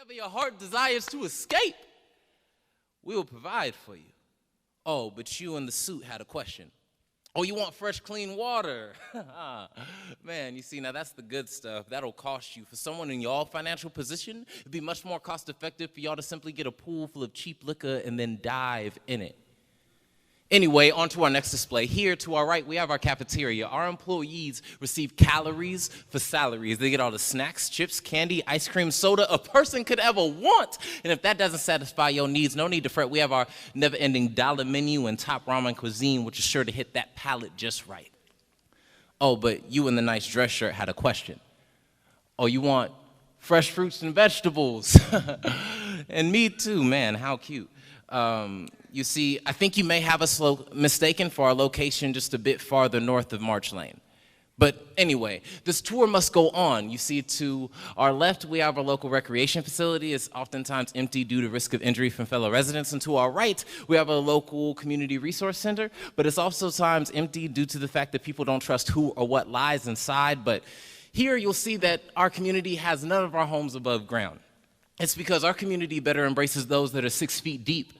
Whatever your heart desires to escape, we will provide for you. Oh, but you in the suit had a question. Oh, you want fresh, clean water? Man, you see, now that's the good stuff. That'll cost you. For someone in your financial position, it'd be much more cost effective for y'all to simply get a pool full of cheap liquor and then dive in it. Anyway, on to our next display. Here to our right, we have our cafeteria. Our employees receive calories for salaries. They get all the snacks, chips, candy, ice cream, soda a person could ever want. And if that doesn't satisfy your needs, no need to fret. We have our never-ending dollar menu and top ramen cuisine, which is sure to hit that palate just right. Oh, but you in the nice dress shirt had a question. Oh, you want fresh fruits and vegetables? And me too, man, how cute. You see, I think you may have us mistaken for our location just a bit farther north of March Lane. But anyway, this tour must go on. You see, to our left, we have our local recreation facility. It's oftentimes empty due to risk of injury from fellow residents. And to our right, we have a local community resource center. But it's also times empty due to the fact that people don't trust who or what lies inside. But here you'll see that our community has none of our homes above ground. It's because our community better embraces those that are 6 feet deep.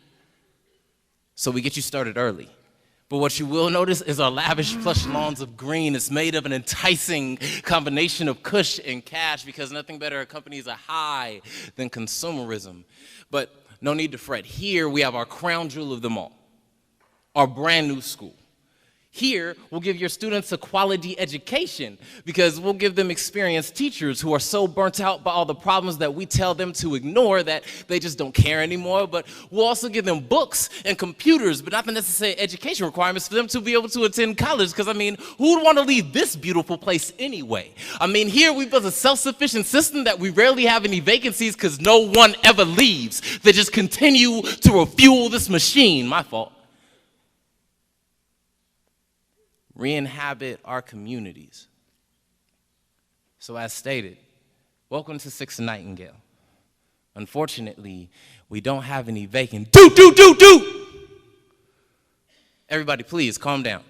So we get you started early. But what you will notice is our lavish plush lawns of green. It's made of an enticing combination of cush and cash because nothing better accompanies a high than consumerism. But no need to fret. Here we have our crown jewel of them all, our brand new school. Here, we'll give your students a quality education because we'll give them experienced teachers who are so burnt out by all the problems that we tell them to ignore that they just don't care anymore. But we'll also give them books and computers, but not the necessary education requirements for them to be able to attend college because, I mean, who would want to leave this beautiful place anyway? I mean, here we built a self-sufficient system that we rarely have any vacancies because no one ever leaves. They just continue to refuel this machine. My fault. Re-inhabit our communities. So as stated, welcome to 6th and Nightingale. Unfortunately, we don't have any vacant. Everybody, please calm down.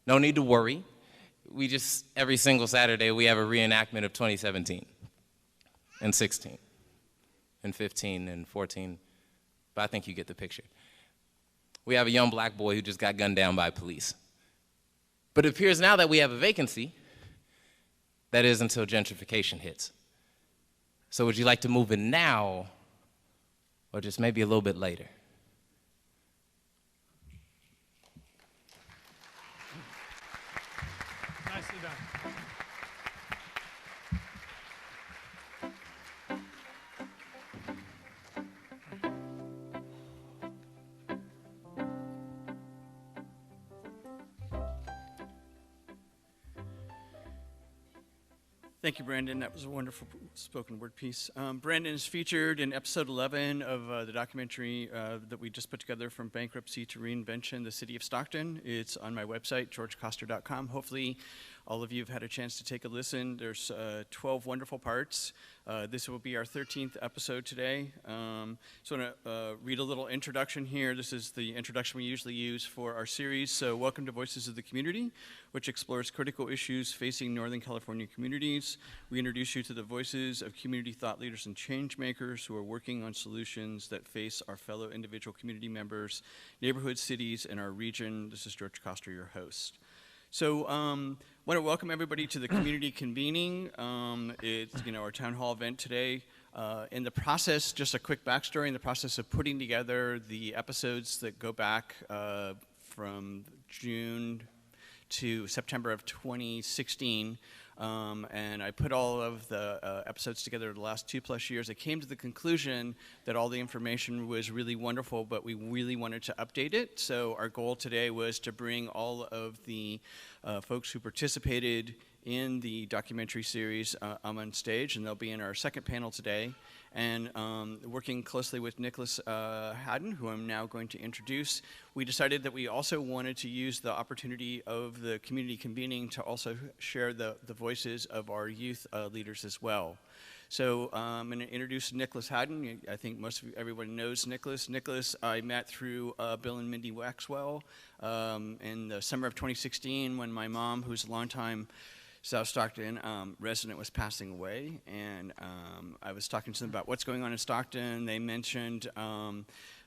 No need to worry. We just, every single Saturday, we have a reenactment of 2017 and 16 and 15 and 14, but I think you get the picture. We have a young black boy who just got gunned down by police. But it appears now that we have a vacancy, that is until gentrification hits. So would you like to move in now, or just maybe a little bit later? Nicely done. Thank you, Brandon. That was a wonderful spoken word piece. Brandon is featured in episode 11 of the documentary that we just put together from Bankruptcy to Reinvention, the City of Stockton. It's on my website, georgekoster.com. Hopefully, all of you have had a chance to take a listen. There's 12 wonderful parts. This will be our 13th episode today. So I'm going to read a little introduction here. This is the introduction we usually use for our series. So welcome to Voices of the Community, which explores critical issues facing Northern California communities. We introduce you to the voices of community thought leaders and change makers who are working on solutions that face our fellow individual community members, neighborhoods, cities, and our region. This is George Koster, your host. So I want to welcome everybody to the community convening. It's our town hall event today. In the process, just a quick backstory, in the process of putting together the episodes that go back from June to September of 2016, and I put all of the episodes together the last 2+ years. I came to the conclusion that all the information was really wonderful, but we really wanted to update it. So our goal today was to bring all of the folks who participated in the documentary series on stage, and they'll be in our second panel today. And working closely with Nicholas Hatten, who I'm now going to introduce, we decided that we also wanted to use the opportunity of the community convening to also share the voices of our youth leaders as well. So I'm going to introduce Nicholas Hatten. I think most of everyone knows Nicholas. Nicholas I met through Bill and Mindy Waxwell in the summer of 2016 when my mom, who's a longtime South Stockton resident was passing away, and I was talking to them about what's going on in Stockton. They mentioned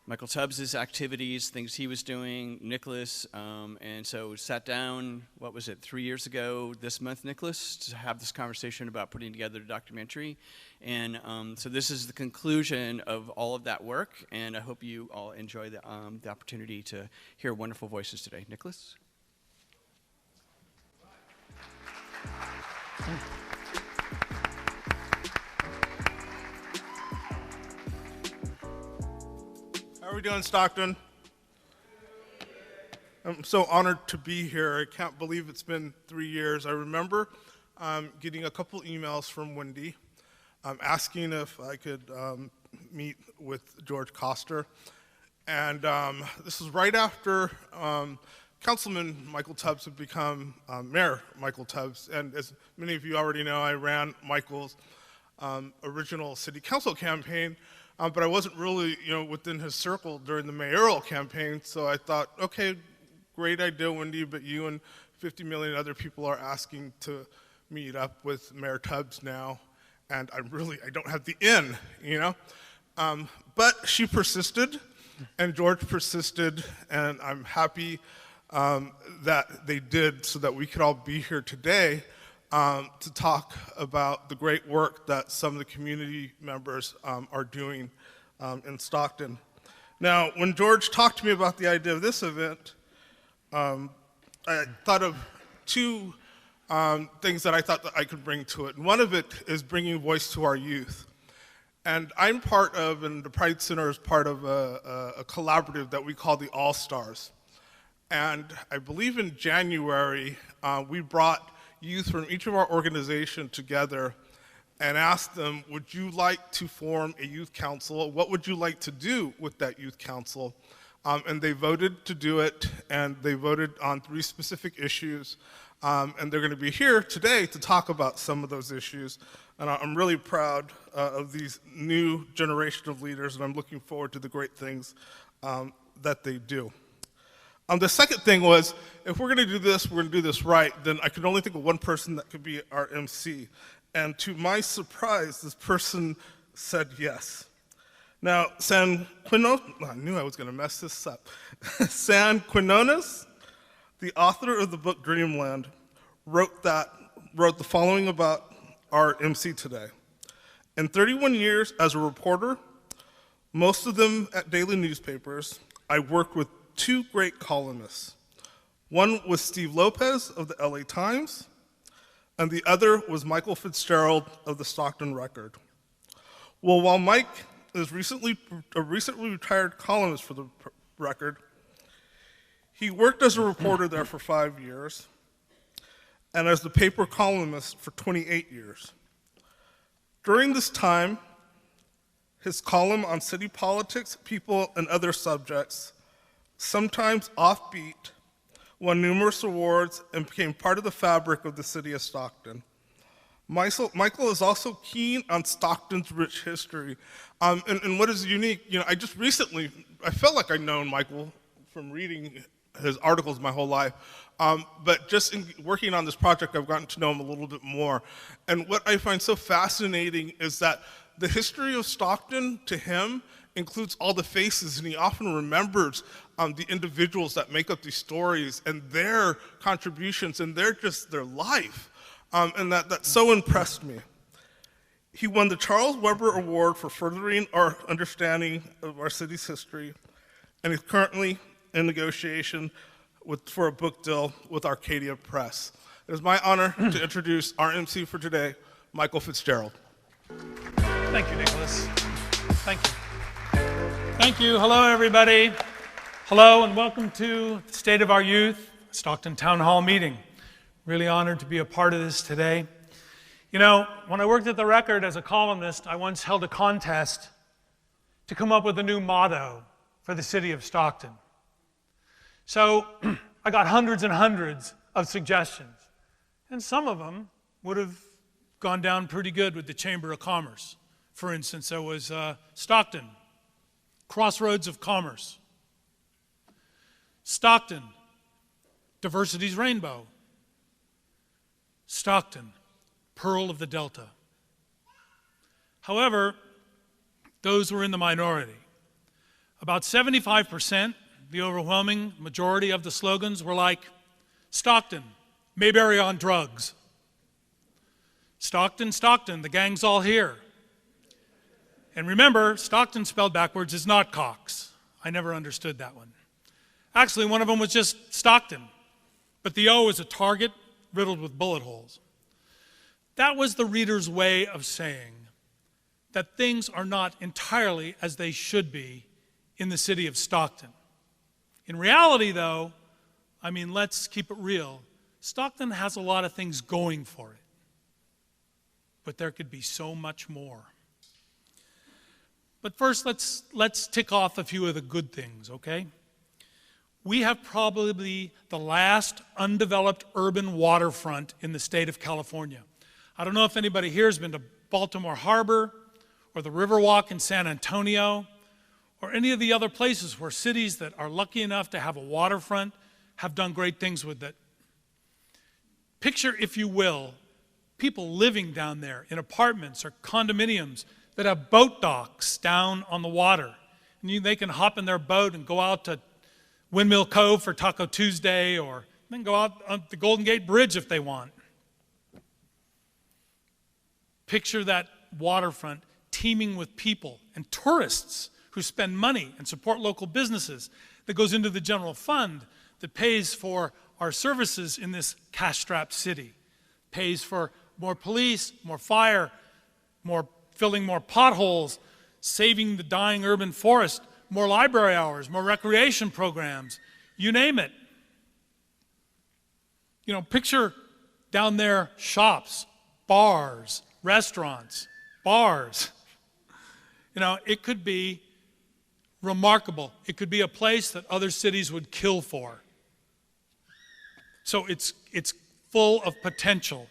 Michael Tubbs' activities, things he was doing, Nicholas, and so we sat down, 3 years ago this month, Nicholas, to have this conversation about putting together a documentary. And so this is the conclusion of all of that work, and I hope you all enjoy the opportunity to hear wonderful voices today. Nicholas? How are we doing, Stockton? I'm so honored to be here. I can't believe it's been 3 years. I remember getting a couple emails from Wendy asking if I could meet with George Koster. And this was right after Councilman Michael Tubbs had become Mayor Michael Tubbs. And as many of you already know, I ran Michael's original city council campaign. But I wasn't really, within his circle during the mayoral campaign, so I thought, okay, great idea, Wendy, but you and 50 million other people are asking to meet up with Mayor Tubbs now, and I don't have the in, But she persisted, and George persisted, and I'm happy that they did so that we could all be here today to talk about the great work that some of the community members are doing in Stockton. Now, when George talked to me about the idea of this event, I thought of two things that I thought that I could bring to it. And one of it is bringing voice to our youth. And I'm part of, and the Pride Center is part of a collaborative that we call the All-Stars. And I believe in January, we brought youth from each of our organizations together and asked them, would you like to form a youth council? What would you like to do with that youth council? And they voted to do it, and they voted on 3 specific issues. And they're going to be here today to talk about some of those issues. And I'm really proud of these new generation of leaders, and I'm looking forward to the great things that they do. The second thing was, if we're going to do this, we're going to do this right, then I could only think of one person that could be our MC. And to my surprise, this person said yes. Now, San Quinones, I knew I was going to mess this up. San Quinones, the author of the book Dreamland, wrote the following about our MC today. In 31 years as a reporter, most of them at daily newspapers, I worked with 2 great columnists. One was Steve Lopez of the LA Times, and the other was Michael Fitzgerald of the Stockton Record. Well, while Mike is a recently retired columnist for the Record, he worked as a reporter there for 5 years, and as the paper columnist for 28 years. During this time, his column on city politics, people, and other subjects, sometimes offbeat, won numerous awards and became part of the fabric of the city of Stockton. Michael is also keen on Stockton's rich history. And what is unique, I just recently, I felt like I'd known Michael from reading his articles my whole life. But just in working on this project, I've gotten to know him a little bit more. And what I find so fascinating is that the history of Stockton, to him, includes all the faces, and he often remembers the individuals that make up these stories and their contributions and their life. And that so impressed me. He won the Charles Weber Award for furthering our understanding of our city's history, and he's currently in negotiation for a book deal with Arcadia Press. It is my honor to introduce our MC for today, Michael Fitzgerald. Thank you, Nicholas. Thank you. Thank you. Hello, everybody. Hello, and welcome to the State of Our Youth, Stockton Townhall Meeting. Really honored to be a part of this today. When I worked at the Record as a columnist, I once held a contest to come up with a new motto for the city of Stockton. So I got hundreds and hundreds of suggestions, and some of them would have gone down pretty good with the Chamber of Commerce. For instance, there was Stockton, Crossroads of Commerce. Stockton, Diversity's Rainbow. Stockton, pearl of the Delta. However, those were in the minority. About 75%, the overwhelming majority of the slogans were like, Stockton, Mayberry on drugs. Stockton, Stockton, the gang's all here. And remember, Stockton spelled backwards is not Cox. I never understood that one. Actually, one of them was just Stockton, but the O is a target riddled with bullet holes. That was the reader's way of saying that things are not entirely as they should be in the city of Stockton. In reality, though, I mean, let's keep it real. Stockton has a lot of things going for it, but there could be so much more. But first, let's tick off a few of the good things, okay? We have probably the last undeveloped urban waterfront in the state of California. I don't know if anybody here has been to Baltimore Harbor or the Riverwalk in San Antonio or any of the other places where cities that are lucky enough to have a waterfront have done great things with it. Picture, if you will, people living down there in apartments or condominiums that have boat docks down on the water. And they can hop in their boat and go out to Windmill Cove for Taco Tuesday, or then go out on the Golden Gate Bridge if they want. Picture that waterfront teeming with people and tourists who spend money and support local businesses that goes into the general fund that pays for our services in this cash-strapped city, pays for more police, more fire, filling more potholes, saving the dying urban forest, more library hours, more recreation programs, you name it. You know, picture down there shops, bars, restaurants, bars. You know, it could be remarkable. It could be a place that other cities would kill for. So it's full of potential.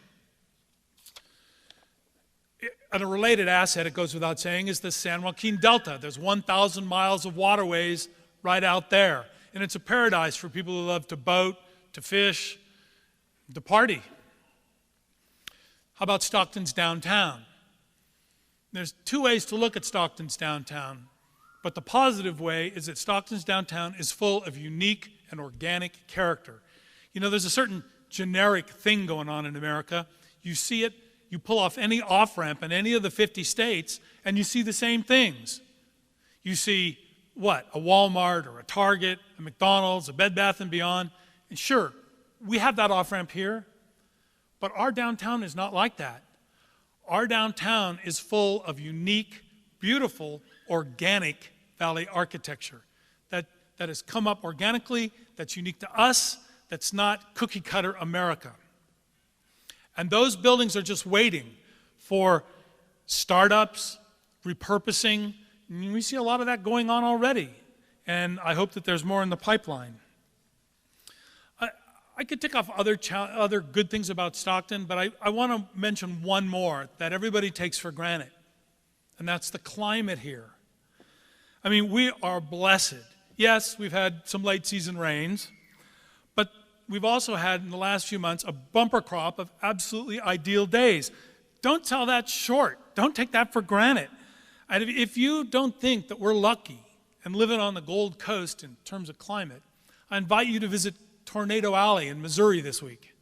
And a related asset, it goes without saying, is the San Joaquin Delta. There's 1,000 miles of waterways right out there. And it's a paradise for people who love to boat, to fish, to party. How about Stockton's downtown? There's two ways to look at Stockton's downtown. But the positive way is that Stockton's downtown is full of unique and organic character. You know, there's a certain generic thing going on in America. You see it. You pull off any off-ramp in any of the 50 states, and you see the same things. You see, what? A Walmart or a Target, a McDonald's, a Bed Bath & Beyond. And sure, we have that off-ramp here, but our downtown is not like that. Our downtown is full of unique, beautiful, organic valley architecture that has come up organically, that's unique to us, that's not cookie-cutter America. And those buildings are just waiting for startups, repurposing. And we see a lot of that going on already. And I hope that there's more in the pipeline. I could tick off other good things about Stockton, but I want to mention one more that everybody takes for granted. And that's the climate here. I mean, we are blessed. Yes, we've had some late season rains, but we've also had in the last few months a bumper crop of absolutely ideal days. Don't sell that short. Don't take that for granted. And if you don't think that we're lucky and living on the Gold Coast in terms of climate, I invite you to visit Tornado Alley in Missouri this week.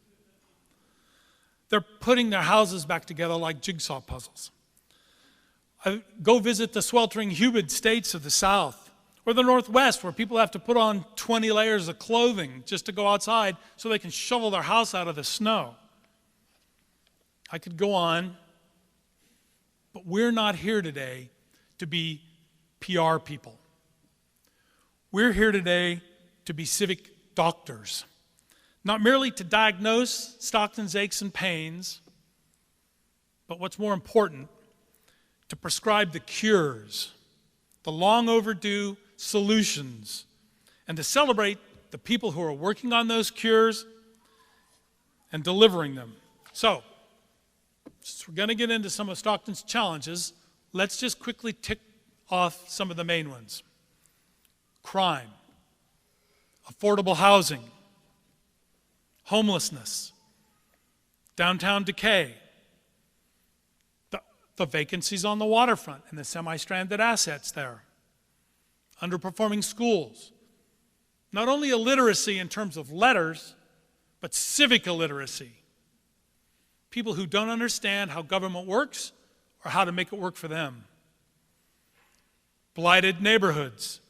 They're putting their houses back together like jigsaw puzzles. Go visit the sweltering, humid states of the South or the Northwest, where people have to put on 20 layers of clothing just to go outside so they can shovel their house out of the snow. I could go on, but we're not here today to be PR people. We're here today to be civic doctors, not merely to diagnose Stockton's aches and pains, but what's more important, to prescribe the cures, the long overdue solutions, and to celebrate the people who are working on those cures and delivering them. So, since we're going to get into some of Stockton's challenges, let's just quickly tick off some of the main ones. Crime, affordable housing, homelessness, downtown decay, the vacancies on the waterfront and the semi-stranded assets there, underperforming schools, not only illiteracy in terms of letters, but civic illiteracy. People who don't understand how government works or how to make it work for them. Blighted neighborhoods.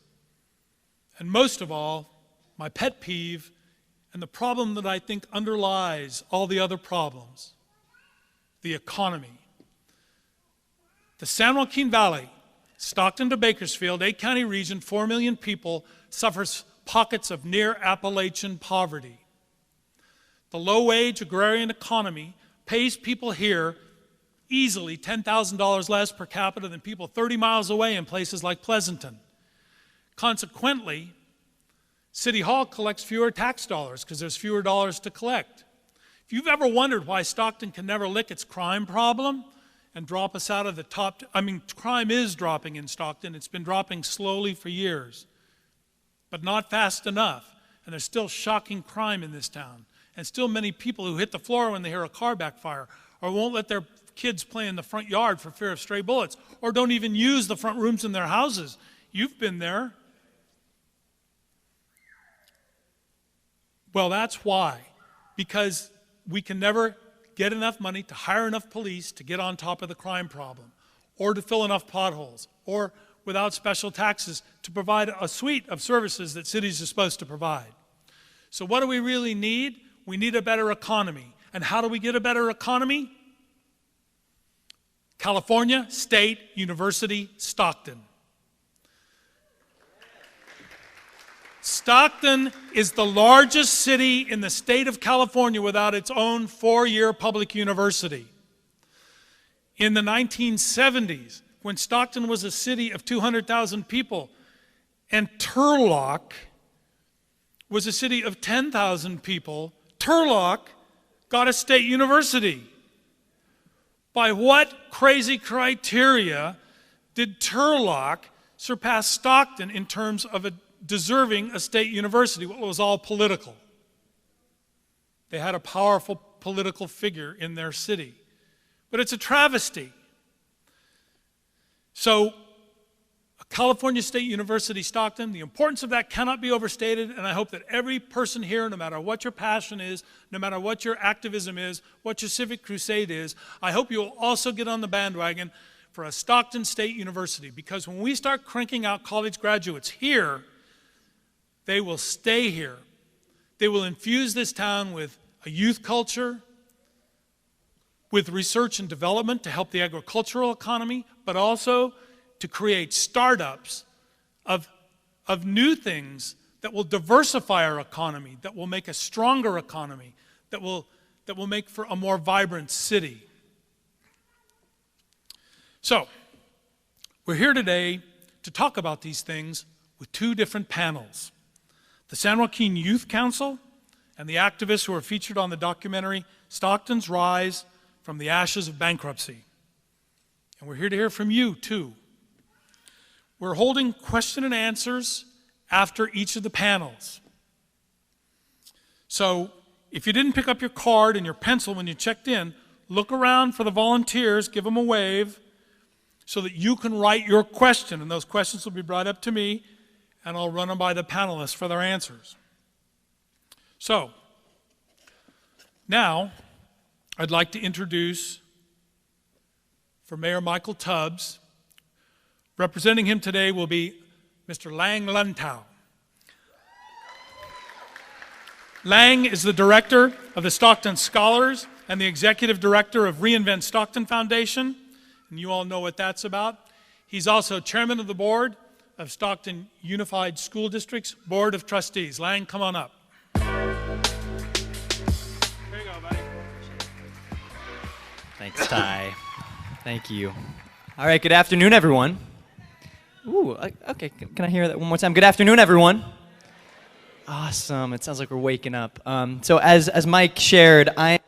And most of all, my pet peeve and the problem that I think underlies all the other problems, the economy. The San Joaquin Valley, Stockton to Bakersfield, 8-county region, 4 million people, suffers pockets of near Appalachian poverty. The low-wage agrarian economy pays people here easily $10,000 less per capita than people 30 miles away in places like Pleasanton. Consequently, City Hall collects fewer tax dollars because there's fewer dollars to collect. If you've ever wondered why Stockton can never lick its crime problem and drop us out of the top, crime is dropping in Stockton. It's been dropping slowly for years, but not fast enough. And there's still shocking crime in this town. And still many people who hit the floor when they hear a car backfire, or won't let their kids play in the front yard for fear of stray bullets, or don't even use the front rooms in their houses. You've been there. Well, that's why. Because we can never get enough money to hire enough police to get on top of the crime problem, or to fill enough potholes, or without special taxes to provide a suite of services that cities are supposed to provide. So what do we really need? We need a better economy. And how do we get a better economy? California State University, Stockton. Stockton is the largest city in the state of California without its own 4-year public university. In the 1970s, when Stockton was a city of 200,000 people, and Turlock was a city of 10,000 people, Turlock got a state university. By what crazy criteria did Turlock surpass Stockton in terms of deserving a state university? Well, it was all political. They had a powerful political figure in their city. But it's a travesty. So, California State University, Stockton, the importance of that cannot be overstated, and I hope that every person here, no matter what your passion is, no matter what your activism is, what your civic crusade is, I hope you'll also get on the bandwagon for a Stockton State University, because when we start cranking out college graduates here, they will stay here. They will infuse this town with a youth culture, with research and development to help the agricultural economy, but also to create startups of new things that will diversify our economy, that will make a stronger economy, that will make for a more vibrant city. So, we're here today to talk about these things with 2 different panels. The San Joaquin Youth Council and the activists who are featured on the documentary Stockton's Rise from the Ashes of Bankruptcy. And we're here to hear from you, too. We're holding question and answers after each of the panels. So if you didn't pick up your card and your pencil when you checked in, look around for the volunteers, give them a wave so that you can write your question. And those questions will be brought up to me, and I'll run them by the panelists for their answers. So now I'd like to introduce, for Mayor Michael Tubbs, representing him today will be Mr. Lang Luntao. Lang is the director of the Stockton Scholars and the executive director of Reinvent Stockton Foundation, and you all know what that's about. He's also chairman of the board of Stockton Unified School District's Board of Trustees. Lang, come on up. There you go, buddy. Thanks, Ty. Thank you. All right, good afternoon, everyone. Ooh, okay, can I hear that one more time? Good afternoon, everyone. Awesome, it sounds like we're waking up. So as Mike shared, I'm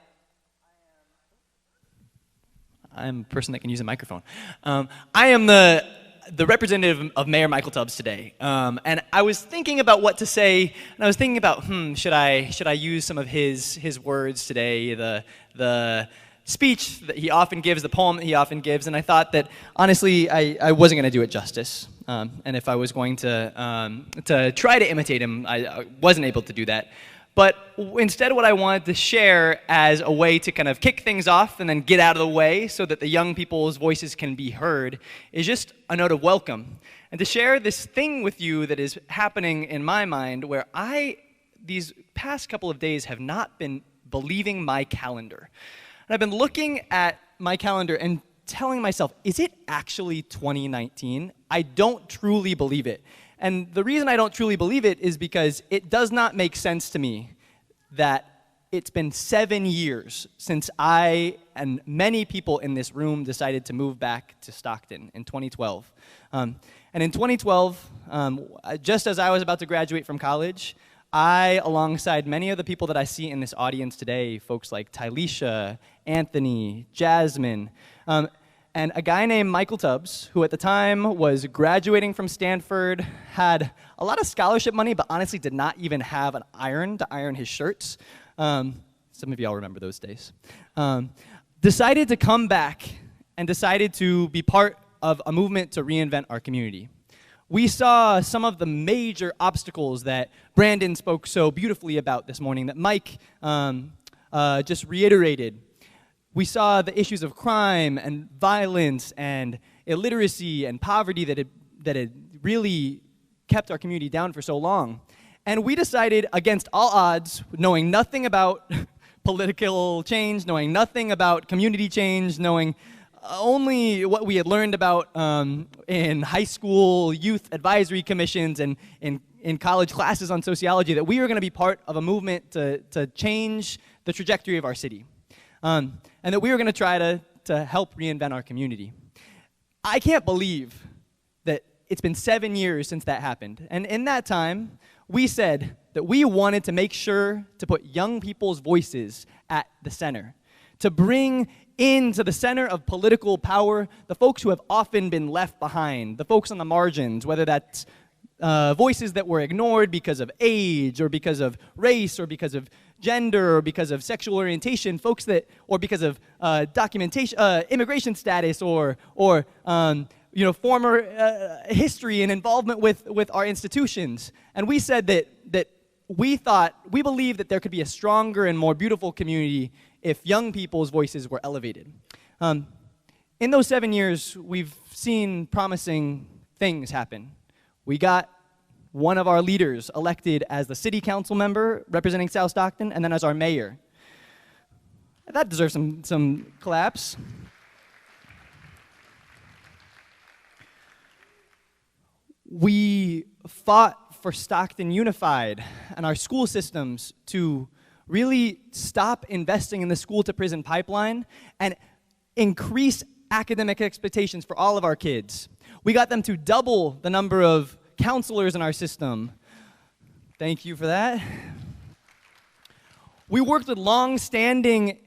a person that can use a microphone. I am the the representative of Mayor Michael Tubbs today, and I was thinking about what to say, and I was thinking about, should I use some of his words today, the speech that he often gives, the poem that he often gives, and I thought that honestly I wasn't going to do it justice, and if I was going to try to imitate him, I wasn't able to do that. But instead, what I wanted to share as a way to kind of kick things off and then get out of the way so that the young people's voices can be heard is just a note of welcome. And to share this thing with you that is happening in my mind where these past couple of days, have not been believing my calendar. And I've been looking at my calendar and telling myself, is it actually 2019? I don't truly believe it. And the reason I don't truly believe it is because it does not make sense to me that it's been 7 years since I and many people in this room decided to move back to Stockton in 2012. And in 2012, just as I was about to graduate from college, I, alongside many of the people that I see in this audience today, folks like Tylisha, Anthony, Jasmine, and a guy named Michael Tubbs, who at the time was graduating from Stanford, had a lot of scholarship money, but honestly did not even have an iron to iron his shirts. Some of y'all remember those days. Decided to come back and decided to be part of a movement to reinvent our community. We saw some of the major obstacles that Brandon spoke so beautifully about this morning, that Mike just reiterated. We saw the issues of crime and violence and illiteracy and poverty that had really kept our community down for so long. And we decided, against all odds, knowing nothing about political change, knowing nothing about community change, knowing only what we had learned about in high school youth advisory commissions and in college classes on sociology, that we were going to be part of a movement to change the trajectory of our city. And that we were going to try to help reinvent our community. I can't believe that it's been 7 years since that happened. And in that time, we said that we wanted to make sure to put young people's voices at the center, to bring into the center of political power the folks who have often been left behind, the folks on the margins, whether that's voices that were ignored because of age or because of race or because of gender or because of sexual orientation, folks that, or because of documentation, immigration status or former history and involvement with our institutions. And we said that we believed that there could be a stronger and more beautiful community if young people's voices were elevated. In those 7 years, we've seen promising things happen. We got one of our leaders elected as the city council member representing South Stockton, and then as our mayor. That deserves some claps. We fought for Stockton Unified and our school systems to really stop investing in the school-to-prison pipeline and increase academic expectations for all of our kids. We got them to double the number of counselors in our system. Thank you for that. We worked with long-standing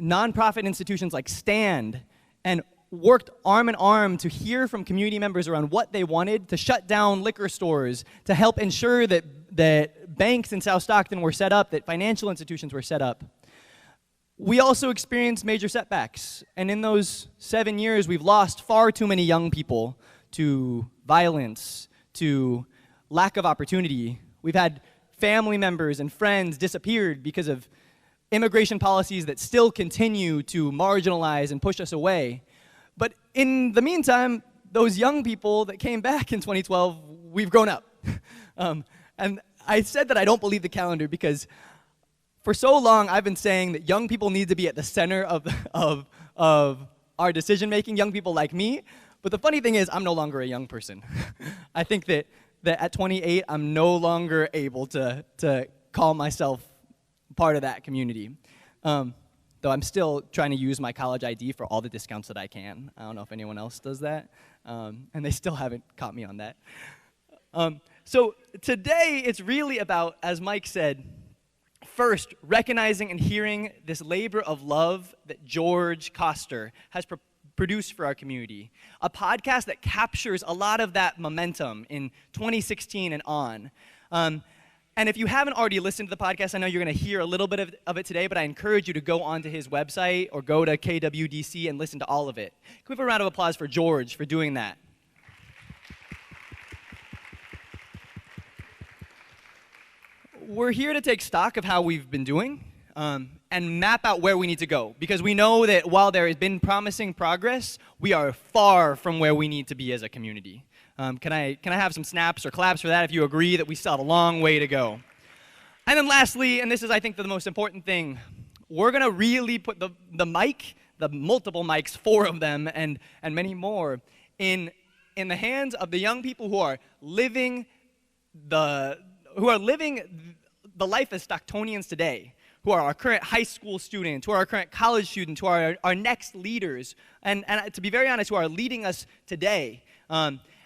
nonprofit institutions like STAND and worked arm in arm to hear from community members around what they wanted, to shut down liquor stores, to help ensure that banks in South Stockton were set up, that financial institutions were set up. We also experienced major setbacks, and in those 7 years, we've lost far too many young people to violence, to lack of opportunity. We've had family members and friends disappeared because of immigration policies that still continue to marginalize and push us away. But in the meantime, those young people that came back in 2012, we've grown up. And I said that I don't believe the calendar because for so long I've been saying that young people need to be at the center of our decision making, young people like me. But the funny thing is, I'm no longer a young person. I think that at 28, I'm no longer able to call myself part of that community. Though I'm still trying to use my college ID for all the discounts that I can. I don't know if anyone else does that. And they still haven't caught me on that. So today, it's really about, as Mike said, first, recognizing and hearing this labor of love that George Koster has produced for our community. A podcast that captures a lot of that momentum in 2016 and on. And if you haven't already listened to the podcast, I know you're going to hear a little bit of it today, but I encourage you to go onto his website or go to KWDC and listen to all of it. Can we have a round of applause for George for doing that? We're here to take stock of how we've been doing and map out where we need to go, because we know that while there has been promising progress, we are far from where we need to be as a community. Can I have some snaps or claps for that if you agree that we still have a long way to go? And then lastly, and this is I think the most important thing, we're going to really put the mic, the multiple mics, 4 of them and many more, in the hands of the young people who are living the life as Stocktonians today, who are our current high school students, who are our current college students, who are our next leaders, and to be very honest, who are leading us today.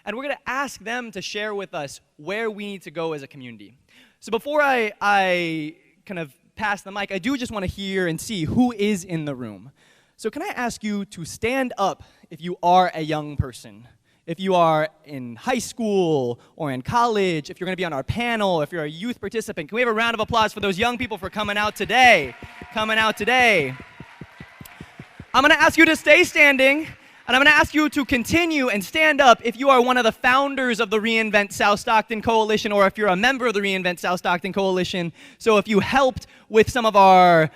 And we're going to ask them to share with us where we need to go as a community. So before I kind of pass the mic, I do just want to hear and see who is in the room. So can I ask you to stand up if you are a young person? If you are in high school or in college, if you're going to be on our panel, if you're a youth participant, can we have a round of applause for those young people for coming out today? I'm going to ask you to stay standing. And I'm going to ask you to continue and stand up if you are one of the founders of the Reinvent South Stockton Coalition, or if you're a member of the Reinvent South Stockton Coalition. So if you helped with some of our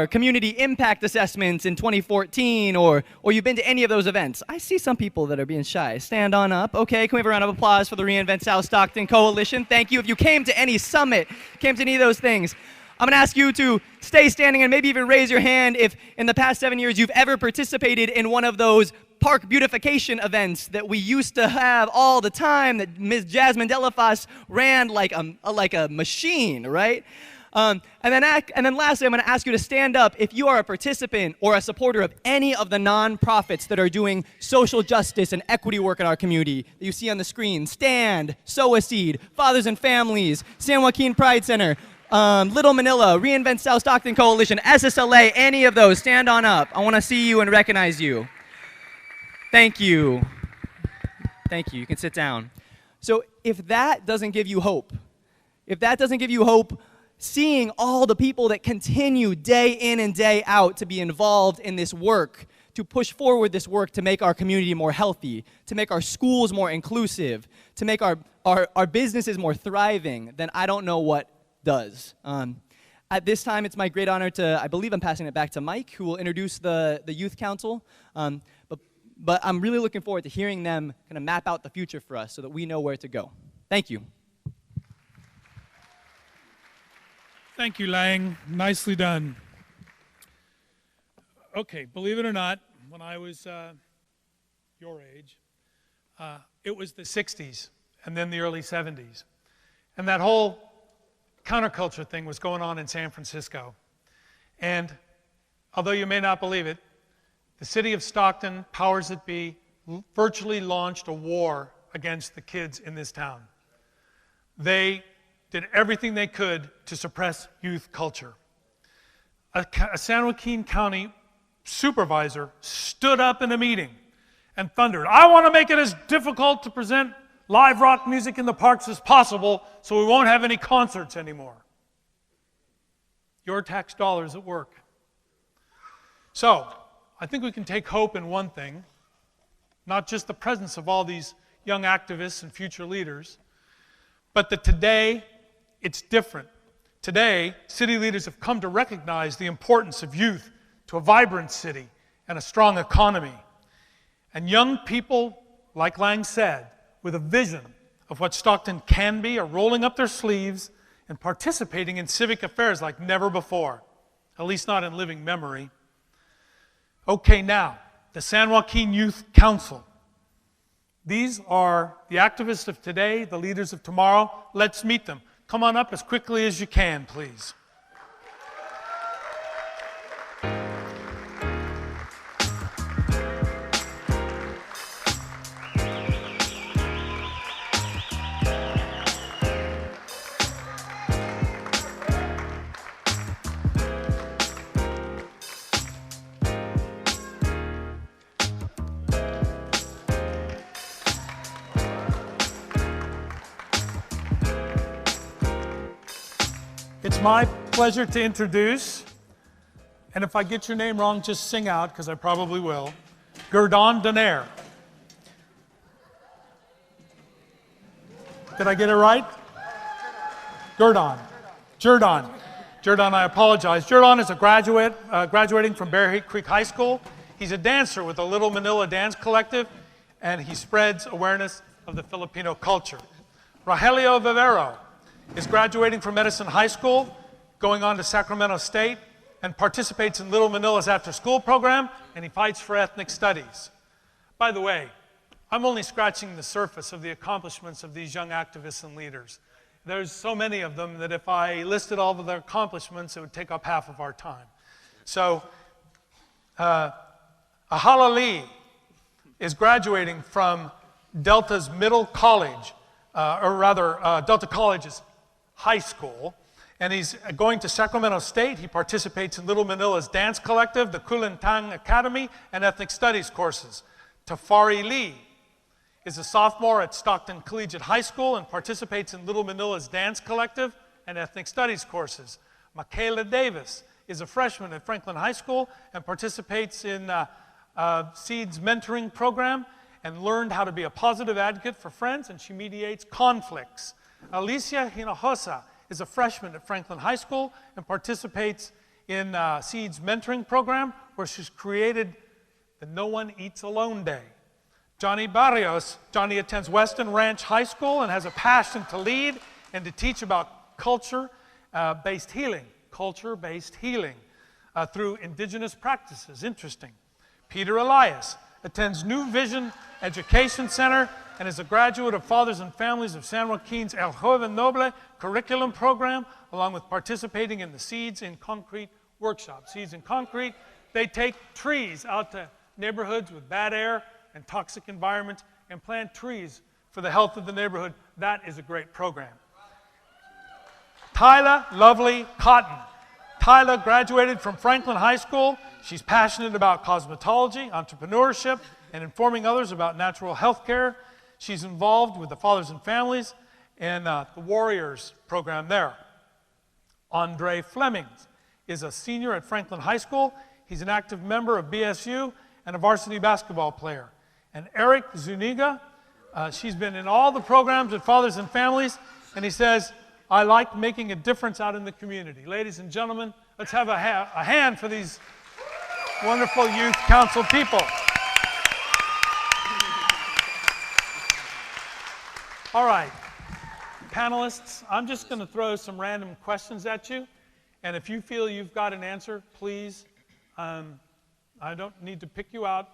community impact assessments in 2014, or you've been to any of those events. I see some people that are being shy. Stand on up. Okay, can we have a round of applause for the Reinvent South Stockton Coalition? Thank you. If you came to any summit, came to any of those things, I'm going to ask you to stay standing and maybe even raise your hand if in the past 7 years you've ever participated in one of those park beautification events that we used to have all the time that Ms. Jasmine Delafas ran like a machine, right? And then lastly, I'm going to ask you to stand up if you are a participant or a supporter of any of the nonprofits that are doing social justice and equity work in our community that you see on the screen. Stand, Sow a Seed, Fathers and Families, San Joaquin Pride Center, Little Manila, Reinvent South Stockton Coalition, SSLA, any of those, stand on up. I want to see you and recognize you. Thank you. Thank you. You can sit down. So if that doesn't give you hope, seeing all the people that continue day in and day out to be involved in this work, to push forward this work to make our community more healthy, to make our schools more inclusive, to make our businesses more thriving, then I don't know what does. At this time, it's my great honor I believe I'm passing it back to Mike, who will introduce the Youth Council. But I'm really looking forward to hearing them kind of map out the future for us so that we know where to go. Thank you. Thank you, Lang. Nicely done. Okay, believe it or not, when I was your age, it was the 60s and then the early 70s. And that whole counterculture thing was going on in San Francisco. And although you may not believe it, the City of Stockton, powers that be, virtually launched a war against the kids in this town. They did everything they could to suppress youth culture. A San Joaquin County supervisor stood up in a meeting and thundered, "I want to make it as difficult to present live rock music in the parks as possible so we won't have any concerts anymore." Your tax dollars at work. So, I think we can take hope in one thing, not just the presence of all these young activists and future leaders, but that today it's different. Today, city leaders have come to recognize the importance of youth to a vibrant city and a strong economy. And young people, like Lang said, with a vision of what Stockton can be, are rolling up their sleeves and participating in civic affairs like never before, at least not in living memory. Okay, now, the San Joaquin Youth Council. These are the activists of today, the leaders of tomorrow. Let's meet them. Come on up as quickly as you can, please. It's my pleasure to introduce, and if I get your name wrong, just sing out, because I probably will, Gerdon Donaire. Did I get it right? Gerdon. Jerdon, I apologize. Jerdon is a graduating from Bear Creek High School. He's a dancer with the Little Manila Dance Collective, and he spreads awareness of the Filipino culture. Rogelio Vivero is graduating from Medicine High School, going on to Sacramento State, and participates in Little Manila's after-school program, and he fights for ethnic studies. By the way, I'm only scratching the surface of the accomplishments of these young activists and leaders. There's so many of them that if I listed all of their accomplishments, it would take up half of our time. So, Ahala Lee is graduating from Delta's middle college, Delta College's high school, and he's going to Sacramento State. He participates in Little Manila's Dance Collective, the Kulintang Academy, and Ethnic Studies courses. Tafari Lee is a sophomore at Stockton Collegiate High School and participates in Little Manila's Dance Collective and Ethnic Studies courses. Michaela Davis is a freshman at Franklin High School and participates in SEED's mentoring program and learned how to be a positive advocate for friends, and she mediates conflicts. Alicia Hinojosa is a freshman at Franklin High School and participates in SEED's mentoring program, where she's created the No One Eats Alone Day. Johnny Barrios attends Weston Ranch High School and has a passion to lead and to teach about culture-based healing through indigenous practices. Interesting. Peter Elias attends New Vision Education Center and is a graduate of Fathers and Families of San Joaquin's El Joven Noble curriculum program, along with participating in the Seeds in Concrete workshop. Seeds in Concrete, they take trees out to neighborhoods with bad air and toxic environments and plant trees for the health of the neighborhood. That is a great program. Tyla Lovely Cotton. Tyla graduated from Franklin High School. She's passionate about cosmetology, entrepreneurship, and informing others about natural health care. She's involved with the Fathers and Families and the Warriors program there. Andre Flemings is a senior at Franklin High School. He's an active member of BSU and a varsity basketball player. And Eric Zuniga, she's been in all the programs at Fathers and Families, and he says, I like making a difference out in the community. Ladies and gentlemen, let's have a hand for these wonderful youth council people. All right, panelists, I'm just going to throw some random questions at you, and if you feel you've got an answer, please, I don't need to pick you out.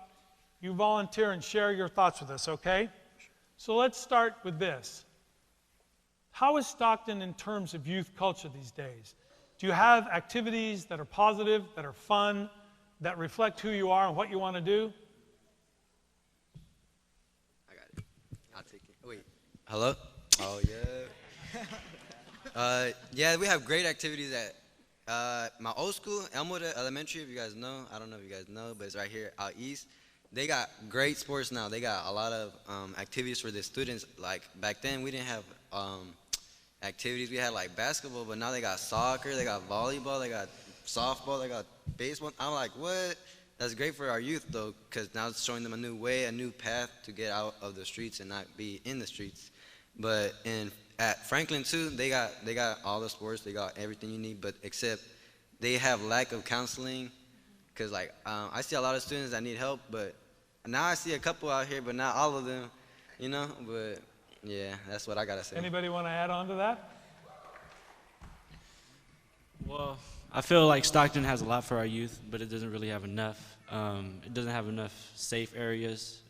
You volunteer and share your thoughts with us, okay? So let's start with this. How is Stockton in terms of youth culture these days? Do you have activities that are positive, that are fun, that reflect who you are and what you want to do? I got it. I'll take it. Wait. Hello? Oh, yeah. Yeah, we have great activities at my old school, Elmwood Elementary, if you guys know. I don't know if you guys know, but it's right here out east. They got great sports now. They got a lot of activities for the students. Like back then, we didn't have activities. We had like basketball, but now they got soccer, they got volleyball, they got softball, they got baseball. I'm like, what? That's great for our youth though, because now it's showing them a new way, a new path to get out of the streets and not be in the streets. But at Franklin too, they got all the sports, they got everything you need, but except they have lack of counseling. Because like I see a lot of students that need help, but now I see a couple out here, but not all of them, you know. But yeah, that's what I gotta say. Anybody want to add on to that? Well, I feel like Stockton has a lot for our youth, but it doesn't really have enough. It doesn't have enough safe areas.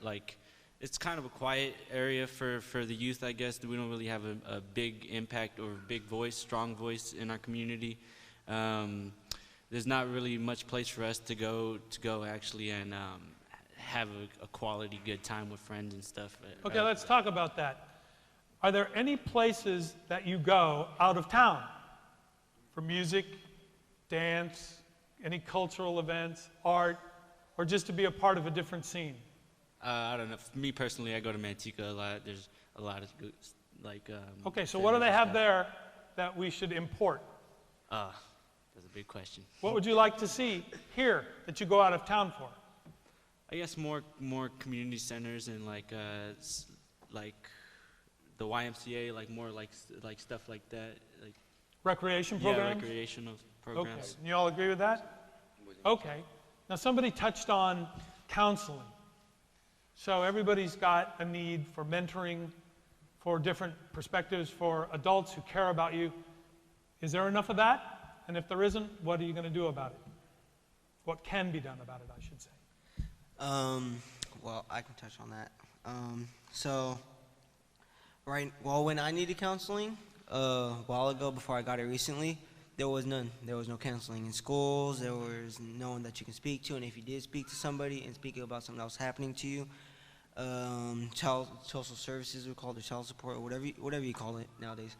Like, it's kind of a quiet area for the youth, I guess. We don't really have a big impact or big voice, strong voice in our community. There's not really much place for us to go actually and have a quality good time with friends and stuff. Okay, let's talk about that. Are there any places that you go out of town for music, dance, any cultural events, art, or just to be a part of a different scene? I don't know. For me personally, I go to Manteca a lot. There's a lot of good, like. Okay, so what do they have there that we should import? That's a big question. What would you like to see here that you go out of town for? I guess more community centers and like the YMCA, like more like stuff like that. Like Recreation yeah, programs? recreational Okay, programs. and you all agree with that? Okay. Now somebody touched on counseling. So everybody's got a need for mentoring, for different perspectives, for adults who care about you. Is there enough of that? And if there isn't, what are you going to do about it? What can be done about it, I should say. Well, I can touch on that. When I needed counseling, a while ago before I got it recently, there was none. There was no counseling in schools. There was no one that you can speak to. And if you did speak to somebody and speak about something that was happening to you, social services, we call it child support, or whatever you call it nowadays.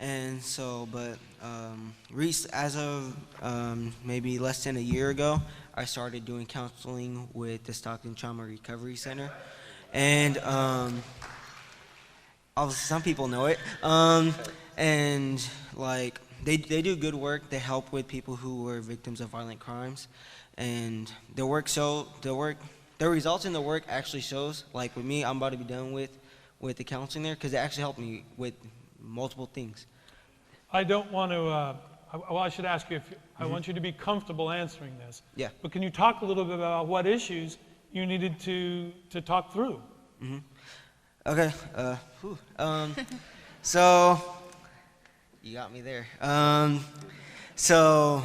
As of maybe less than a year ago, I started doing counseling with the Stockton Trauma Recovery Center, and obviously some people know it. And like they do good work. They help with people who were victims of violent crimes, and the results in the work actually shows. Like with me, I'm about to be done with the counseling there because it actually helped me with multiple things. I don't want to, I should ask you, I want you to be comfortable answering this. Yeah. But can you talk a little bit about what issues you needed to talk through? Okay. So you got me there. So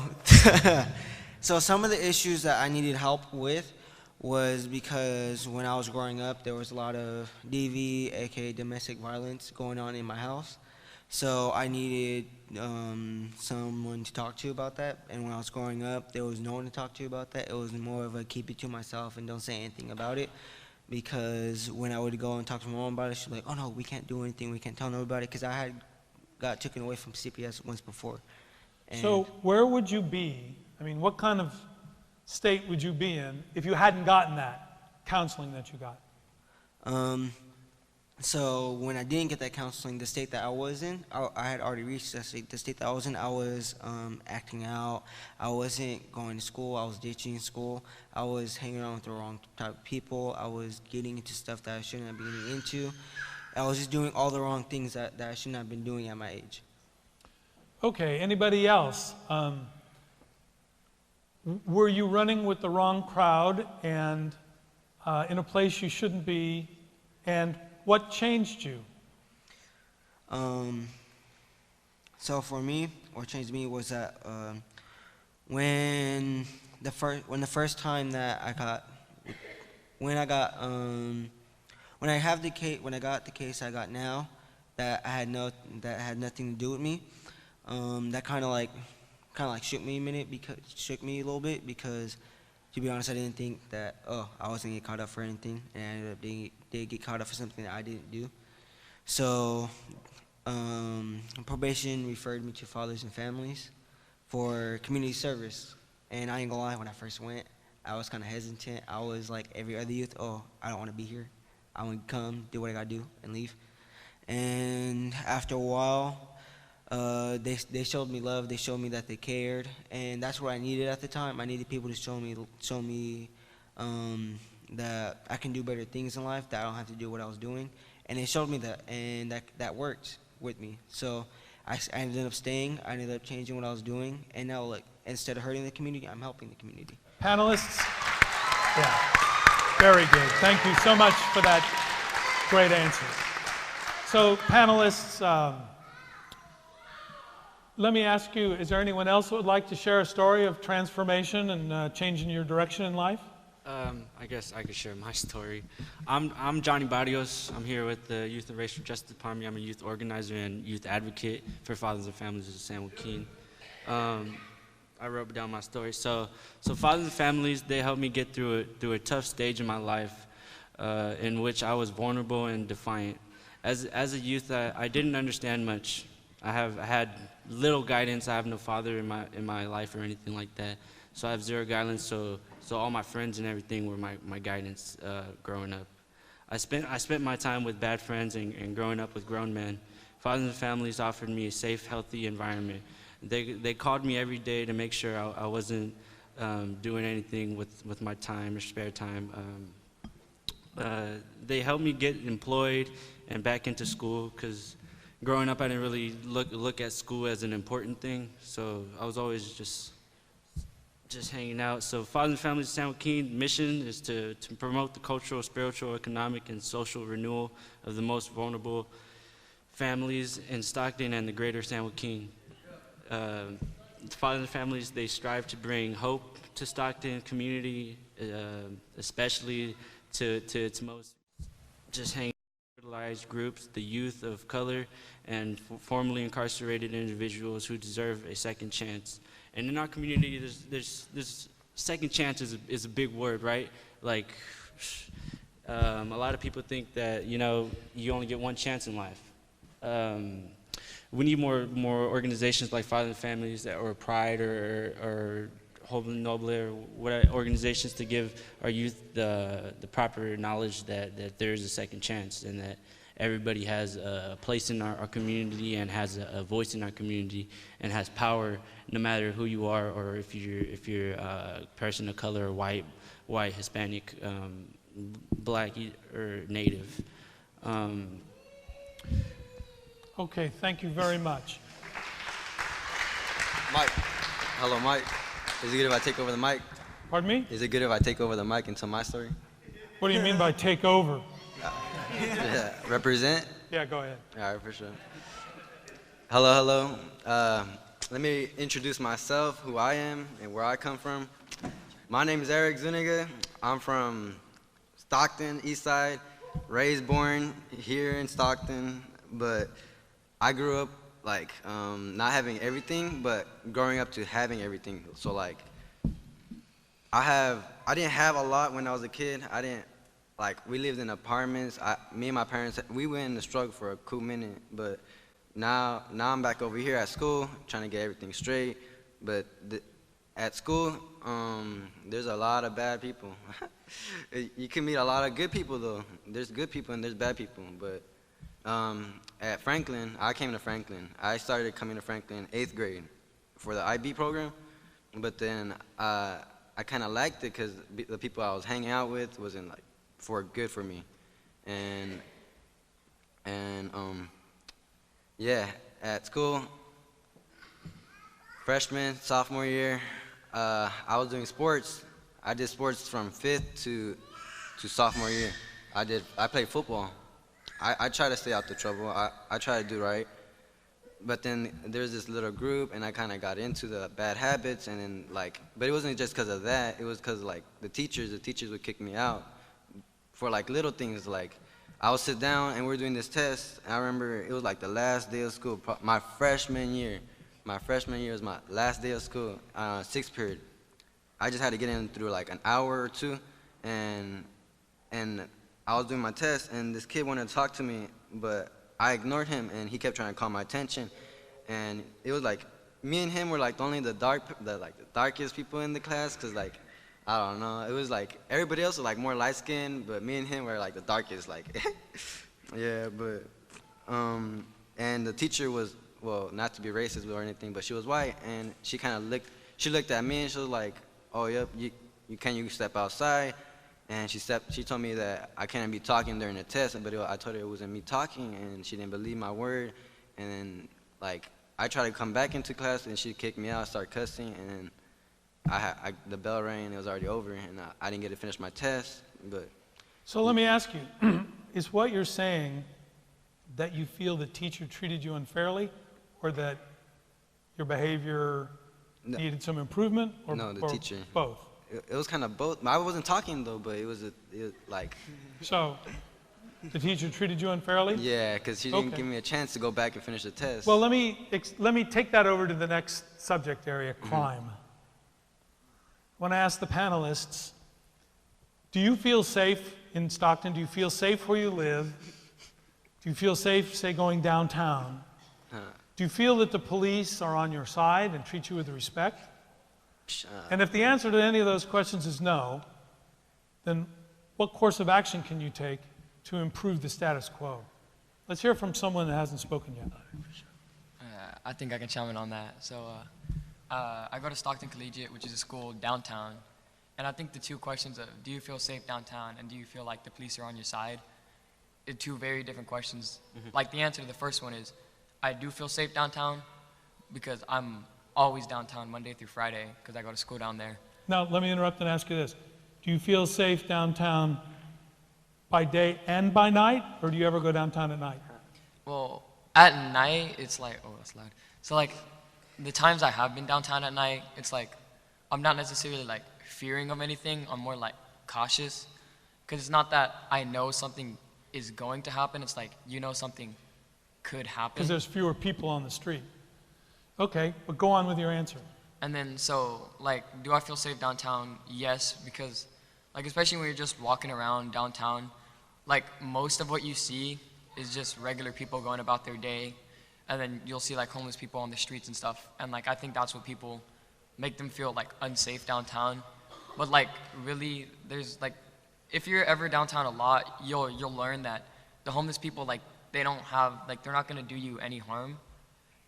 some of the issues that I needed help with was because when I was growing up, there was a lot of DV, aka domestic violence, going on in my house. So I needed someone to talk to about that. And when I was growing up, there was no one to talk to about that. It was more of a keep it to myself and don't say anything about it. Because when I would go and talk to my mom about it, she'd be like, oh no, we can't do anything, we can't tell nobody, because I had got taken away from CPS once before. And so where would you be, I mean, what kind of state would you be in if you hadn't gotten that counseling that you got? So when I didn't get that counseling, the state that I was in, I had already reached that state. The state that I was in, I was acting out. I wasn't going to school. I was ditching school. I was hanging around with the wrong type of people. I was getting into stuff that I shouldn't have been getting into. I was just doing all the wrong things that I shouldn't have been doing at my age. Okay, anybody else? Were you running with the wrong crowd and in a place you shouldn't be, and what changed you? So for me, what changed me was that when I got the case I got now, that had nothing to do with me. That kind of like shook me a little bit, because to be honest, I didn't think that I wasn't gonna get caught up for anything, and I ended up did get caught up for something that I didn't do. So probation referred me to Fathers and Families for community service, and I ain't gonna lie, when I first went, I was kind of hesitant. I was like every other youth, I don't want to be here. I want to come, do what I gotta do, and leave. And after a while, they showed me love. They showed me that they cared, and that's what I needed at the time. I needed people to show me that I can do better things in life, that I don't have to do what I was doing, and they showed me that, and that worked with me. So I ended up staying. I ended up changing what I was doing, and now, like, instead of hurting the community, I'm helping the community. Panelists? Yeah, very good. Thank you so much for that great answer. So panelists, let me ask you, is there anyone else who would like to share a story of transformation and changing your direction in life? I guess I could share my story. I'm Johnny Barrios. I'm here with the Youth and Racial Justice Department. I'm a youth organizer and youth advocate for Fathers and Families of San Joaquin. I wrote down my story. So Fathers and Families, they helped me get through a tough stage in my life in which I was vulnerable and defiant. As a youth, I didn't understand much. I had little guidance. I have no father in my life or anything like that. So I have zero guidance. So all my friends and everything were my guidance growing up. I spent my time with bad friends and growing up with grown men. Fathers and Families offered me a safe, healthy environment They called me every day to make sure I wasn't doing anything with my time or spare time. They helped me get employed and back into school, because growing up I didn't really look at school as an important thing, so I was always just hanging out. So Fathers and Families of San Joaquin mission is to promote the cultural, spiritual, economic, and social renewal of the most vulnerable families in Stockton and the greater San Joaquin. Fathers and Families, they strive to bring hope to Stockton community, especially to its most just hanging marginalized groups, the youth of color, and formerly incarcerated individuals who deserve a second chance. And in our community, there's second chance is a big word, right? Like, a lot of people think that, you know, you only get one chance in life. We need more organizations like Fathers and Families or Pride or Hope and Noble, or what organizations to give our youth the proper knowledge that there is a second chance, and that everybody has a place in our community and has a voice in our community and has power, no matter who you are, or if you're a person of color, or white, Hispanic, black, or Native. Okay, thank you very much. Mike. Hello, Mike. Is it good if I take over the mic? Pardon me? Is it good if I take over the mic and tell my story? What do you mean by take over? Yeah, represent? Yeah, go ahead. All right, for sure. Hello. Let me introduce myself, who I am, and where I come from. My name is Eric Zuniga. I'm from Stockton, East Side, raised, born here in Stockton, but I grew up like not having everything, but growing up to having everything. So like, I didn't have a lot when I was a kid. We lived in apartments. Me and my parents, we went in the struggle for a cool minute, but now I'm back over here at school trying to get everything straight. But at school, there's a lot of bad people. You can meet a lot of good people though. There's good people and there's bad people, but at Franklin, I came to Franklin. I started coming to Franklin 8th grade for the IB program, but then I kind of liked it because the people I was hanging out with wasn't like good for me, and yeah, at school, freshman, sophomore year, I was doing sports. I did sports from 5th to sophomore year. I played football. I try to stay out the trouble. I try to do right. But then there's this little group, and I kind of got into the bad habits, and then but it wasn't just because of that. It was because the teachers would kick me out for little things. I would sit down, and we're doing this test, and I remember it was the last day of school, my freshman year. My freshman year was my last day of school, 6th period. I just had to get in through an hour or two, and I was doing my test, and this kid wanted to talk to me, but I ignored him, and he kept trying to call my attention. And it was me and him were only the darkest people in the class, because I don't know, it was everybody else was more light skinned, but me and him were the darkest, yeah, but and the teacher was, well, not to be racist or anything, but she was white, and she looked at me, and she was like, oh yep, you step outside. And she told me that I can't be talking during the test, but I told her it wasn't me talking, and she didn't believe my word. And then, I tried to come back into class, and she kicked me out, started cussing, and then the bell rang, and it was already over, and I didn't get to finish my test. But so let me ask you, is what you're saying that you feel the teacher treated you unfairly, or that your behavior needed some improvement, or no, the teacher. Both? It was kind of both. I wasn't talking though, but it was So, the teacher treated you unfairly? Yeah, because she didn't give me a chance to go back and finish the test. Well, let me take that over to the next subject area, crime. I want to ask the panelists, do you feel safe in Stockton? Do you feel safe where you live? Do you feel safe, say, going downtown? Do you feel that the police are on your side and treat you with respect? And if the answer to any of those questions is no, then what course of action can you take to improve the status quo? Let's hear from someone that hasn't spoken yet. I think I can chime in on that. So I go to Stockton Collegiate, which is a school downtown. And I think the two questions of do you feel safe downtown and do you feel like the police are on your side are two very different questions. Like the answer to the first one is I do feel safe downtown because I'm always downtown Monday through Friday because I go to school down there. Now, let me interrupt and ask you this. Do you feel safe downtown by day and by night, or do you ever go downtown at night? Well, at night, it's like, oh, that's loud. So like the times I have been downtown at night, it's like I'm not necessarily like fearing of anything. I'm more like cautious because it's not that I know something is going to happen. It's like, you know, something could happen. Because there's fewer people on the street. Okay, but go on with your answer. And then, so, like, do I feel safe downtown? Yes, because, like, especially when you're just walking around downtown, like, most of what you see is just regular people going about their day, and then you'll see, like, homeless people on the streets and stuff, and, like, I think that's what people make them feel, like, unsafe downtown. But, like, really, there's, like, if you're ever downtown a lot, you'll learn that the homeless people, like, they don't have, like, they're not gonna do you any harm.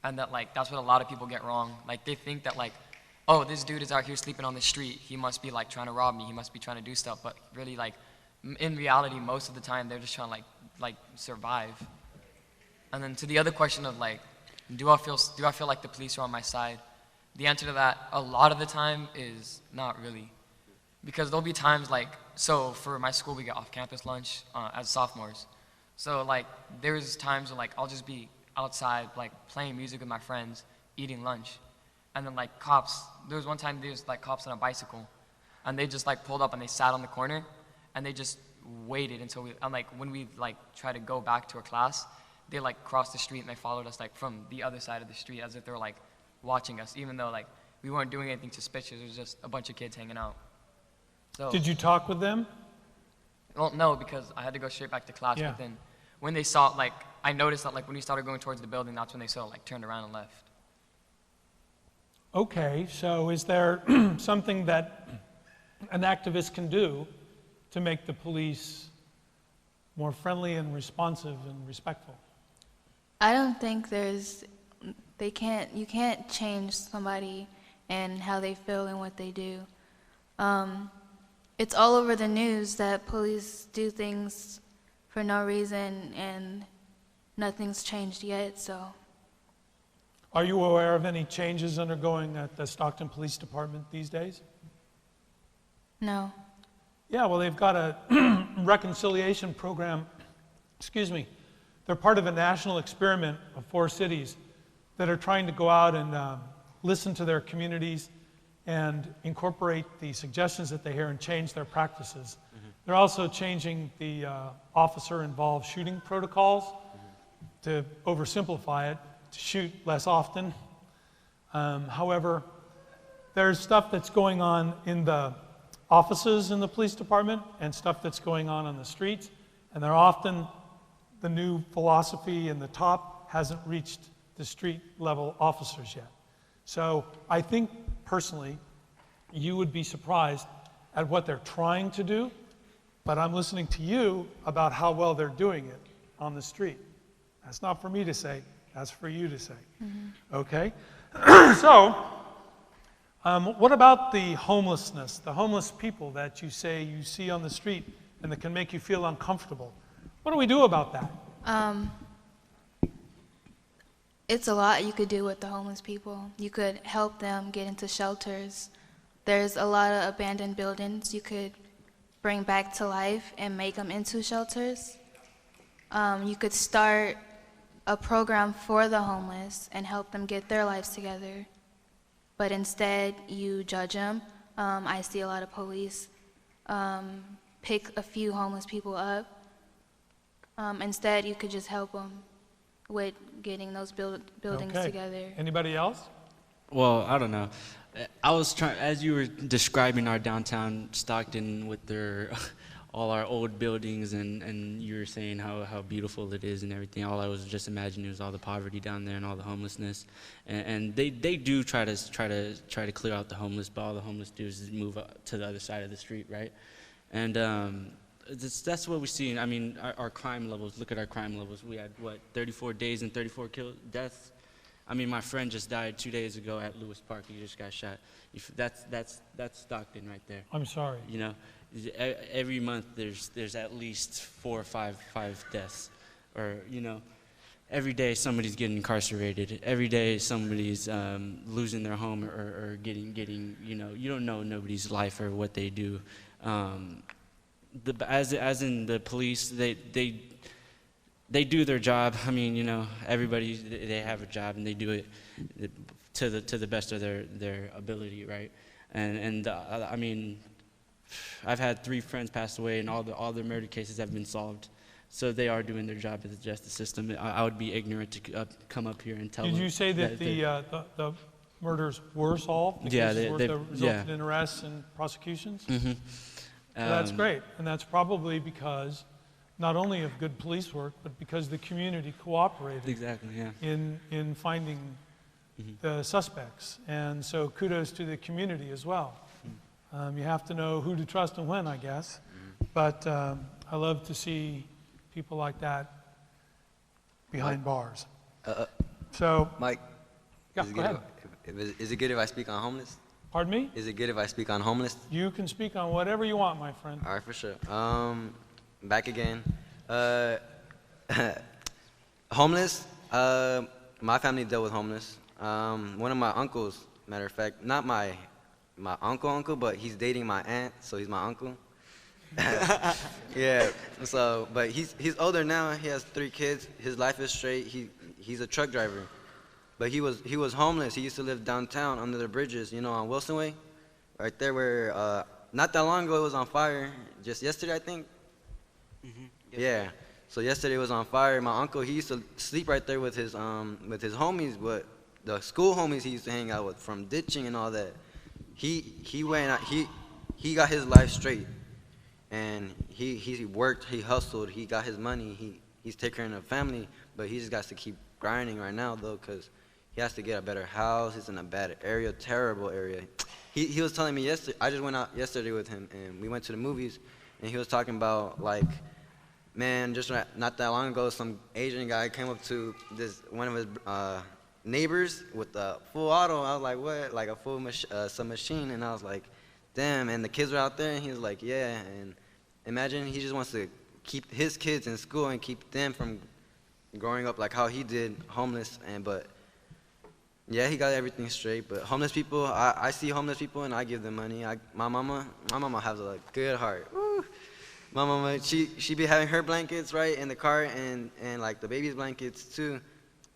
And that, like, that's what a lot of people get wrong. Like, they think that, like, oh, this dude is out here sleeping on the street. He must be, like, trying to rob me. He must be trying to do stuff. But really, like, in reality, most of the time, they're just trying to, like survive. And then to the other question of, like, do I feel like the police are on my side? The answer to that, a lot of the time, is not really. Because there'll be times, like, so for my school, we get off-campus lunch as sophomores. So, like, there's times where, like, I'll just be outside, like, playing music with my friends, eating lunch. And then, like, cops, there was one time there was, like, cops on a bicycle. And they just, like, pulled up and they sat on the corner. And they just waited until and, like, when we, like, tried to go back to a class, they, like, crossed the street and they followed us, like, from the other side of the street as if they were, like, watching us, even though, like, we weren't doing anything suspicious. It was just a bunch of kids hanging out. So, Did you talk with them? well, no, because I had to go straight back to class. Yeah. But then when they saw, like, I noticed that, like, when we started going towards the building, that's when they sort of, like, turned around and left. Okay, so is there something that an activist can do to make the police more friendly and responsive and respectful? I don't think you can't change somebody and how they feel and what they do. It's all over the news that police do things for no reason and nothing's changed yet, so. Are you aware of any changes undergoing at the Stockton Police Department these days? No. Yeah, well, they've got a reconciliation program. Excuse me. They're part of a national experiment of 4 cities that are trying to go out and listen to their communities and incorporate the suggestions that they hear and change their practices. They're also changing the officer-involved shooting protocols to oversimplify it, to shoot less often. However, there's stuff that's going on in the offices in the police department and stuff that's going on the streets, and they're often, the new philosophy in the top hasn't reached the street level officers yet. So I think personally, you would be surprised at what they're trying to do, but I'm listening to you about how well they're doing it on the street. That's not for me to say, that's for you to say. Okay? So, what about the homelessness, the homeless people that you say you see on the street and that can make you feel uncomfortable? What do we do about that? It's a lot you could do with the homeless people. You could help them get into shelters. There's a lot of abandoned buildings you could bring back to life and make them into shelters. You could start a program for the homeless and help them get their lives together. But instead, you judge them. I see a lot of police pick a few homeless people up. Instead, you could just help them with getting those buildings Okay. together. Anybody else? Well, I don't know. I was trying, as you were describing our downtown Stockton with their all our old buildings, and you were saying how beautiful it is and everything. All I was just imagining was all the poverty down there and all the homelessness. And they do try to clear out the homeless, but all the homeless do is move up to the other side of the street, right? And that's what we see. I mean, our crime levels. Look at our crime levels. We had 34 days and 34 deaths. I mean, my friend just died 2 days ago at Lewis Park. He just got shot. That's Stockton right there. I'm sorry. You know, every month there's at least 4 or 5 deaths, or you know, every day somebody's getting incarcerated. Every day somebody's losing their home or getting you know, you don't know nobody's life or what they do. As in the police, they do their job. I mean, you know, everybody, they have a job and they do it to the best of their ability, right? And I mean, I've had 3 friends pass away, and all their murder cases have been solved. So they are doing their job in the justice system. I would be ignorant to come up here and tell them. Did you say that the murders were solved? Yeah, they resulted in arrests and prosecutions? Mm-hmm. That's great, and that's probably because not only of good police work, but because the community cooperated. Exactly, yeah. In finding the suspects, and so kudos to the community as well. You have to know who to trust and when, I guess. But I love to see people like that behind bars. So, Mike, yeah, go ahead. Is it good if I speak on homeless? Pardon me? Is it good if I speak on homeless? You can speak on whatever you want, my friend. All right, for sure. Back again. Homeless. My family dealt with homeless. One of my uncles, matter of fact, not my uncle, but he's dating my aunt, so he's my uncle. Yeah. So, but he's older now. He has 3 kids. His life is straight. He's a truck driver, but he was homeless. He used to live downtown under the bridges, you know, on Wilson Way, right there where not that long ago it was on fire. Just yesterday, I think. Mm-hmm. Yeah. So yesterday it was on fire. My uncle, he used to sleep right there with his homies, but the school homies he used to hang out with from ditching and all that. He went out, he got his life straight, and he worked, he hustled, he got his money, he's taking care of the family, but he just got to keep grinding right now though, because he has to get a better house. He's in a bad area, terrible area. He was telling me yesterday, I just went out yesterday with him, and we went to the movies, and he was talking about, like, man, just not that long ago, some Asian guy came up to one of his neighbors with a full auto. I was like, what? Like a full some machine, and I was like, damn. And the kids were out there, and he was like, yeah. And imagine he just wants to keep his kids in school and keep them from growing up like how he did, homeless. But yeah, he got everything straight. But homeless people, I see homeless people and I give them money. My mama has a good heart. Woo. My mama, she be having her blankets right in the car, and like the baby's blankets too.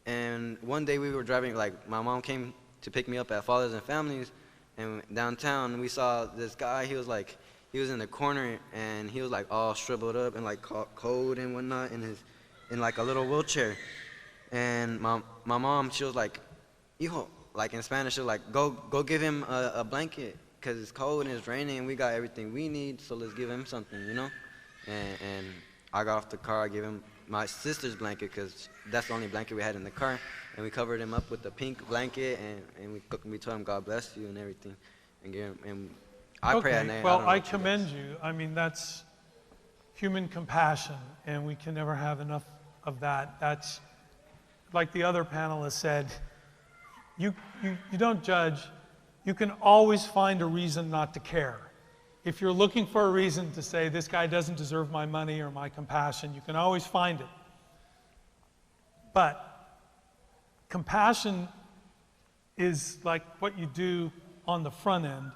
And one day we were driving, like my mom came to pick me up at Fathers and Families, and downtown, and we saw this guy. He was in the corner, and he was like all shriveled up and like cold and whatnot in like a little wheelchair. And my mom, she was like, hijo, like in Spanish, she was like, go give him a blanket, cause it's cold and it's raining and we got everything we need, so let's give him something, you know. And I got off the car, I gave him my sister's blanket, because that's the only blanket we had in the car, and we covered him up with the pink blanket, and we told him God bless you and everything, and gave him, and I pray at night. Well, I commend you. I mean, that's human compassion, and we can never have enough of that. That's like the other panelists said, you don't judge. You can always find a reason not to care. If you're looking for a reason to say, this guy doesn't deserve my money or my compassion, you can always find it. But compassion is like what you do on the front end.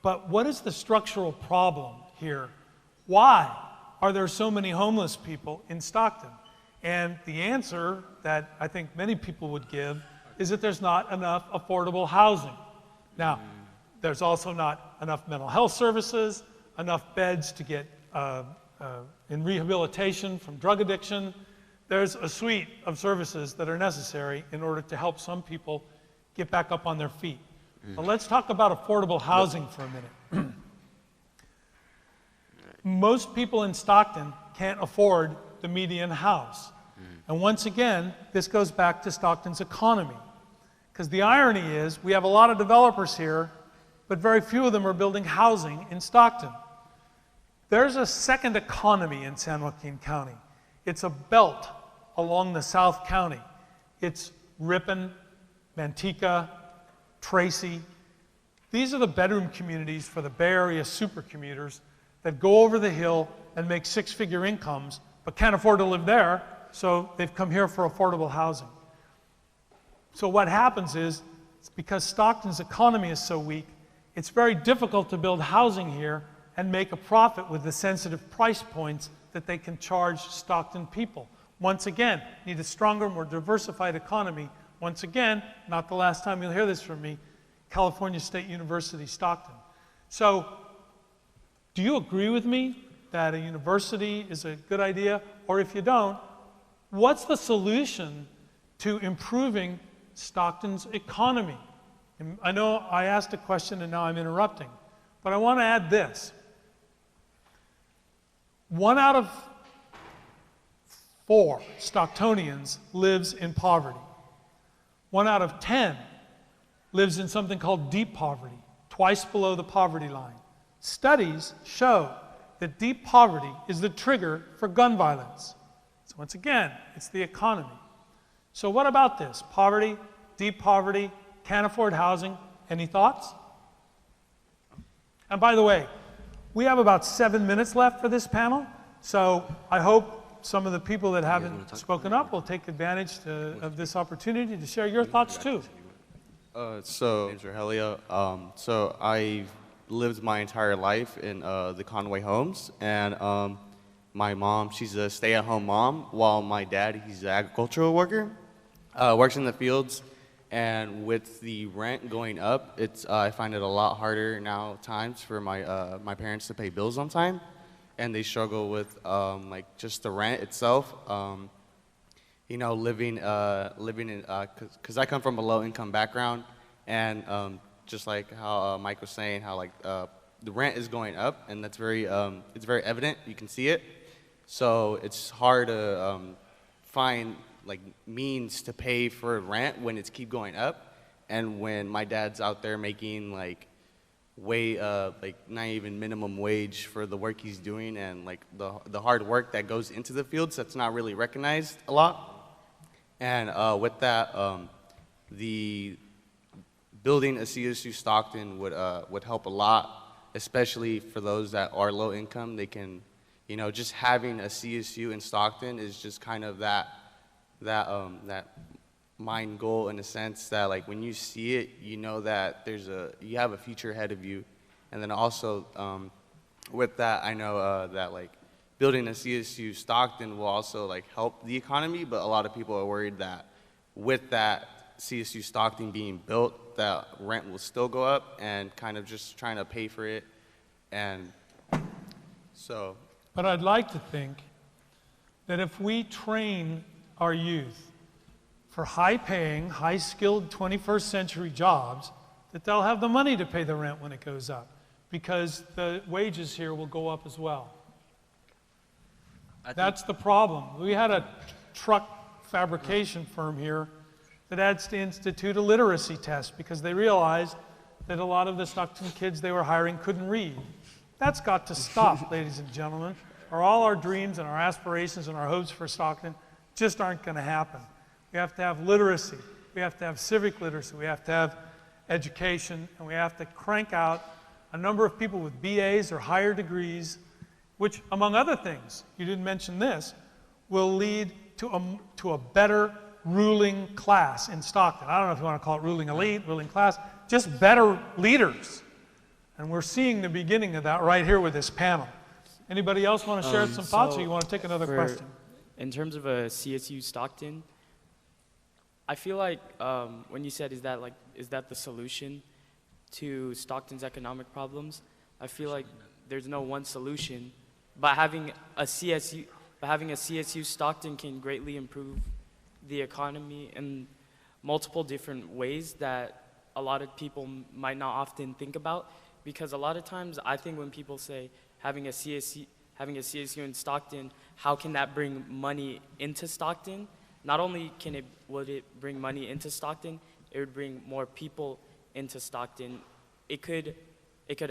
But what is the structural problem here? Why are there so many homeless people in Stockton? And the answer that I think many people would give is that there's not enough affordable housing. Now, there's also not enough mental health services, enough beds to get in rehabilitation from drug addiction. There's a suite of services that are necessary in order to help some people get back up on their feet. But let's talk about affordable housing for a minute. Most people in Stockton can't afford the median house. And once again, this goes back to Stockton's economy. Because the irony is, we have a lot of developers here, but very few of them are building housing in Stockton. There's a second economy in San Joaquin County. It's a belt along the South County. It's Ripon, Manteca, Tracy. These are the bedroom communities for the Bay Area super commuters that go over the hill and make six-figure incomes, but can't afford to live there, so they've come here for affordable housing. So what happens is, it's because Stockton's economy is so weak, it's very difficult to build housing here and make a profit with the sensitive price points that they can charge Stockton people. Once again, need a stronger, more diversified economy. Once again, not the last time you'll hear this from me, California State University, Stockton. So, do you agree with me that a university is a good idea? Or if you don't, what's the solution to improving Stockton's economy? And I know I asked a question and now I'm interrupting, but I want to add this. 1 out of 4 Stocktonians lives in poverty. 1 out of 10 lives in something called deep poverty, twice below the poverty line. Studies show that deep poverty is the trigger for gun violence. So once again, it's the economy. So what about this? Poverty, deep poverty, can't afford housing. Any thoughts? And by the way, we have about 7 minutes left for this panel, so I hope some of the people that haven't spoken up will take advantage of this opportunity to share your thoughts too. So, my name's Rogelio. So I lived my entire life in the Conway homes, and my mom, she's a stay-at-home mom, while my dad, he's an agricultural worker, works in the fields. And with the rent going up, I find it a lot harder now times for my parents to pay bills on time, and they struggle with like just the rent itself. You know, living in because I come from a low-income background, and just like how Mike was saying, how like the rent is going up, and that's it's very evident. You can see it, so it's hard to find like means to pay for rent when it's keep going up, and when my dad's out there making like like not even minimum wage for the work he's doing, and like the hard work that goes into the fields that's not really recognized a lot. And with that, the building a CSU Stockton would help a lot, especially for those that are low income. They can, you know, just having a CSU in Stockton is just kind of that mind goal, in a sense that like when you see it, you know that you have a future ahead of you. And then also with that, I know that like building a CSU Stockton will also like help the economy, but a lot of people are worried that with that CSU Stockton being built, that rent will still go up, and kind of just trying to pay for it. And so. But I'd like to think that if we train our youth for high-paying, high-skilled 21st century jobs, that they'll have the money to pay the rent when it goes up, because the wages here will go up as well. That's the problem. We had a truck fabrication firm here that had to institute a literacy test because they realized that a lot of the Stockton kids they were hiring couldn't read. That's got to stop, ladies and gentlemen, or all our dreams and our aspirations and our hopes for Stockton just aren't going to happen. We have to have literacy. We have to have civic literacy. We have to have education, and we have to crank out a number of people with BAs or higher degrees, which, among other things, you didn't mention this, will lead to a better ruling class in Stockton. I don't know if you want to call it ruling elite, ruling class, just better leaders. And we're seeing the beginning of that right here with this panel. Anybody else want to share some thoughts, or you want to take another question? In terms of a CSU Stockton, I feel like when you said, is that the solution to Stockton's economic problems? I feel like there's no one solution, but having a CSU Stockton can greatly improve the economy in multiple different ways that a lot of people might not often think about. Because a lot of times, I think when people say having a CSU in Stockton, how can that bring money into Stockton? Not only would it bring money into Stockton, it would bring more people into Stockton. It could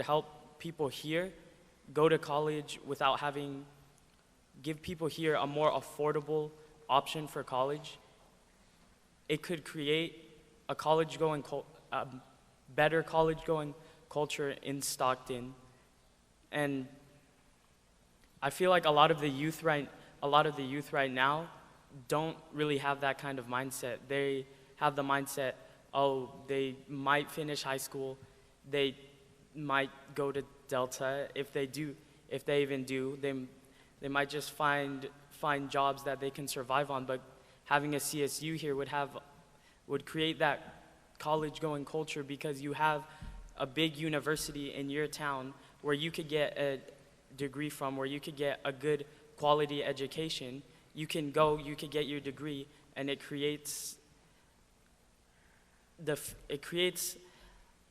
help people here go to college without give people here a more affordable option for college. It could create a college-going, better college-going culture in Stockton. And I feel like a lot of the youth right now don't really have that kind of mindset. They have the mindset, oh, they might finish high school, they might go to Delta. If they even do, they might just find jobs that they can survive on. But having a CSU here would create that college-going culture, because you have a big university in your town where you could get a degree from, where you could get a good quality education. You could get your degree, and it creates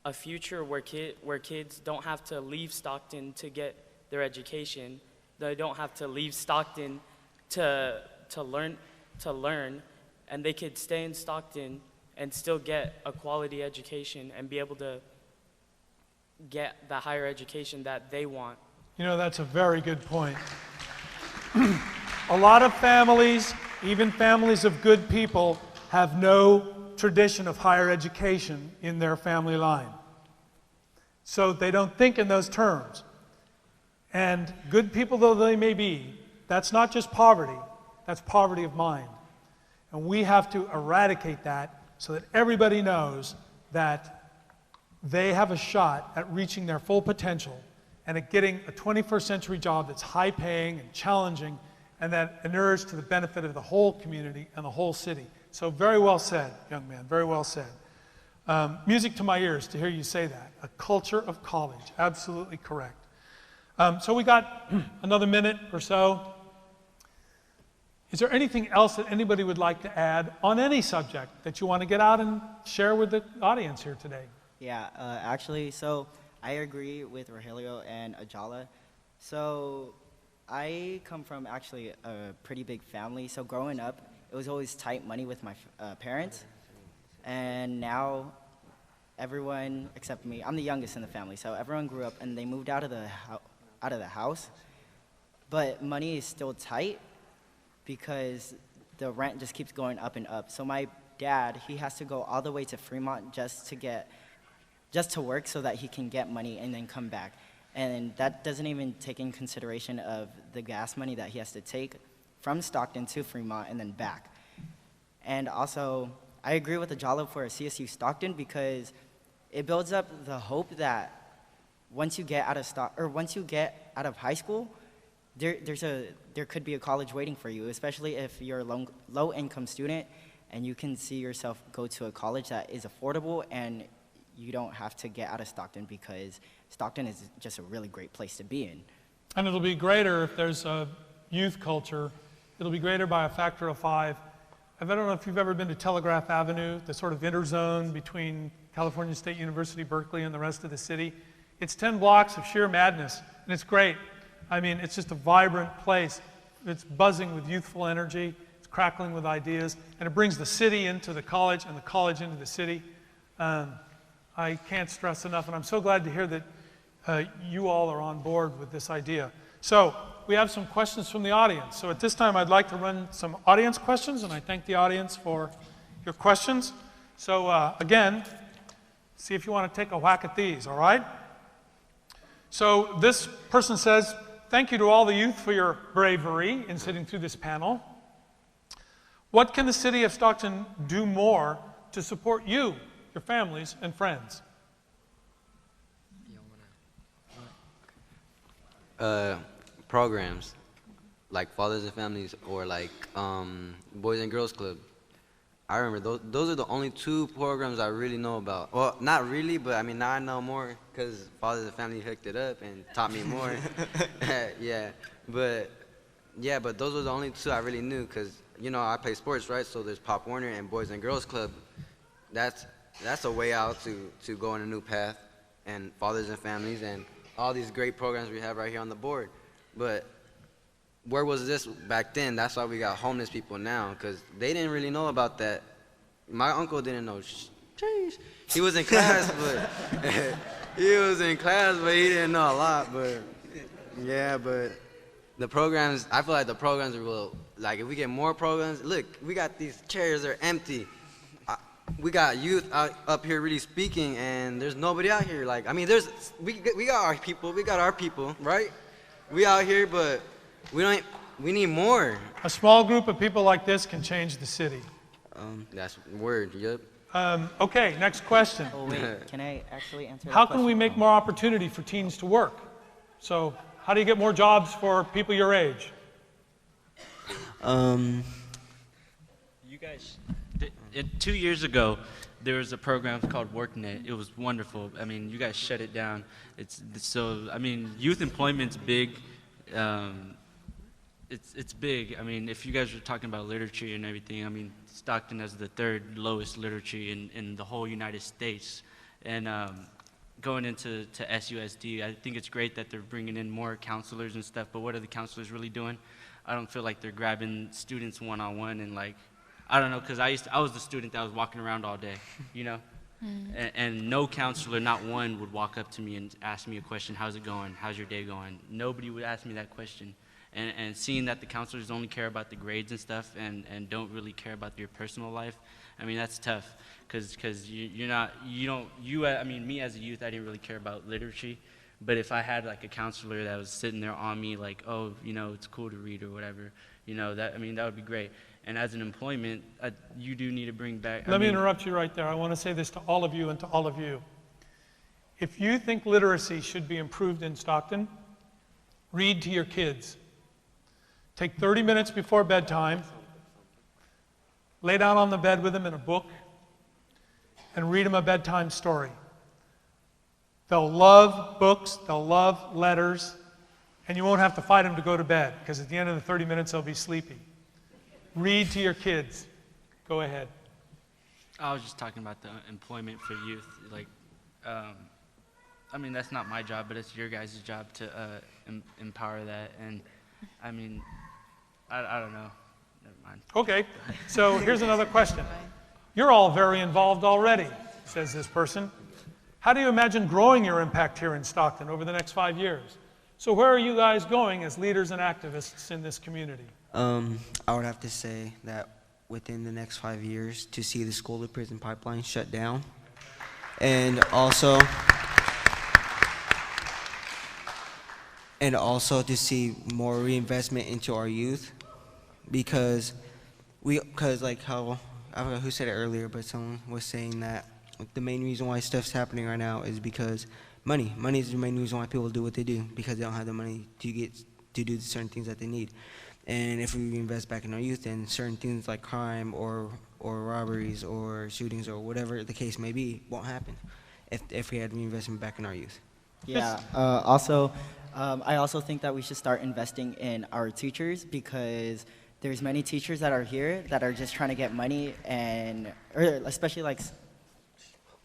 a future where kids don't have to leave Stockton to get their education. They don't have to leave Stockton to learn, and they could stay in Stockton and still get a quality education and be able to get the higher education that they want. You know, that's a very good point. A lot of families, even families of good people, have no tradition of higher education in their family line. So they don't think in those terms. And good people though they may be, that's not just poverty, that's poverty of mind. And we have to eradicate that so that everybody knows that they have a shot at reaching their full potential and at getting a 21st century job that's high paying and challenging, and that inures to the benefit of the whole community and the whole city. So very well said, young man, very well said. Music to my ears to hear you say that. A culture of college, absolutely correct. So we got another minute or so. Is there anything else that anybody would like to add on any subject that you want to get out and share with the audience here today? Yeah, actually, so I agree with Rogelio and Ajala. So I come from actually a pretty big family. So growing up, it was always tight money with my parents. And now everyone except me, I'm the youngest in the family, so everyone grew up and they moved out of the house. But money is still tight because the rent just keeps going up and up. So my dad, he has to go all the way to Fremont just to work so that he can get money and then come back. And that doesn't even take in consideration of the gas money that he has to take from Stockton to Fremont and then back. And also, I agree with Ajala for CSU Stockton because it builds up the hope that once you get out of high school, there could be a college waiting for you, especially if you're a low-income student and you can see yourself go to a college that is affordable and you don't have to get out of Stockton, because Stockton is just a really great place to be in. And it'll be greater if there's a youth culture. It'll be greater by a factor of 5. I don't know if you've ever been to Telegraph Avenue, the sort of interzone between California State University, Berkeley, and the rest of the city. It's 10 blocks of sheer madness, and it's great. I mean, it's just a vibrant place. It's buzzing with youthful energy. It's crackling with ideas, and it brings the city into the college and the college into the city. I can't stress enough, and I'm so glad to hear that you all are on board with this idea. So we have some questions from the audience. So at this time, I'd like to run some audience questions, and I thank the audience for your questions. So again, see if you want to take a whack at these, all right? So this person says, thank you to all the youth for your bravery in sitting through this panel. What can the city of Stockton do more to support you, your families, and friends? Programs like Fathers and Families or like Boys and Girls Club. I remember those are the only 2 programs I really know about. Well, not really, but I mean now I know more because Fathers and Family hooked it up and taught me more. but those were the only 2 I really knew because you know I play sports, right? So there's Pop Warner and Boys and Girls Club. That's a way out to go on a new path, and Fathers and Families and all these great programs we have right here on the board. But where was this back then? That's why we got homeless people now, because they didn't really know about that. My uncle didn't know. He was in class, but he didn't know a lot. But yeah, but the programs, I feel like the programs will, like if we get more programs, look, we got these chairs, they're empty. we got youth up here really speaking, and there's nobody out here. Like, I mean, we got our people, right? We out here, but we need more. A small group of people like this can change the city. That's word, yep. Okay, next question. Oh, wait, can I actually answer that How question? can we make more opportunity for teens to work? So how do you get more jobs for people your age? You guys, 2 years ago, there was a program called WorkNet. It was wonderful. I mean, you guys shut it down. I mean, youth employment's big. It's big. I mean, if you guys are talking about literature and everything, I mean, Stockton has the third lowest literature in the whole United States. And going into SUSD, I think it's great that they're bringing in more counselors and stuff, but what are the counselors really doing? I don't feel like they're grabbing students one-on-one and like, I don't know, because I was the student that was walking around all day, you know? And no counselor, not one, would walk up to me and ask me a question, how's it going? How's your day going? Nobody would ask me that question. And seeing that the counselors only care about the grades and stuff and don't really care about your personal life, I mean, that's tough. Because I mean, me as a youth, I didn't really care about literacy. But if I had like a counselor that was sitting there on me like, oh, you know, it's cool to read or whatever, you know, that would be great. And as an employment, you do need to bring back. Let me interrupt you right there. I want to say this to all of you and to all of you. If you think literacy should be improved in Stockton, read to your kids. Take 30 minutes before bedtime, lay down on the bed with them in a book, and read them a bedtime story. They'll love books, they'll love letters, and you won't have to fight them to go to bed, because at the end of the 30 minutes they'll be sleepy. Read to your kids. Go ahead. I was just talking about the employment for youth. Like, I mean, that's not my job, but it's your guys' job to empower that. And I mean, I don't know. Never mind. Okay, so here's another question. You're all very involved already, says this person. How do you imagine growing your impact here in Stockton over the next 5 years? So where are you guys going as leaders and activists in this community? I would have to say that within the next 5 years to see the school to prison pipeline shut down, and also to see more reinvestment into our youth, because like how, I don't know who said it earlier, but someone was saying that the main reason why stuff's happening right now is because money is the main reason why people do what they do, because they don't have the money to do certain things that they need. And if we invest back in our youth, then certain things like crime or robberies or shootings or whatever the case may be won't happen if we had reinvestment back in our youth. Yeah, I also think that we should start investing in our teachers, because there's many teachers that are here that are just trying to get money, or especially like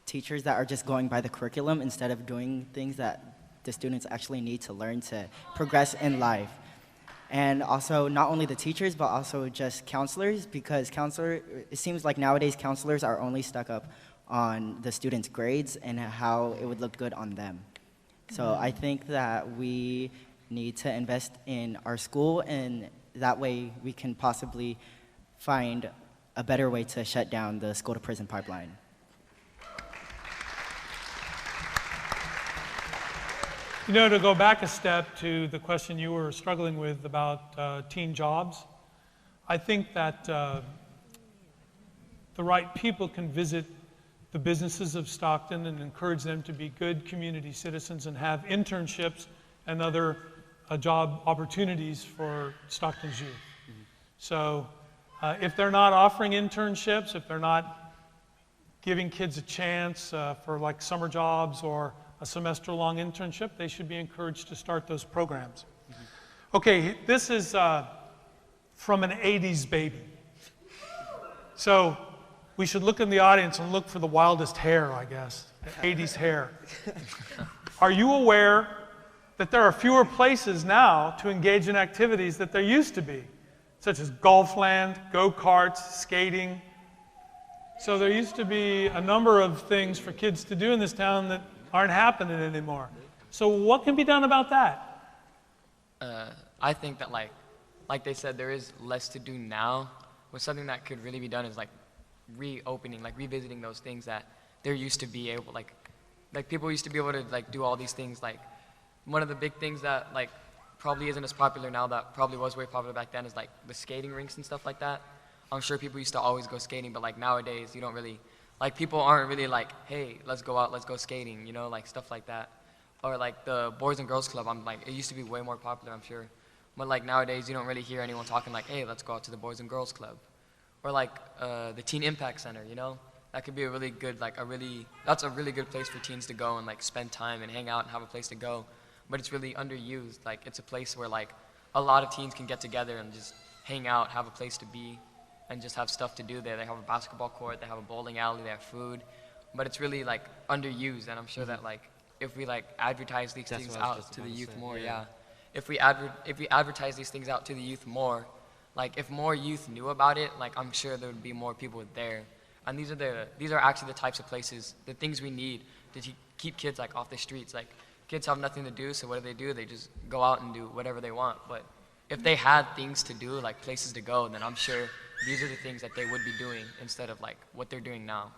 teachers that are just going by the curriculum instead of doing things that the students actually need to learn to progress in life. And also, not only the teachers, but also just counselors, because it seems like nowadays counselors are only stuck up on the students' grades and how it would look good on them. So I think that we need to invest in our school, and that way we can possibly find a better way to shut down the school to prison pipeline. You know, to go back a step to the question you were struggling with about teen jobs, I think that the right people can visit the businesses of Stockton and encourage them to be good community citizens and have internships and other job opportunities for Stockton's youth. Mm-hmm. So if they're not offering internships, if they're not giving kids a chance for like summer jobs or a semester-long internship, they should be encouraged to start those programs. Mm-hmm. Okay, this is from an 80s baby. So we should look in the audience and look for the wildest hair, I guess, the 80s hair. Are you aware that there are fewer places now to engage in activities that there used to be, such as golfland, go-karts, skating? So there used to be a number of things for kids to do in this town that aren't happening anymore. So what can be done about that? I think that like they said, there is less to do now, but something that could really be done is like reopening, like revisiting those things that there used to be able, like people used to be able to like do all these things. Like one of the big things that like probably isn't as popular now that probably was way popular back then is like the skating rinks and stuff like that. I'm sure people used to always go skating, but like nowadays you don't really, like people aren't really like, hey, let's go out, let's go skating, you know, like stuff like that. Or like the Boys and Girls Club, I'm like, it used to be way more popular, I'm sure. But like nowadays you don't really hear anyone talking like, hey, let's go out to the Boys and Girls Club. Or like the Teen Impact Center, you know? That could be a really good, that's a really good place for teens to go and like spend time and hang out and have a place to go. But it's really underused. Like it's a place where like a lot of teens can get together and just hang out, have a place to be, and just have stuff to do there. They have a basketball court, they have a bowling alley, they have food. But it's really like underused, and I'm sure that like if we like advertise these things out to the youth more, if we advertise these things out to the youth more, like if more youth knew about it, like I'm sure there would be more people there. And these are actually the types of places, the things we need to keep kids like off the streets. Like kids have nothing to do, so what do? They just go out and do whatever they want. But if they had things to do, like places to go, then I'm sure these are the things that they would be doing instead of like what they're doing now.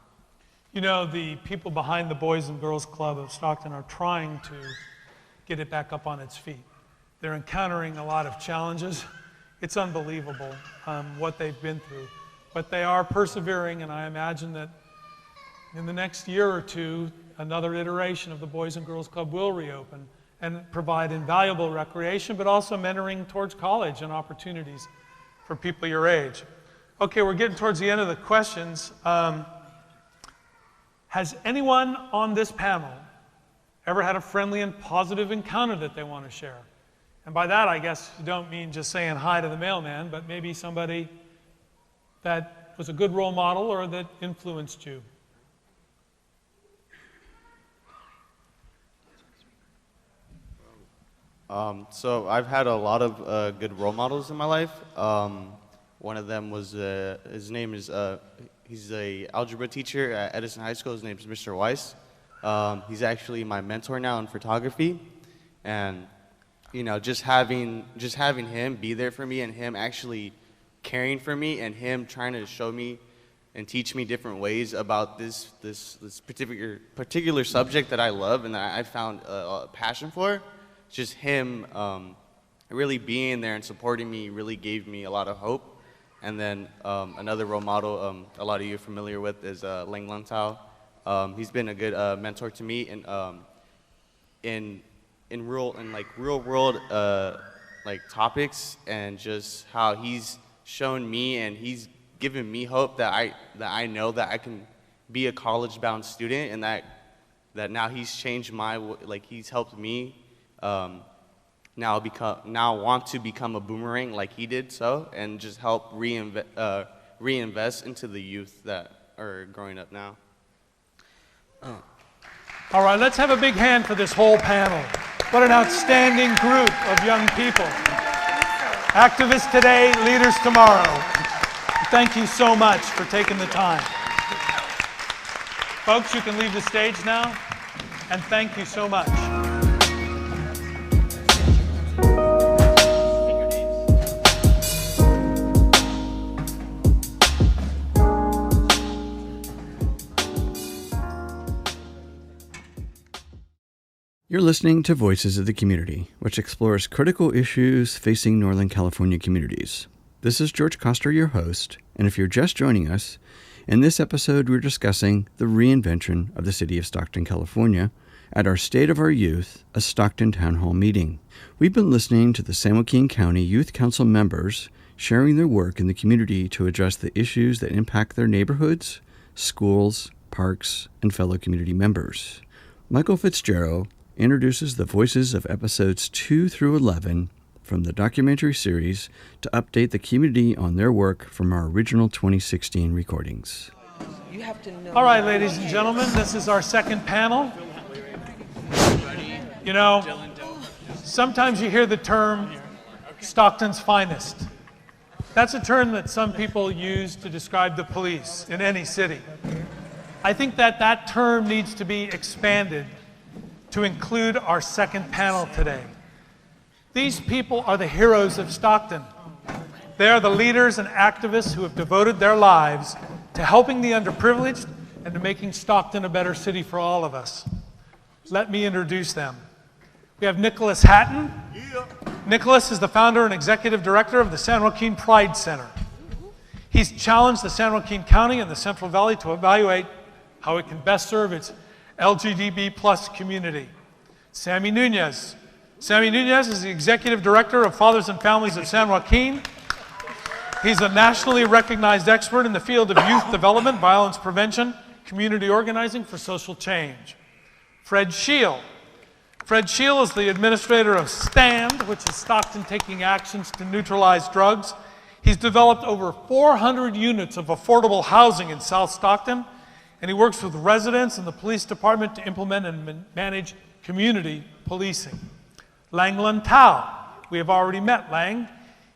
You know, the people behind the Boys and Girls Club of Stockton are trying to get it back up on its feet. They're encountering a lot of challenges. It's unbelievable what they've been through. But they are persevering, and I imagine that in the next year or two, another iteration of the Boys and Girls Club will reopen and provide invaluable recreation, but also mentoring towards college and opportunities for people your age. Okay, we're getting towards the end of the questions. Has anyone on this panel ever had a friendly and positive encounter that they want to share? And by that, I guess you don't mean just saying hi to the mailman, but maybe somebody that was a good role model or that influenced you. So I've had a lot of good role models in my life. One of them was, his name is, he's a algebra teacher at Edison High School. His name is Mr. Weiss. He's actually my mentor now in photography. And, you know, just having him be there for me and him actually caring for me and him trying to show me and teach me different ways about this particular subject that I love and that I found a passion for. Just him really being there and supporting me really gave me a lot of hope. And then another role model a lot of you are familiar with is Lang Luntao. He's been a good mentor to me in real world like topics, and just how he's shown me and he's given me hope that I know that I can be a college-bound student, and that now he's changed he's helped me now want to become a boomerang like he did so, and just help reinvest into the youth that are growing up now. All right, let's have a big hand for this whole panel. What an outstanding group of young people. Activists today, leaders tomorrow. Thank you so much for taking the time. Folks, you can leave the stage now, and thank you so much. You're listening to Voices of the Community, which explores critical issues facing Northern California communities. This is George Koster, your host, and if you're just joining us, in this episode we're discussing the reinvention of the City of Stockton, California, at our State of Our Youth, a Stockton Townhall Meeting. We've been listening to the San Joaquin County Youth Council members sharing their work in the community to address the issues that impact their neighborhoods, schools, parks, and fellow community members. Michael Fitzgerald introduces the voices of episodes 2 through 11 from the documentary series to update the community on their work from our original 2016 recordings. All right, ladies and gentlemen, this is our second panel. You know, sometimes you hear the term Stockton's finest. That's a term that some people use to describe the police in any city. I think that term needs to be expanded to include our second panel today. These people are the heroes of Stockton. They are the leaders and activists who have devoted their lives to helping the underprivileged, and to making Stockton a better city for all of us. Let me introduce them. We have Nicholas Hatten. Nicholas is the founder and executive director of the San Joaquin Pride Center. He's challenged the San Joaquin County and the Central Valley to evaluate how it can best serve its LGBT+ community. Sammy Nunez. Sammy Nunez is the executive director of Fathers and Families of San Joaquin. He's a nationally recognized expert in the field of youth development, violence prevention, community organizing for social change. Fred Scheel. Fred Scheel is the administrator of STAND, which is Stockton Taking Actions to Neutralize Drugs. He's developed over 400 units of affordable housing in South Stockton, and he works with residents and the police department to implement and manage community policing. Langland Tao. We have already met Lang.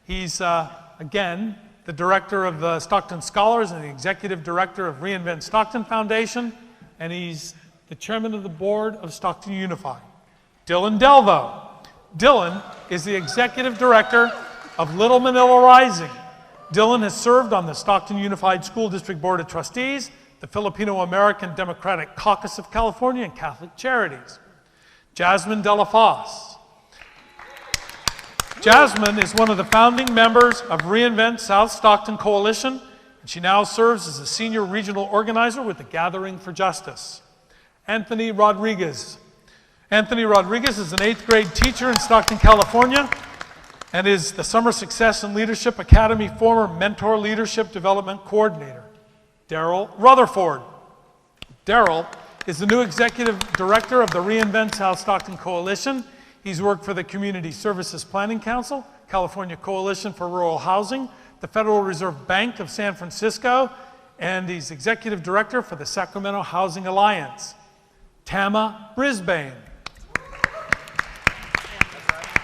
He's, again, the director of the Stockton Scholars and the executive director of Reinvent Stockton Foundation, and he's the chairman of the board of Stockton Unified. Dylan Delvo. Dylan is the executive director of Little Manila Rising. Dylan has served on the Stockton Unified School District Board of Trustees, the Filipino American Democratic Caucus of California, and Catholic Charities. Jasmine Dela Foz. Jasmine is one of the founding members of Reinvent South Stockton Coalition, and she now serves as a senior regional organizer with the Gathering for Justice. Anthony Rodriguez. Anthony Rodriguez is an 8th grade teacher in Stockton, California, and is the Summer Success and Leadership Academy former Mentor Leadership Development Coordinator. Daryl Rutherford. Daryl is the new executive director of the Reinvent South Stockton Coalition. He's worked for the Community Services Planning Council, California Coalition for Rural Housing, the Federal Reserve Bank of San Francisco, and he's executive director for the Sacramento Housing Alliance. Tama Brisbane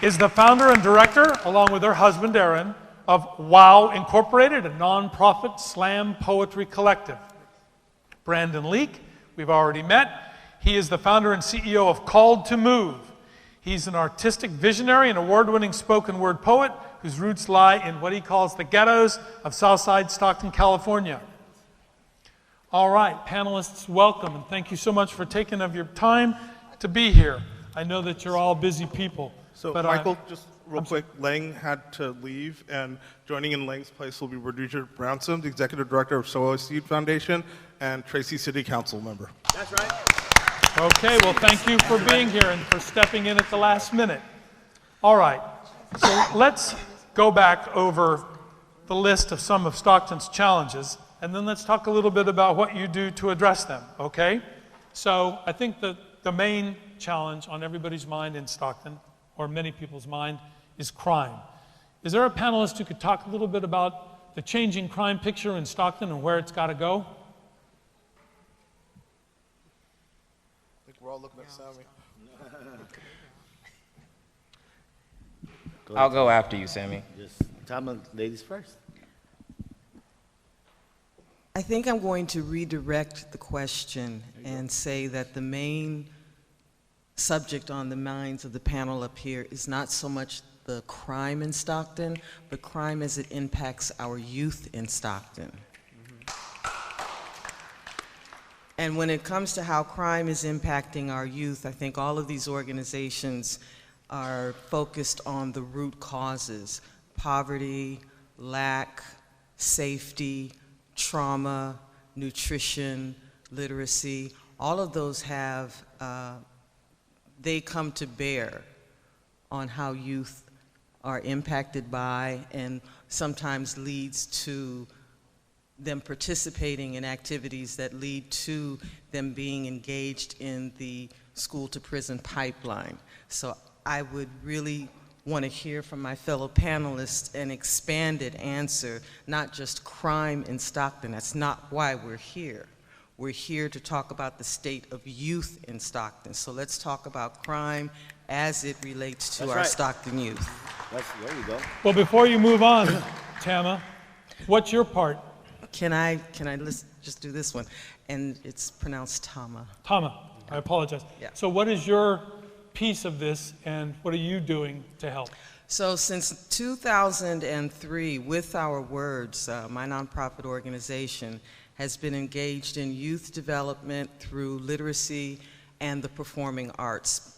is the founder and director, along with her husband Aaron, of WOW Incorporated, a nonprofit slam poetry collective. Brandon Leake, we've already met. He is the founder and CEO of Called to Move. He's an artistic visionary and award-winning spoken word poet whose roots lie in what he calls the ghettos of Southside Stockton, California. All right, panelists, welcome, and thank you so much for taking of your time to be here. I know that you're all busy people. So, but Michael, just real quick, Lang had to leave, and joining in Lang's place will be Rodrigo Brownson, the Executive Director of Soil Seed Foundation, and Tracy City Council member. That's right. Okay, well, thank you for being here and for stepping in at the last minute. All right, so let's go back over the list of some of Stockton's challenges, and then let's talk a little bit about what you do to address them, okay? So I think that the main challenge on everybody's mind in Stockton, or many people's mind, is crime. Is there a panelist who could talk a little bit about the changing crime picture in Stockton and where it's got to go? I think we're all looking at Sammy. I'll go after you, Sammy. Just time ladies first. I think I'm going to redirect the question and say that the main subject on the minds of the panel up here is not so much the crime in Stockton, but crime as it impacts our youth in Stockton. And when it comes to how crime is impacting our youth, I think all of these organizations are focused on the root causes: poverty, lack, safety, trauma, nutrition, literacy. All of those have they come to bear on how youth are impacted by, and sometimes leads to them participating in activities that lead to them being engaged in the school to prison pipeline. So I would really want to hear from my fellow panelists an expanded answer, not just crime in Stockton. That's not why we're here. We're here to talk about the state of youth in Stockton. So let's talk about crime as it relates to our Stockton youth. There you go. Well, before you move on, Tama, what's your part? Can I just do this one? And it's pronounced Tama. Tama, I apologize. Yeah. So what is your piece of this, and what are you doing to help? So since 2003, With Our Words, my nonprofit organization, has been engaged in youth development through literacy and the performing arts.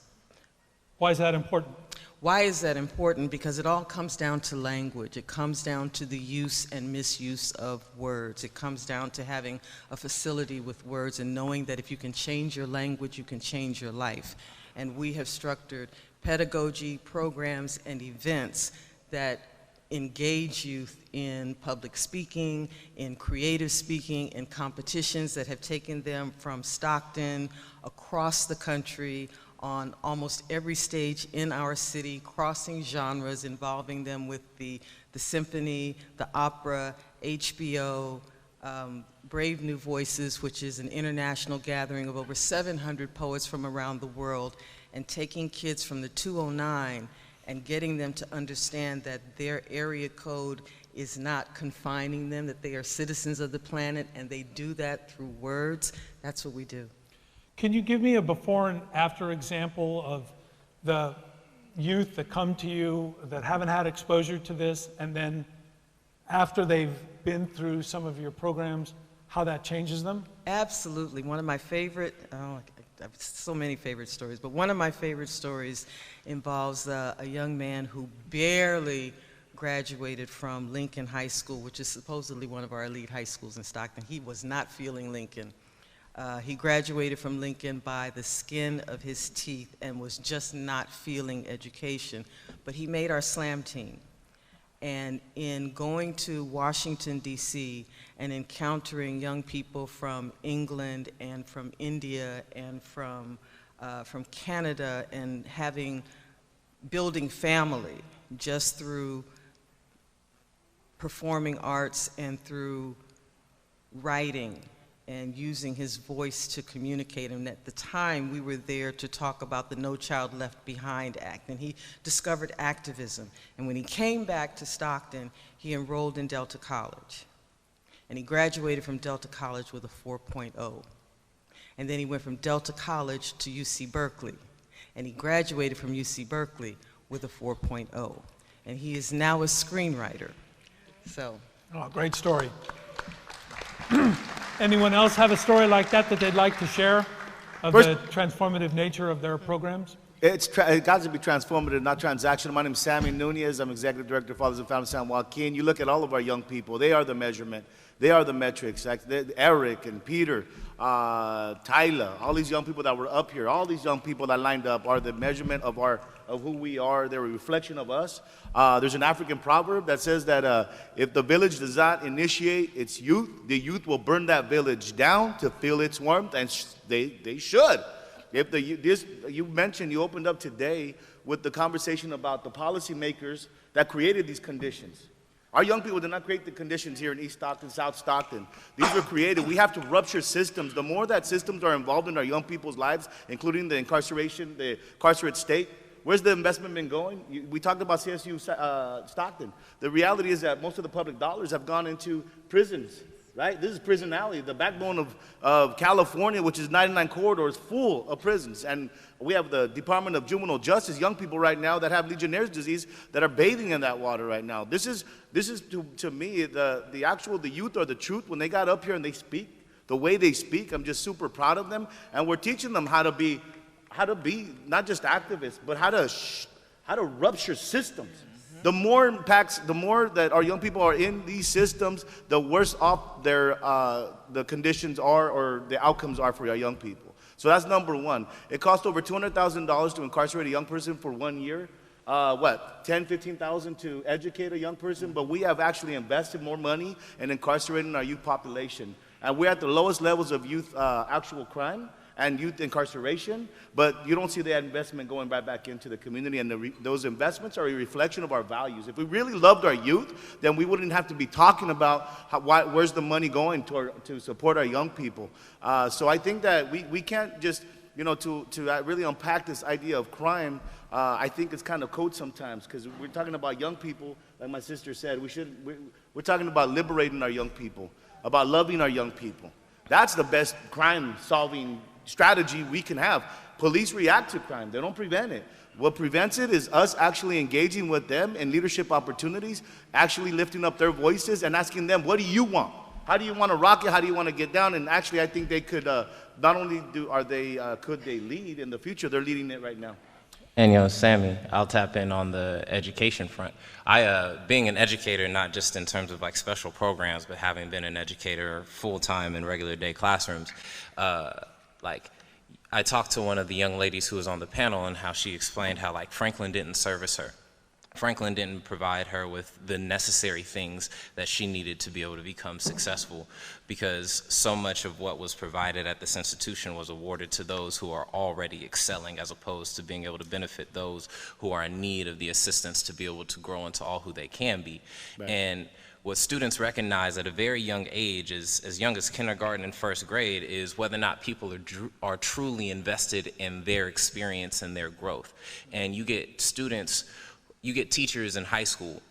Why is that important? Why is that important? Because it all comes down to language. It comes down to the use and misuse of words. It comes down to having a facility with words and knowing that if you can change your language, you can change your life. And we have structured pedagogy, programs, and events that engage youth in public speaking, in creative speaking, in competitions that have taken them from Stockton across the country on almost every stage in our city, crossing genres, involving them with the symphony, the opera, HBO, Brave New Voices, which is an international gathering of over 700 poets from around the world, and taking kids from the 209 and getting them to understand that their area code is not confining them, that they are citizens of the planet, and they do that through words. That's what we do. Can you give me a before and after example of the youth that come to you that haven't had exposure to this, and then after they've been through some of your programs, how that changes them? Absolutely. One of my favorite, I have so many favorite stories, but one of my favorite stories involves a young man who barely graduated from Lincoln High School, which is supposedly one of our elite high schools in Stockton. He was not feeling Lincoln. He graduated from Lincoln by the skin of his teeth and was just not feeling education. But he made our slam team. And in going to Washington, D.C., and encountering young people from England and from India and from Canada, and building family just through performing arts and through writing and using his voice to communicate. And at the time, we were there to talk about the No Child Left Behind Act, and he discovered activism. And when he came back to Stockton, he enrolled in Delta College. And he graduated from Delta College with a 4.0. And then he went from Delta College to UC Berkeley. And he graduated from UC Berkeley with a 4.0. And he is now a screenwriter. So. Oh, great story. Anyone else have a story like that they'd like to share of the transformative nature of their programs? It got to be transformative, not transactional. My name is Sammy Nunez. I'm Executive Director of Fathers and Families San Joaquin. You look at all of our young people, they are the measurement. They are the metrics. Like Eric and Peter, Tyler, all these young people that were up here, all these young people that lined up are the measurement of who we are. They're a reflection of us. There's an African proverb that says that if the village does not initiate its youth, the youth will burn that village down to feel its warmth, and they should. If you opened up today with the conversation about the policymakers that created these conditions. Our young people did not create the conditions here in East Stockton, South Stockton. These were created. We have to rupture systems. The more that systems are involved in our young people's lives, including the incarceration, the incarcerate state, where's the investment been going? We talked about CSU Stockton. The reality is that most of the public dollars have gone into prisons, right? This is Prison Alley, the backbone of California, which is 99 corridors full of prisons. And we have the Department of Juvenile Justice, young people right now that have Legionnaire's disease that are bathing in that water right now. This is to me, the youth are the truth. When they got up here and they speak, the way they speak, I'm just super proud of them. And we're teaching them how to be not just activists, but how to rupture systems. The more impacts, the more that our young people are in these systems, the worse off the conditions are or the outcomes are for our young people. So that's number one. It costs over $200,000 to incarcerate a young person for 1 year. $10,000–$15,000 to educate a young person, but we have actually invested more money in incarcerating our youth population. And we're at the lowest levels of youth actual crime and youth incarceration, but you don't see that investment going right back into the community, and those investments are a reflection of our values. If we really loved our youth, then we wouldn't have to be talking about where's the money going to support our young people. So I think that we can't just, to really unpack this idea of crime, I think it's kind of code sometimes, because we're talking about young people, like my sister said, we're talking about liberating our young people, about loving our young people. That's the best crime-solving strategy we can have. Police react to crime, they don't prevent it. What prevents it is us actually engaging with them in leadership opportunities, actually lifting up their voices and asking them, what do you want? How do you want to rock it? How do you want to get down? And actually, I think they could not only could they lead in the future, they're leading it right now. And Sammy, I'll tap in on the education front. Being an educator, not just in terms of like special programs, but having been an educator full-time in regular day classrooms, like I talked to one of the young ladies who was on the panel and how she explained how like Franklin didn't service her. Franklin didn't provide her with the necessary things that she needed to be able to become successful, because so much of what was provided at this institution was awarded to those who are already excelling, as opposed to being able to benefit those who are in need of the assistance to be able to grow into all who they can be. Right. And what students recognize at a very young age, as young as kindergarten and first grade, is whether or not people are truly invested in their experience and their growth. And you get teachers in high school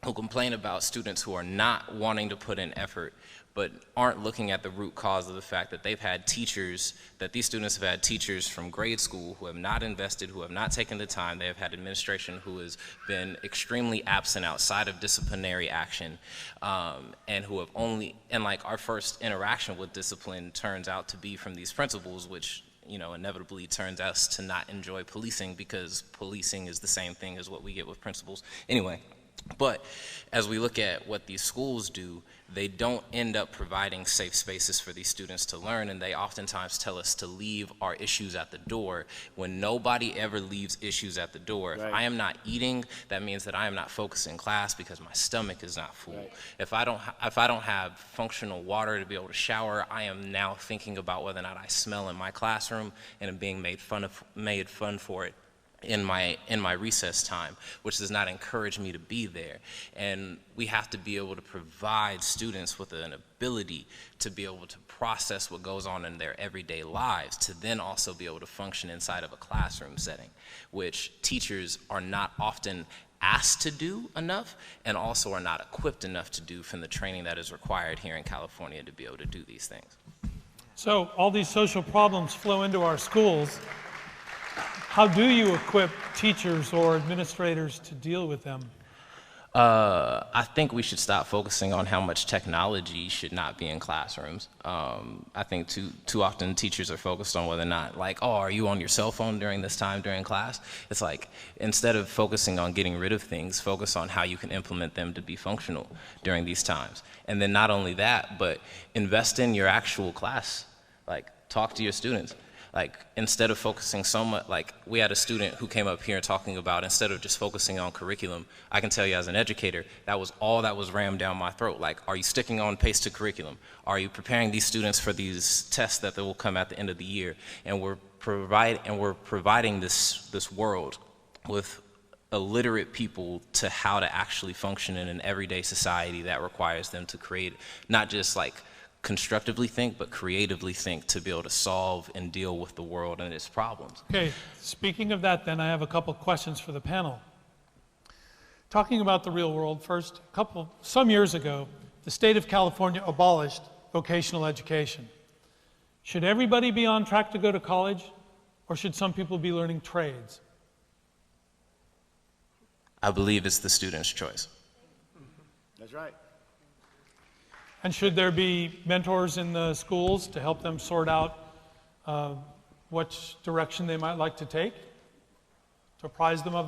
who complain about students who are not wanting to put in effort, but aren't looking at the root cause of the fact that these students have had teachers from grade school who have not invested, who have not taken the time. They have had administration who has been extremely absent outside of disciplinary action, and who have and like our first interaction with discipline turns out to be from these principals, which inevitably turns us to not enjoy policing, because policing is the same thing as what we get with principals. Anyway, but as we look at what these schools do, they don't end up providing safe spaces for these students to learn, and they oftentimes tell us to leave our issues at the door when nobody ever leaves issues at the door. Right. If I am not eating, that means that I am not focused in class because my stomach is not full. Right. If I don't have functional water to be able to shower, I am now thinking about whether or not I smell in my classroom and am being made fun for it in my recess time, which does not encourage me to be there. And we have to be able to provide students with an ability to be able to process what goes on in their everyday lives, to then also be able to function inside of a classroom setting, which teachers are not often asked to do enough, and also are not equipped enough to do from the training that is required here in California to be able to do these things. So all these social problems flow into our schools. How do you equip teachers or administrators to deal with them? I think we should stop focusing on how much technology should not be in classrooms. I think too often teachers are focused on whether or not, like, oh, are you on your cell phone during this time during class? It's like, instead of focusing on getting rid of things, focus on how you can implement them to be functional during these times. And then not only that, but invest in your actual class. Like, talk to your students. Like, instead of focusing so much, like, we had a student who came up here talking about, instead of just focusing on curriculum, I can tell you as an educator, that was all that was rammed down my throat. Like, are you sticking on pace to curriculum? Are you preparing these students for these tests that will come at the end of the year? And we're providing this world with illiterate people to how to actually function in an everyday society that requires them to create, not just like constructively think, but creatively think, to be able to solve and deal with the world and its problems. Okay, speaking of that, then I have a couple questions for the panel. Talking about the real world first, some years ago, the state of California abolished vocational education. Should everybody be on track to go to college, or should some people be learning trades? I believe it's the student's choice. That's right. And should there be mentors in the schools to help them sort out which direction they might like to take, to apprise them of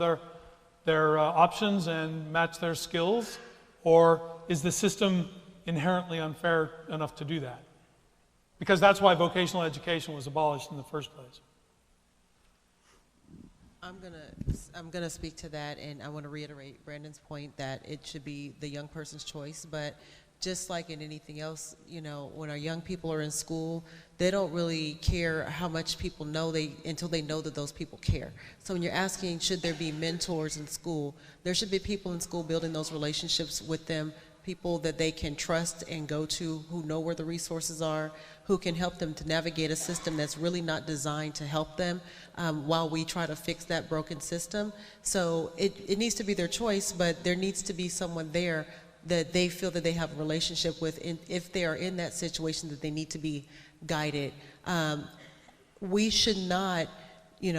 their options and match their skills? Or is the system inherently unfair enough to do that? Because that's why vocational education was abolished in the first place. I'm gonna speak to that, and I want to reiterate Brandon's point that it should be the young person's choice. But just like in anything else, when our young people are in school, they don't really care how much people know until they know that those people care. So when you're asking, should there be mentors in school, there should be people in school building those relationships with them, people that they can trust and go to, who know where the resources are, who can help them to navigate a system that's really not designed to help them while we try to fix that broken system. So it needs to be their choice, but there needs to be someone there that they feel that they have a relationship with, if they are in that situation that they need to be guided. We should not,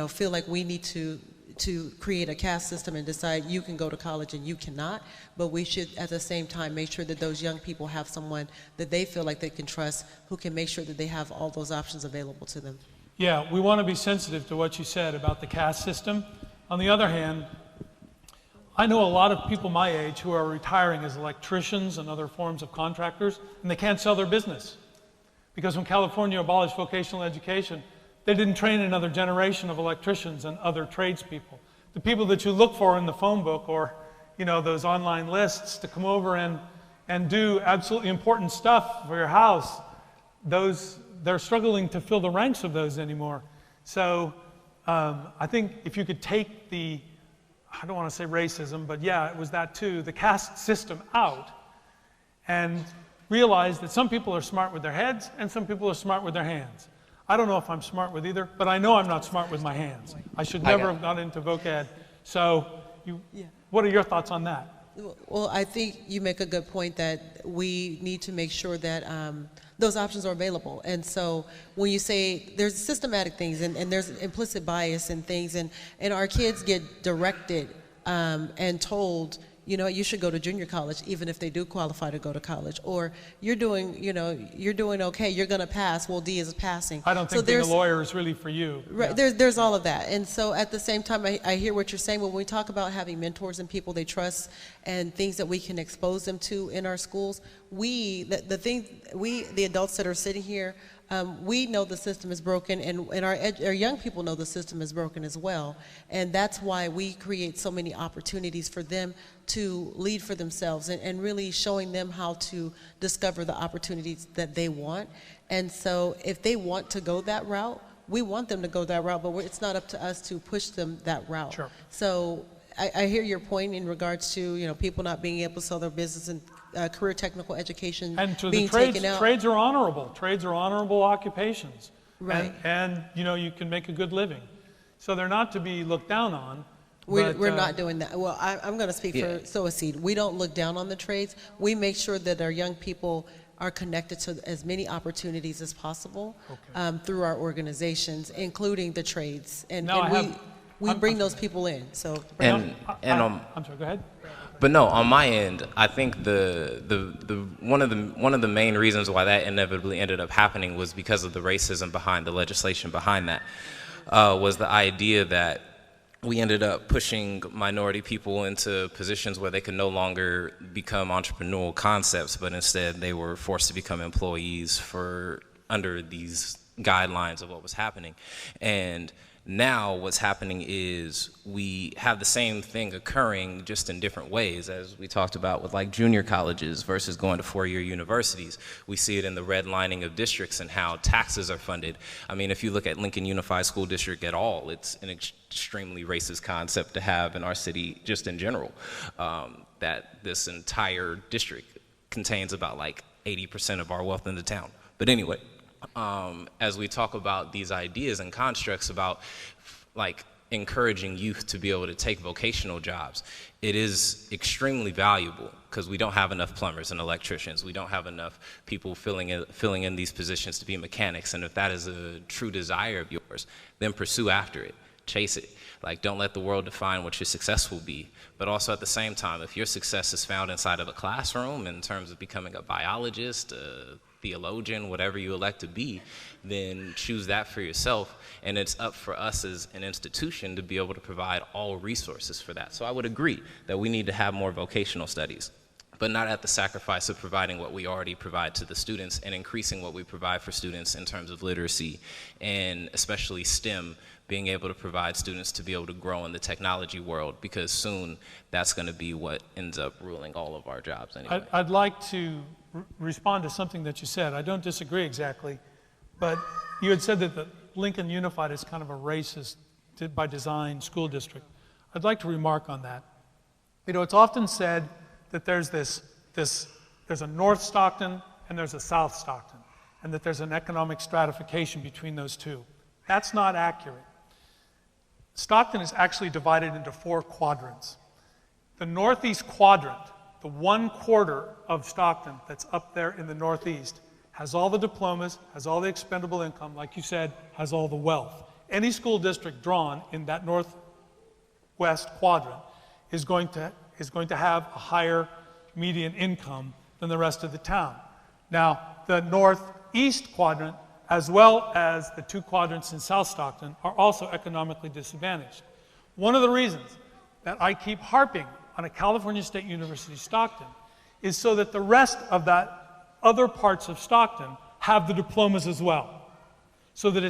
feel like we need to to create a caste system and decide you can go to college and you cannot, but we should at the same time make sure that those young people have someone that they feel like they can trust, who can make sure that they have all those options available to them. Yeah, we want to be sensitive to what you said about the caste system. On the other hand, I know a lot of people my age who are retiring as electricians and other forms of contractors, and they can't sell their business. Because when California abolished vocational education, they didn't train another generation of electricians and other tradespeople. The people that you look for in the phone book or, you know, those online lists to come over and do absolutely important stuff for your house, they're struggling to fill the ranks of those anymore. So I think if you could take the, I don't want to say racism, but yeah, it was that too, the caste system out and realize that some people are smart with their heads and some people are smart with their hands. I don't know if I'm smart with either, but I know I'm not smart with my hands. I should never have gone into voc ed. So what are your thoughts on that? Well, I think you make a good point that we need to make sure that those options are available. And so when you say there's systematic things and there's implicit bias in things, and our kids get directed and told, you know, you should go to junior college even if they do qualify to go to college, or you're doing, you know, you're doing okay, you're going to pass, well, D is passing. I don't think being a lawyer is really for you. Right, yeah. there's all of that. And so at the same time, I hear what you're saying. When we talk about having mentors and people they trust and things that we can expose them to in our schools, the adults that are sitting here, we know the system is broken, and our young people know the system is broken as well. And that's why we create so many opportunities for them to lead for themselves and really showing them how to discover the opportunities that they want. And so if they want to go that route, we want them to go that route, but it's not up to us to push them that route. Sure. So I hear your point in regards to, you know, people not being able to sell their business and career technical education and to being the trades, taken out. Trades are honorable. Trades are honorable occupations. Right. And you know, you can make a good living. So they're not to be looked down on. We're not doing that. Well, I'm going to speak for Sow a Seed. We don't look down on the trades. We make sure that our young people are connected to as many opportunities as possible through our organizations, including the trades. And we bring those people in. So I'm sorry, go ahead. But no, on my end, I think one of the main reasons why that inevitably ended up happening was because of the racism behind the legislation behind that, was the idea that we ended up pushing minority people into positions where they could no longer become entrepreneurial concepts, but instead they were forced to become employees under these guidelines of what was happening. And now what's happening is we have the same thing occurring just in different ways, as we talked about with like junior colleges versus going to four-year universities. We see it in the redlining of districts and how taxes are funded. I mean, if you look at Lincoln Unified School District at all, it's an extremely racist concept to have in our city just in general, that this entire district contains about like 80% of our wealth in the town. But anyway, as we talk about these ideas and constructs about like encouraging youth to be able to take vocational jobs, it is extremely valuable because we don't have enough plumbers and electricians. We don't have enough people filling in these positions to be mechanics. And if that is a true desire of yours, then pursue after it, chase it. Like, don't let the world define what your success will be. But also at the same time, if your success is found inside of a classroom in terms of becoming a biologist, a theologian, whatever you elect to be, then choose that for yourself. And it's up for us as an institution to be able to provide all resources for that. So I would agree that we need to have more vocational studies, but not at the sacrifice of providing what we already provide to the students and increasing what we provide for students in terms of literacy and especially STEM, being able to provide students to be able to grow in the technology world, because soon that's going to be what ends up ruling all of our jobs anyway. I'd like to respond to something that you said. I don't disagree exactly, but you had said that the Lincoln Unified is kind of a racist by design school district. I'd like to remark on that. You know, it's often said that there's there's a North Stockton and there's a South Stockton, and that there's an economic stratification between those two. That's not accurate. Stockton is actually divided into 4 quadrants. The northeast quadrant, the 1/4 of Stockton that's up there in the northeast, has all the diplomas, has all the expendable income, like you said, has all the wealth. Any school district drawn in that northwest quadrant is going to have a higher median income than the rest of the town. Now, the northeast quadrant, as well as the 2 quadrants in South Stockton, are also economically disadvantaged. One of the reasons that I keep harping on a California State University Stockton is so that the rest of that other parts of Stockton have the diplomas as well. So that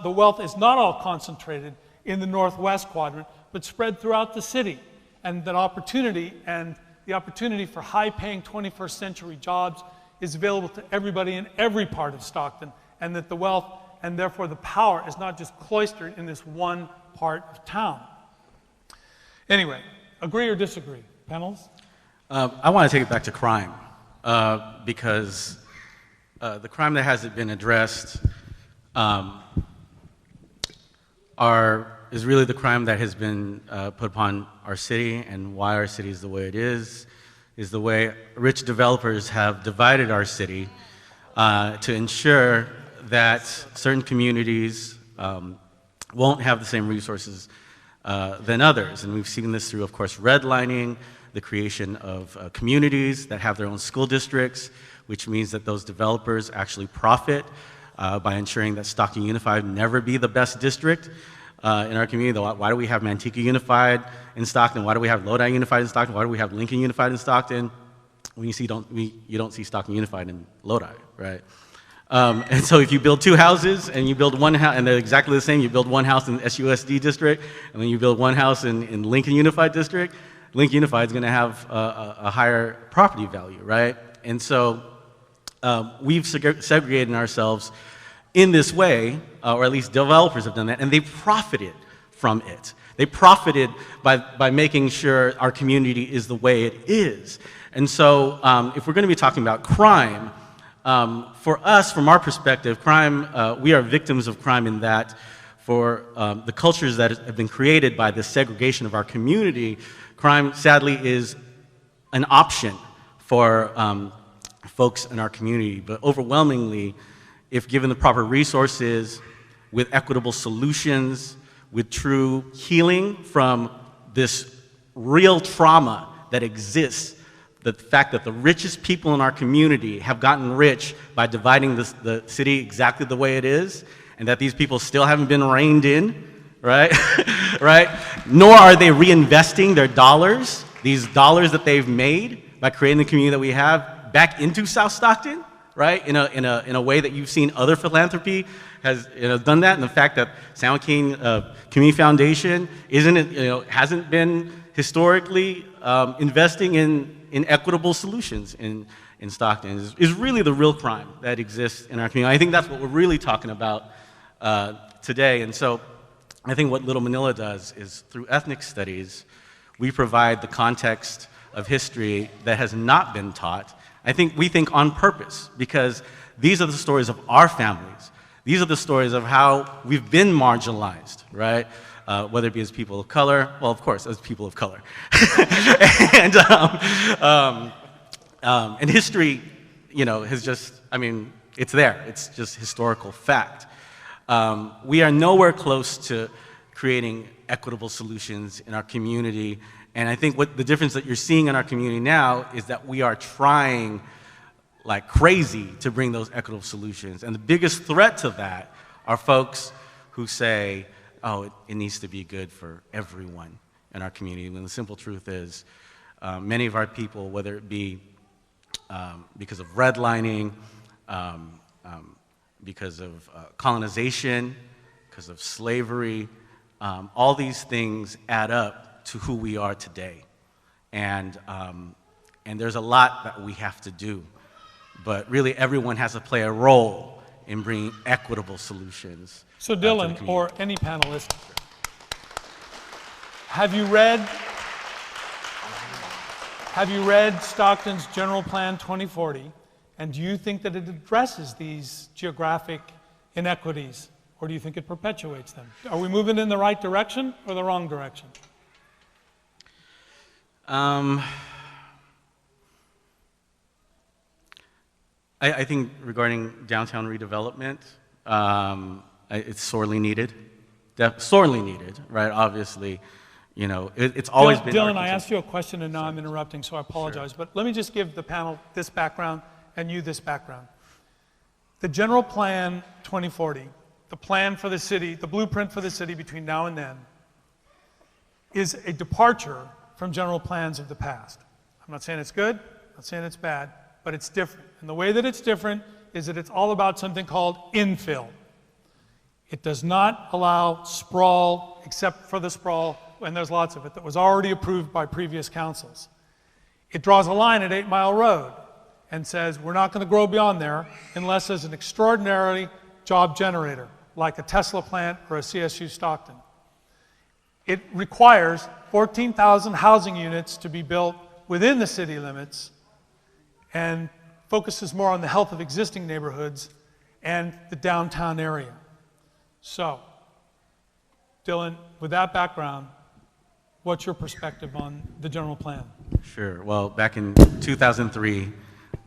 the wealth is not all concentrated in the northwest quadrant, but spread throughout the city. And that opportunity and the opportunity for high-paying 21st century jobs is available to everybody in every part of Stockton, and that the wealth and therefore the power is not just cloistered in this one part of town. Anyway, agree or disagree? Panels? I want to take it back to crime, because the crime that hasn't been addressed is really the crime that has been put upon our city, and why our city is the way it is the way rich developers have divided our city to ensure that certain communities won't have the same resources than others. And we've seen this through, of course, redlining, the creation of communities that have their own school districts, which means that those developers actually profit by ensuring that Stockton Unified never be the best district in our community. Why do we have Manteca Unified in Stockton? Why do we have Lodi Unified in Stockton? Why do we have Lincoln Unified in Stockton? When you don't see Stockton Unified in Lodi, right? And so if you build 2 houses and you build one house, and they're exactly the same, you build one house in the SUSD district, and then you build one house in Lincoln Unified district, Lincoln Unified is going to have a higher property value, right? And so we've segregated ourselves in this way, or at least developers have done that, and they profited from it. They profited by making sure our community is the way it is. And so if we're going to be talking about crime, for us, from our perspective, crime, we are victims of crime in that for the cultures that have been created by the segregation of our community, crime, sadly, is an option for folks in our community. But overwhelmingly, if given the proper resources, with equitable solutions, with true healing from this real trauma that exists, the fact that the richest people in our community have gotten rich by dividing the city exactly the way it is, and that these people still haven't been reined in, right? Right? Nor are they reinvesting their dollars, these dollars that they've made by creating the community that we have, back into South Stockton, right? In a way that you've seen other philanthropy has done that, and the fact that San Joaquin Community Foundation hasn't been historically investing in equitable solutions in Stockton is really the real crime that exists in our community. I think that's what we're really talking about today. And so I think what Little Manila does is, through ethnic studies, we provide the context of history that has not been taught. We think on purpose, because these are the stories of our families. These are the stories of how we've been marginalized, right? Whether it be as people of color, well, of course, as people of color. And history, has just, it's there. It's just historical fact. We are nowhere close to creating equitable solutions in our community. And I think what the difference that you're seeing in our community now is that we are trying like crazy to bring those equitable solutions. And the biggest threat to that are folks who say, oh, it needs to be good for everyone in our community. When the simple truth is, many of our people, whether it be because of redlining, because of colonization, because of slavery, all these things add up to who we are today. And there's a lot that we have to do. But really, everyone has to play a role in bringing equitable solutions. So Dylan, or any panelist, have you read Stockton's General Plan 2040, and do you think that it addresses these geographic inequities, or do you think it perpetuates them? Are we moving in the right direction or the wrong direction? I think regarding downtown redevelopment, it's sorely needed. Sorely needed, right? Obviously, You know, it's always been. Dylan, I asked you a question and now I'm interrupting, so I apologize. Sure. But let me just give the panel this background and you this background. The General Plan 2040, the plan for the city, the blueprint for the city between now and then, is a departure from general plans of the past. I'm not saying it's good, I'm not saying it's bad, but it's different. And the way that it's different is that it's all about something called infill. It does not allow sprawl, except for the sprawl, and there's lots of it, that was already approved by previous councils. It draws a line at 8 Mile Road and says we're not going to grow beyond there unless there's an extraordinary job generator, like a Tesla plant or a CSU Stockton. It requires 14,000 housing units to be built within the city limits and focuses more on the health of existing neighborhoods and the downtown area. So, Dylan, with that background, what's your perspective on the general plan? Sure. Well, back in 2003,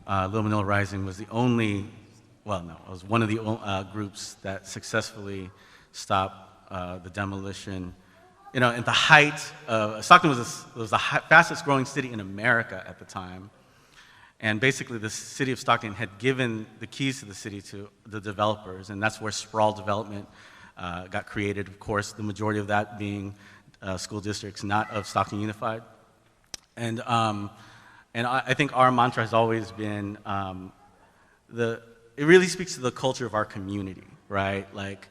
Little Manila Rising was the only, well, no, it was one of the groups that successfully stopped the demolition. You know, at the height of, Stockton was the fastest growing city in America at the time. And basically the city of Stockton had given the keys to the city to the developers, and that's where sprawl development got created. Of course, the majority of that being school districts, not of Stockton Unified. And I think our mantra has always been, it really speaks to the culture of our community, right? Like,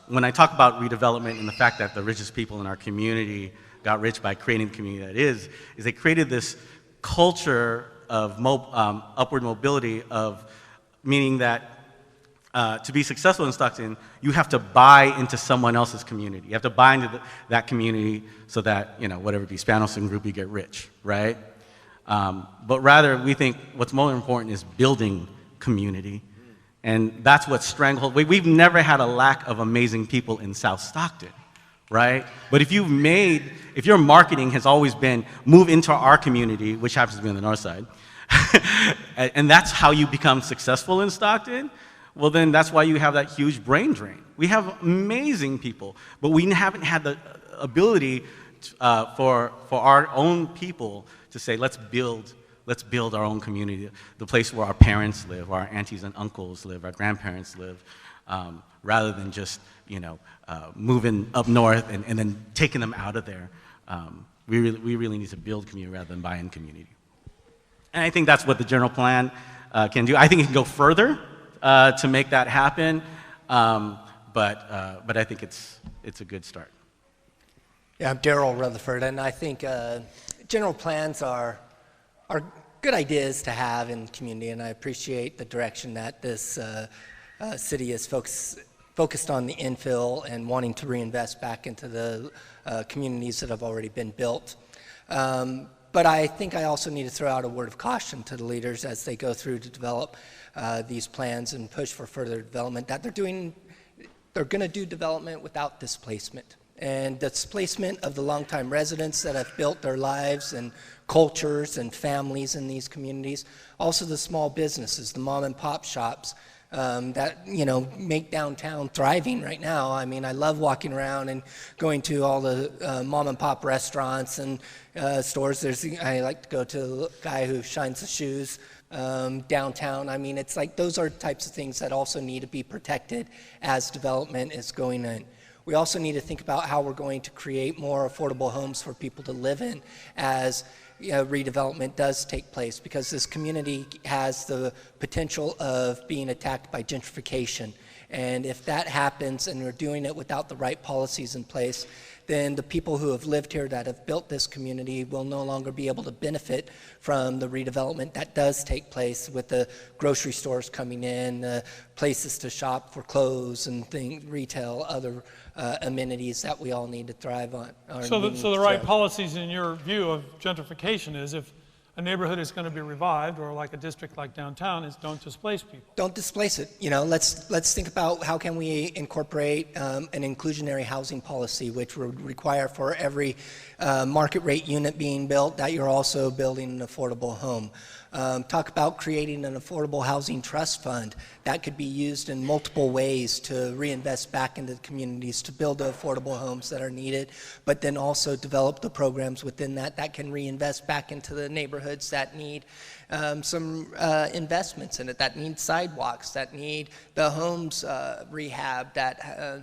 when I talk about redevelopment and the fact that the richest people in our community got rich by creating the community that is they created this culture of upward mobility, of meaning that to be successful in Stockton, you have to buy into someone else's community. You have to buy into that community so that, you know, whatever be Spanos and group, you get rich, right? But rather, we think what's more important is building community. And that's what stranglehold. We've never had a lack of amazing people in South Stockton, right? But if your marketing has always been move into our community, which happens to be on the north side, and that's how you become successful in Stockton, well then that's why you have that huge brain drain. We have amazing people, but we haven't had the ability for our own people to say, let's build our own community, the place where our parents live, our aunties and uncles live, our grandparents live, rather than just, you know, moving up north and then taking them out of there. We really need to build community rather than buy in community. And I think that's what the general plan can do. I think it can go further to make that happen, but I think it's a good start. Yeah, I'm Daryl Rutherford, and I think general plans are good ideas to have in the community, and I appreciate the direction that this city is focused on the infill and wanting to reinvest back into the communities that have already been built. But I think I also need to throw out a word of caution to the leaders as they go through to develop these plans and push for further development, that they're going to do development without displacement. And displacement of the longtime residents that have built their lives and cultures and families in these communities. Also the small businesses, the mom and pop shops that, you know, make downtown thriving right now. I mean, I love walking around and going to all the mom and pop restaurants and stores. I like to go to the guy who shines the shoes downtown. I mean, it's like those are types of things that also need to be protected as development is going in. We also need to think about how we're going to create more affordable homes for people to live in as redevelopment does take place, because this community has the potential of being attacked by gentrification. And if that happens and we're doing it without the right policies in place, then the people who have lived here that have built this community will no longer be able to benefit from the redevelopment that does take place with the grocery stores coming in, places to shop for clothes and retail, other amenities that we all need to thrive on. So the right policies in your view of gentrification is if a neighborhood is going to be revived, or like a district like downtown, is don't displace people. Don't displace it. You know, let's think about how can we incorporate an inclusionary housing policy, which would require for every market rate unit being built that you're also building an affordable home. Talk about creating an affordable housing trust fund that could be used in multiple ways to reinvest back into the communities to build the affordable homes that are needed, but then also develop the programs within that can reinvest back into the neighborhoods that need some investments in it, that need sidewalks, that need the homes rehab,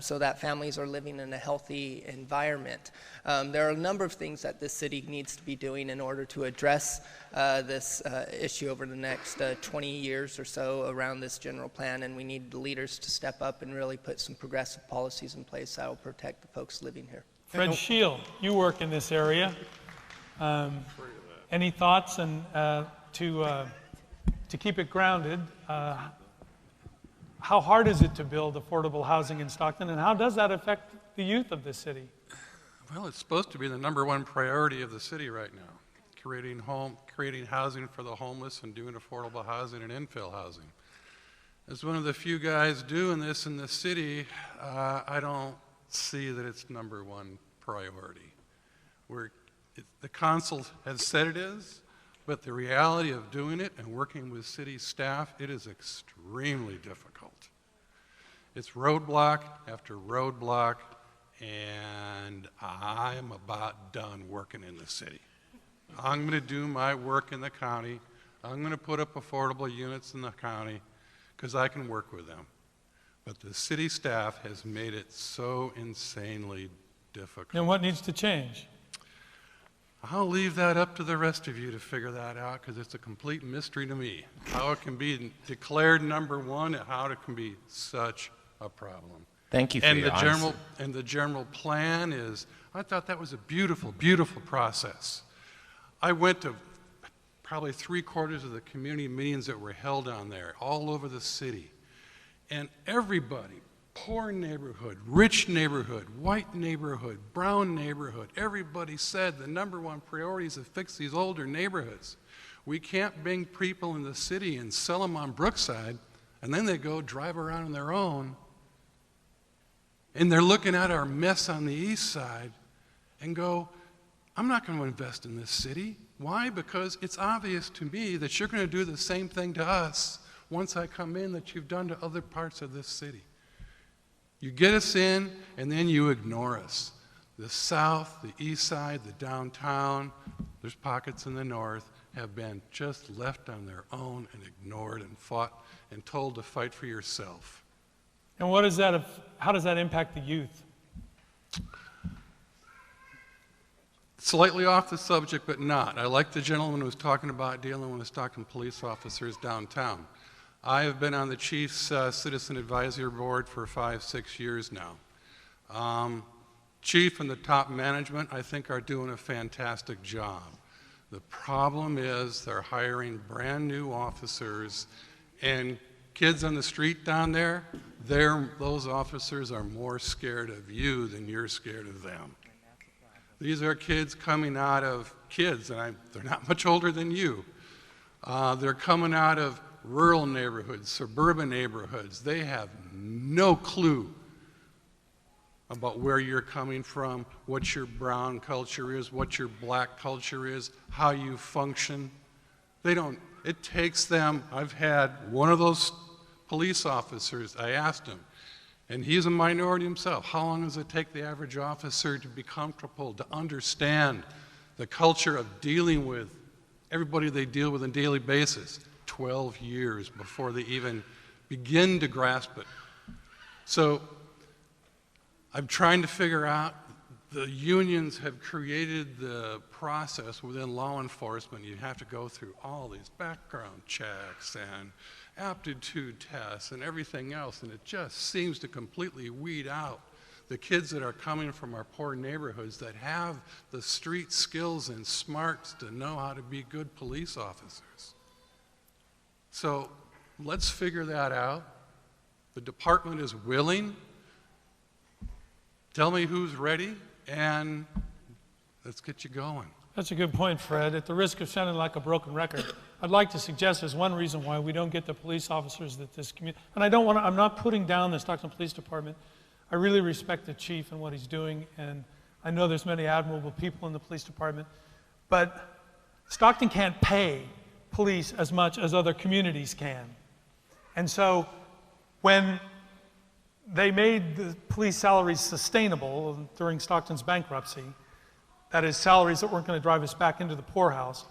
so that families are living in a healthy environment. There are a number of things that this city needs to be doing in order to address this issue over the next 20 years or so around this general plan, and we need the leaders to step up and really put some progressive policies in place that will protect the folks living here. Fred Shield, you work in this area. Any thoughts and to keep it grounded, how hard is it to build affordable housing in Stockton, and how does that affect the youth of this city? Well, it's supposed to be the #1 priority of the city right now, creating housing for the homeless and doing affordable housing and infill housing. As one of the few guys doing this in the city, I don't see that it's #1 priority. The council has said it is, but the reality of doing it and working with city staff, it is extremely difficult. It's roadblock after roadblock, and I'm about done working in the city. I'm going to do my work in the county. I'm going to put up affordable units in the county because I can work with them. But the city staff has made it so insanely difficult. And what needs to change? I'll leave that up to the rest of you to figure that out because it's a complete mystery to me. How it can be declared #1 and how it can be such a problem. Thank you for your honesty. And the general plan is, I thought that was a beautiful, beautiful process. I went to probably 3/4 of the community meetings that were held on there, all over the city. And everybody, poor neighborhood, rich neighborhood, white neighborhood, brown neighborhood, everybody said the #1 priority is to fix these older neighborhoods. We can't bring people in the city and sell them on Brookside, and then they go drive around on their own, and they're looking at our mess on the east side and go, I'm not going to invest in this city. Why? Because it's obvious to me that you're going to do the same thing to us once I come in that you've done to other parts of this city. You get us in, and then you ignore us. The south, the east side, the downtown, there's pockets in the north, have been just left on their own and ignored and fought and told to fight for yourself. And how does that impact the youth? Slightly off the subject, but not. I like the gentleman who was talking about dealing with the Stockton police officers downtown. I have been on the Chief's Citizen Advisory Board for 5-6 years now. Chief and the top management, I think, are doing a fantastic job. The problem is they're hiring brand new officers, and kids on the street down there, those officers are more scared of you than you're scared of them. These are kids coming out of and they're not much older than you. They're coming out of rural neighborhoods, suburban neighborhoods. They have no clue about where you're coming from, what your brown culture is, what your black culture is, how you function. It takes them. I've had one of those police officers, I asked him, and he's a minority himself, how long does it take the average officer to be comfortable, to understand the culture of dealing with everybody they deal with on a daily basis? 12 years before they even begin to grasp it. So I'm trying to figure out, the unions have created the process within law enforcement. You have to go through all these background checks and aptitude tests and everything else, and it just seems to completely weed out the kids that are coming from our poor neighborhoods that have the street skills and smarts to know how to be good police officers. So let's figure that out. The department is willing. Tell me who's ready, and let's get you going. That's a good point, Fred. At the risk of sounding like a broken record, I'd like to suggest there's one reason why we don't get the police officers that this community, and I'm not putting down the Stockton Police Department. I really respect the chief and what he's doing, and I know there's many admirable people in the police department, but Stockton can't pay police as much as other communities can. And so when they made the police salaries sustainable during Stockton's bankruptcy, that is, salaries that weren't going to drive us back into the poorhouse,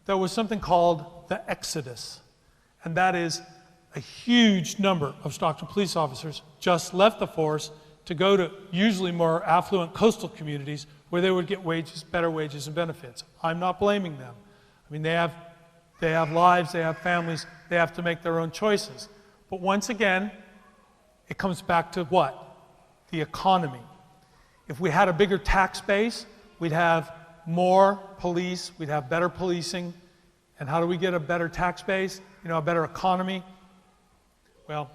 there was something called the exodus. And that is a huge number of Stockton police officers just left the force to go to usually more affluent coastal communities where they would get wages, better wages and benefits. I'm not blaming them. I mean, they have lives, they have families, they have to make their own choices. But once again, it comes back to what? The economy. If we had a bigger tax base, we'd have more police, we'd have better policing. And how do we get a better tax base? You know, a better economy? Well,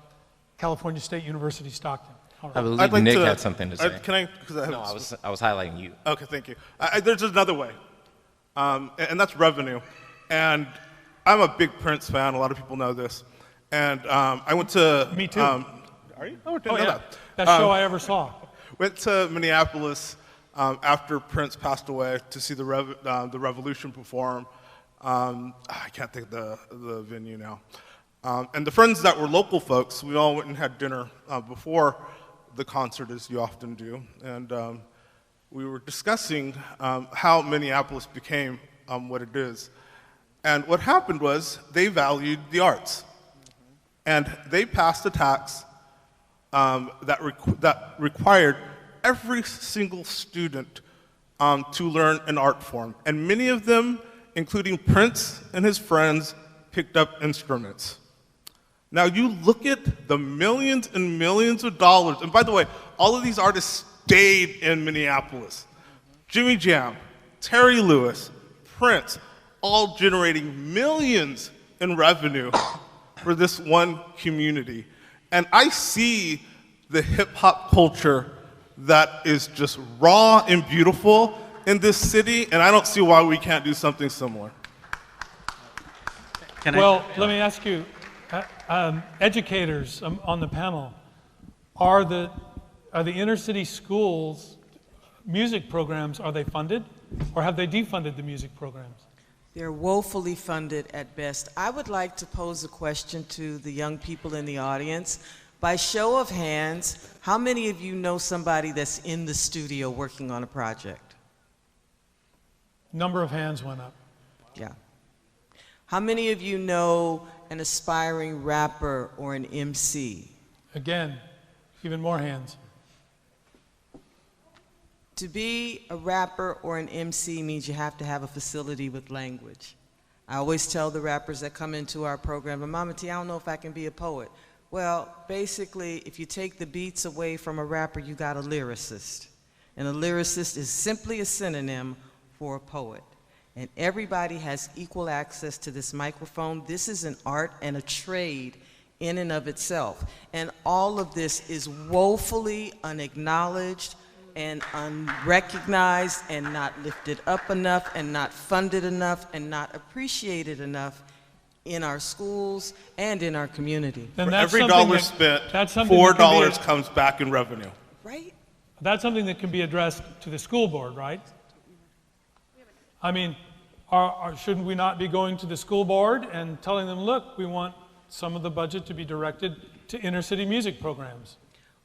California State University, Stockton. All right. I believe like Nick to- had something to say. Can I? No, I was highlighting you. Okay, thank you. There's another way, and that's revenue. And I'm a big Prince fan. A lot of people know this. And I went to. Me too. Are you? Oh, didn't know that. Best show I ever saw. Went to Minneapolis after Prince passed away to see the Revolution perform. I can't think of the venue now. And the friends that were local folks, we all went and had dinner before the concert, as you often do. And we were discussing how Minneapolis became what it is. And what happened was they valued the arts. And they passed a tax that required every single student to learn an art form. And many of them, including Prince and his friends, picked up instruments. Now you look at the millions and millions of dollars, and by the way, all of these artists stayed in Minneapolis. Jimmy Jam, Terry Lewis, Prince, all generating millions in revenue for this one community. And I see the hip hop culture that is just raw and beautiful in this city, and I don't see why we can't do something similar. Well, let me ask you, educators on the panel, are the inner city schools music programs, are they funded, or have they defunded the music programs? They're woefully funded at best. I would like to pose a question to the young people in the audience. By show of hands, how many of you know somebody that's in the studio working on a project? Number of hands went up. Yeah. How many of you know an aspiring rapper or an MC? Again, even more hands. To be a rapper or an MC means you have to have a facility with language. I always tell the rappers that come into our program, Mama T, I don't know if I can be a poet. Well, basically, if you take the beats away from a rapper, you got a lyricist. And a lyricist is simply a synonym for a poet. And everybody has equal access to this microphone. This is an art and a trade in and of itself. And all of this is woefully unacknowledged and unrecognized and not lifted up enough and not funded enough and not appreciated enough in our schools and in our community. For every dollar spent, $4 comes back in revenue. Right? That's something that can be addressed to the school board, right? I mean, shouldn't we not be going to the school board and telling them, look, we want some of the budget to be directed to inner city music programs?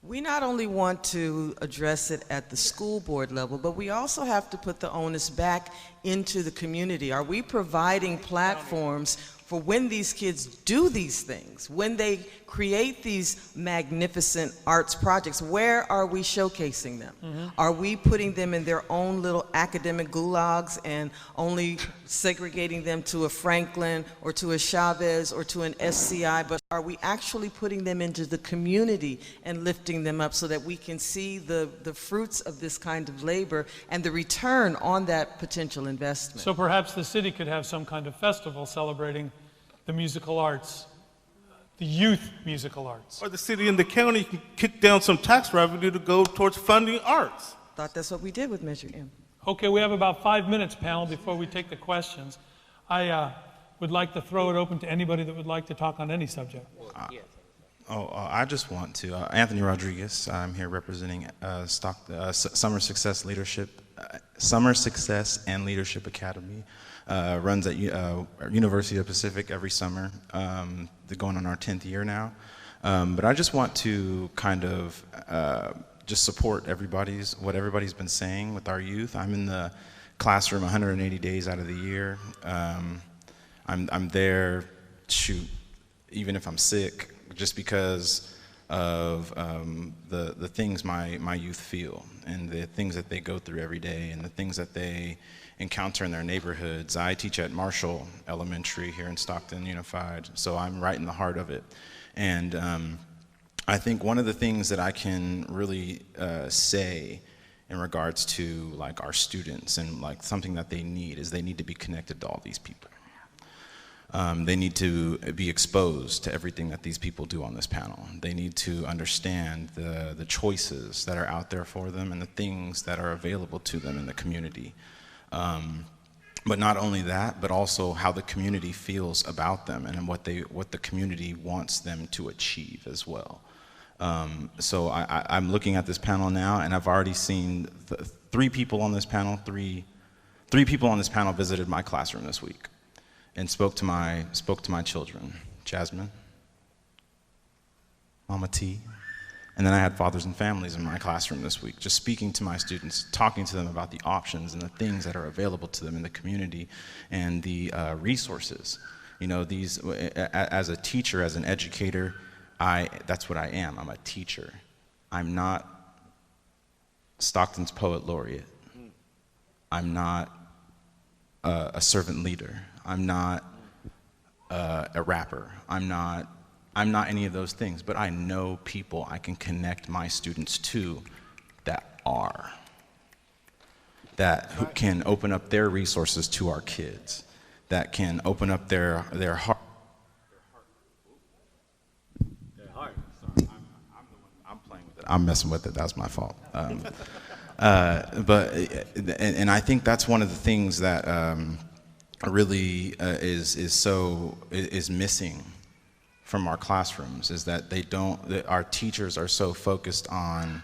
We not only want to address it at the school board level, but we also have to put the onus back into the community. Are we providing platforms for when these kids do these things, when they create these magnificent arts projects? Where are we showcasing them? Mm-hmm. Are we putting them in their own little academic gulags and only segregating them to a Franklin or to a Chavez or to an SCI, but are we actually putting them into the community and lifting them up so that we can see the fruits of this kind of labor and the return on that potential investment? So perhaps the city could have some kind of festival celebrating the musical arts, the youth musical arts. Or the city and the county can kick down some tax revenue to go towards funding arts. Thought that's what we did with Measure M. Okay, we have about 5 minutes, panel, before we take the questions. I would like to throw it open to anybody that would like to talk on any subject. I just want to. Anthony Rodriguez. I'm here representing Summer Success and Leadership Academy. Runs at University of Pacific every summer. They're going on our 10th year now. But I just want to kind of just support what everybody's been saying with our youth. I'm in the classroom 180 days out of the year. I'm there, even if I'm sick, just because of the things my youth feel and the things that they go through every day and the things that they encounter in their neighborhoods. I teach at Marshall Elementary here in Stockton Unified, so I'm right in the heart of it. And I think one of the things that I can really say in regards to like our students and like something that they need is they need to be connected to all these people. They need to be exposed to everything that these people do on this panel. They need to understand the choices that are out there for them and the things that are available to them in the community. But not only that, but also how the community feels about them and what the community wants them to achieve as well. So I'm looking at this panel now, and I've already seen three people on this panel. Three people on this panel visited my classroom this week and spoke to my children. Jasmine, Mama T, and then I had fathers and families in my classroom this week, just speaking to my students, talking to them about the options and the things that are available to them in the community and the resources. You know, these, as a teacher, as an educator, that's what I am. I'm a teacher. I'm not Stockton's poet laureate. I'm not a servant leader. I'm not a rapper. I'm not any of those things, but I know people I can connect my students to who can open up their resources to our kids, that can open up their heart. I'm playing with it. I'm messing with it. That's my fault. But I think that's one of the things that really is missing from our classrooms, is that our teachers are so focused on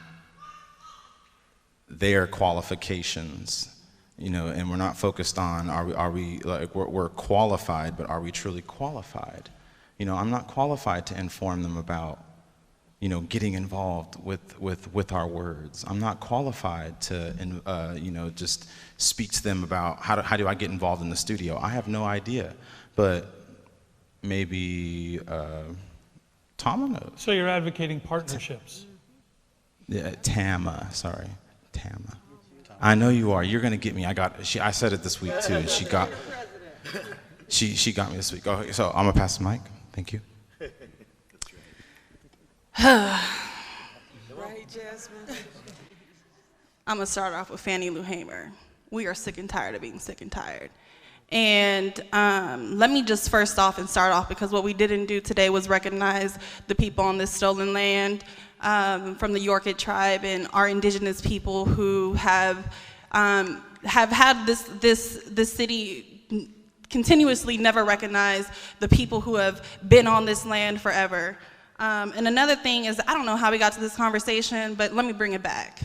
their qualifications, you know, and we're not focused on are we like we're qualified, but are we truly qualified? You know, I'm not qualified to inform them about, you know, getting involved with our words. I'm not qualified to you know, just speak to them about how do I get involved in the studio. I have no idea, but maybe Tama knows. So you're advocating partnerships? Yeah, Tama. I know you are. You're gonna get me. I said it this week too. And she got me this week. Okay, so I'm gonna pass the mic. Thank you. Right, Jasmine? I'm gonna start off with Fannie Lou Hamer. We are sick and tired of being sick and tired. And let me just start off because what we didn't do today was recognize the people on this stolen land from the Yorkit tribe and our indigenous people who have had this city continuously never recognize the people who have been on this land forever. And another thing is, I don't know how we got to this conversation, but let me bring it back.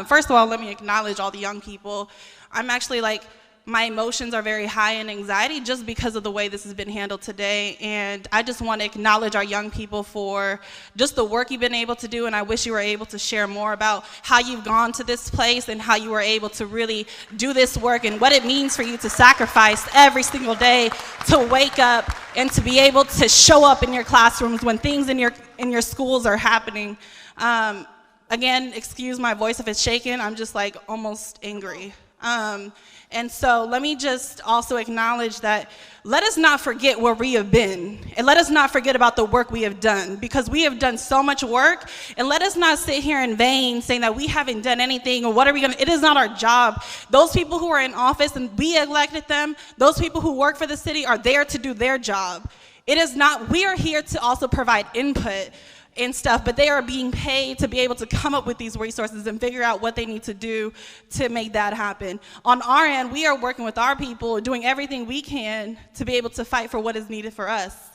First of all, let me acknowledge all the young people. I'm actually my emotions are very high in anxiety just because of the way this has been handled today. And I just want to acknowledge our young people for just the work you've been able to do. And I wish you were able to share more about how you've gone to this place and how you were able to really do this work and what it means for you to sacrifice every single day to wake up and to be able to show up in your classrooms when things in your schools are happening. Again, excuse my voice if it's shaken. I'm just almost angry. And so let me just also acknowledge that let us not forget where we have been, and let us not forget about the work we have done, because we have done so much work, and let us not sit here in vain saying that we haven't done anything, or what are we gonna, it is not our job. Those people who are in office and we elected them, those people who work for the city are there to do their job. It is not, we are here to also provide input and stuff, but they are being paid to be able to come up with these resources and figure out what they need to do to make that happen. On our end, we are working with our people, doing everything we can to be able to fight for what is needed for us.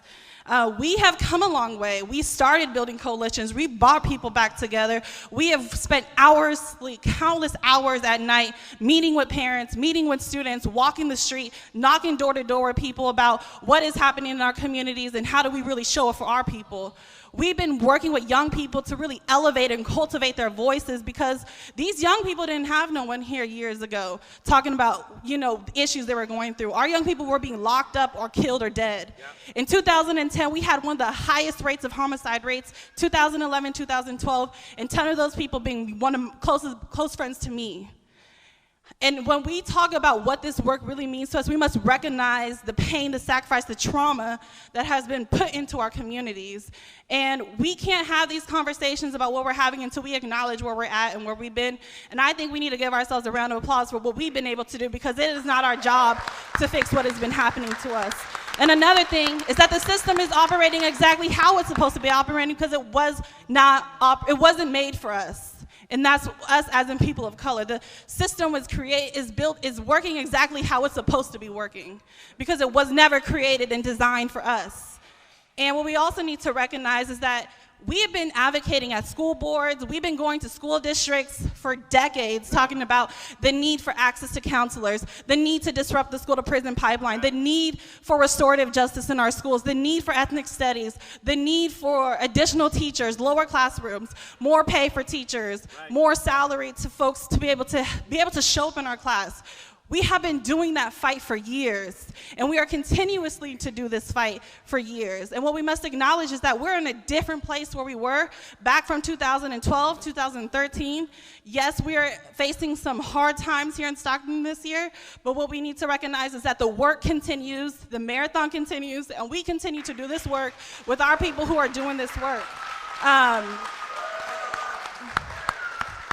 We have come a long way. We started building coalitions. We brought people back together. We have spent hours, like countless hours at night, meeting with parents, meeting with students, walking the street, knocking door to door with people about what is happening in our communities and how do we really show up for our people. We've been working with young people to really elevate and cultivate their voices, because these young people didn't have no one here years ago talking about, you know, issues they were going through. Our young people were being locked up or killed or dead. Yep. In 2010, we had one of the highest rates of homicide rates, 2011, 2012, and 10 of those people being one of close friends to me. And when we talk about what this work really means to us, we must recognize the pain, the sacrifice, the trauma that has been put into our communities. And we can't have these conversations about what we're having until we acknowledge where we're at and where we've been. And I think we need to give ourselves a round of applause for what we've been able to do, because it is not our job to fix what has been happening to us. And another thing is that the system is operating exactly how it's supposed to be operating, because it wasn't made for us. And that's us as in people of color. The system was is working exactly how it's supposed to be working, because it was never created and designed for us. And what we also need to recognize is that we have been advocating at school boards, we've been going to school districts for decades talking about the need for access to counselors, the need to disrupt the school to prison pipeline, the need for restorative justice in our schools, the need for ethnic studies, the need for additional teachers, lower classrooms, more pay for teachers, more salary to folks to be able to show up in our class. We have been doing that fight for years, and we are continuously to do this fight for years. And what we must acknowledge is that we're in a different place where we were back from 2012, 2013. Yes, we are facing some hard times here in Stockton this year, but what we need to recognize is that the work continues, the marathon continues, and we continue to do this work with our people who are doing this work.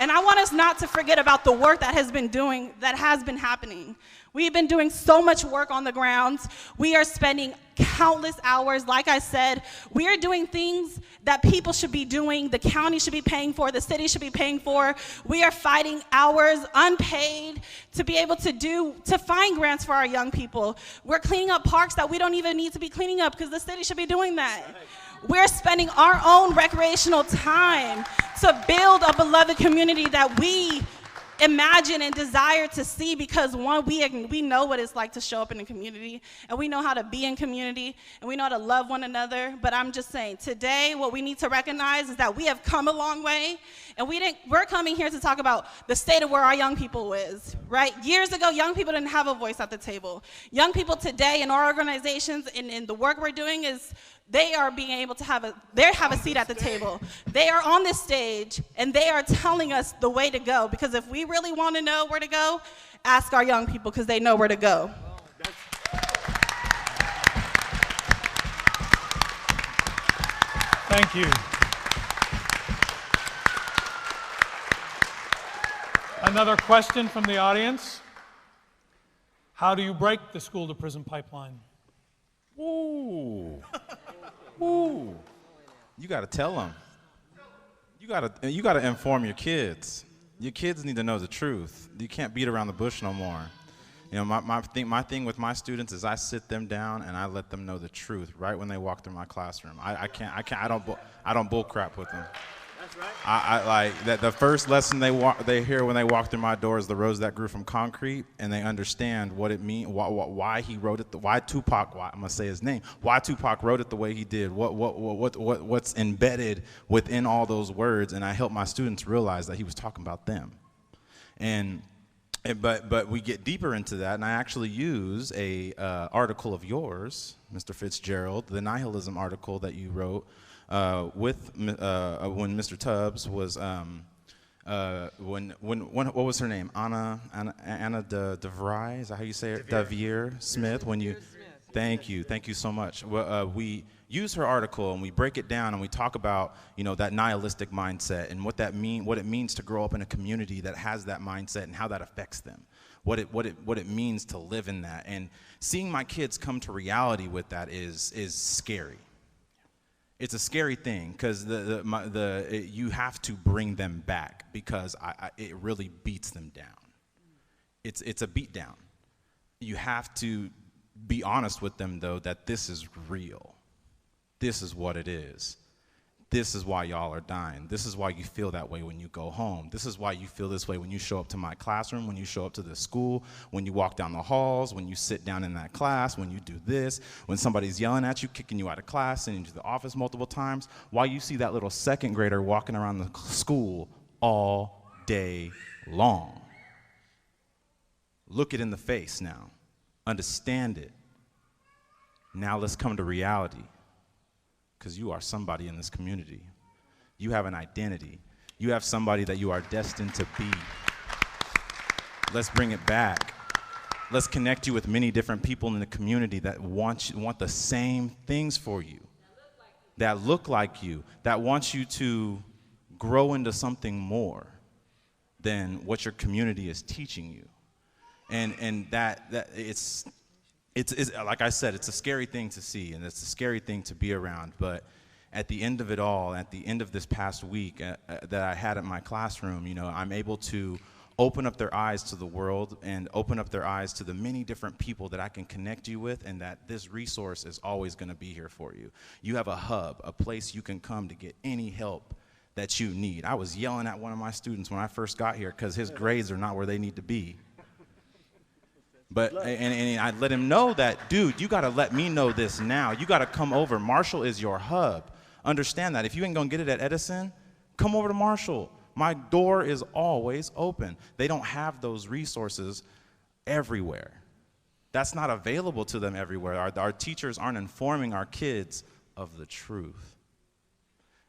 And I want us not to forget about the work that has been happening. We've been doing so much work on the grounds. We are spending countless hours. Like I said, we are doing things that people should be doing, the county should be paying for, the city should be paying for. We are fighting hours, unpaid, to be able to find grants for our young people. We're cleaning up parks that we don't even need to be cleaning up, because the city should be doing that. We're spending our own recreational time to build a beloved community that we imagine and desire to see, because one, we know what it's like to show up in a community, and we know how to be in community, and we know how to love one another. But I'm just saying, today what we need to recognize is that we have come a long way, and we're coming here to talk about the state of where our young people is, right? Years ago, young people didn't have a voice at the table. Young people today in our organizations and in the work we're doing is they are being able to have a seat at the table. They are on this stage, and they are telling us the way to go, because if we really want to know where to go, ask our young people, because they know where to go. Thank you. Another question from the audience. How do you break the school to prison pipeline? Ooh. Ooh. You got to tell them. You got to inform your kids. Your kids need to know the truth. You can't beat around the bush no more. You know, my thing with my students is I sit them down and I let them know the truth right when they walk through my classroom. I don't bull crap with them. That's right. I like that. The first lesson they hear when they walk through my door is the rose that grew from concrete, and they understand what it means, why he wrote it, why Tupac. I'm gonna say his name. Why Tupac wrote it the way he did. What's embedded within all those words, and I help my students realize that he was talking about them. But we get deeper into that, and I actually use a article of yours, Mr. Fitzgerald, the nihilism article that you wrote. When Mr. Tubbs was, what was her name? Anna DeVry, is that how you say it? Devier Smith. Thank you so much. We use her article and we break it down and we talk about, you know, that nihilistic mindset and what it means to grow up in a community that has that mindset and how that affects them. What it means to live in that, and seeing my kids come to reality with that is scary. It's a scary thing, because you have to bring them back, because it really beats them down. It's a beat down. You have to be honest with them, though, that this is real. this is what it is. This is why y'all are dying. This is why you feel that way when you go home. This is why you feel this way when you show up to my classroom, when you show up to this school, when you walk down the halls, when you sit down in that class, when you do this, when somebody's yelling at you, kicking you out of class, sending you to the office multiple times, why you see that little second grader walking around the school all day long. Look it in the face now. Understand it. Now let's come to reality. Because you are somebody in this community. You have an identity. You have somebody that you are destined to be. Let's bring it back. Let's connect you with many different people in the community that want the same things for you, that look like you, that want you to grow into something more than what your community is teaching you. And that it's like I said, it's a scary thing to see, and it's a scary thing to be around. But at the end of it all, at the end of this past week that I had at my classroom, you know, I'm able to open up their eyes to the world and open up their eyes to the many different people that I can connect you with, and that this resource is always going to be here for you. You have a hub, a place you can come to get any help that you need. I was yelling at one of my students when I first got here because his grades are not where they need to be. But, and I let him know that, dude, you got to let me know this now. You got to come over. Marshall is your hub. Understand that. If you ain't going to get it at Edison, come over to Marshall. My door is always open. They don't have those resources everywhere. That's not available to them everywhere. Our teachers aren't informing our kids of the truth.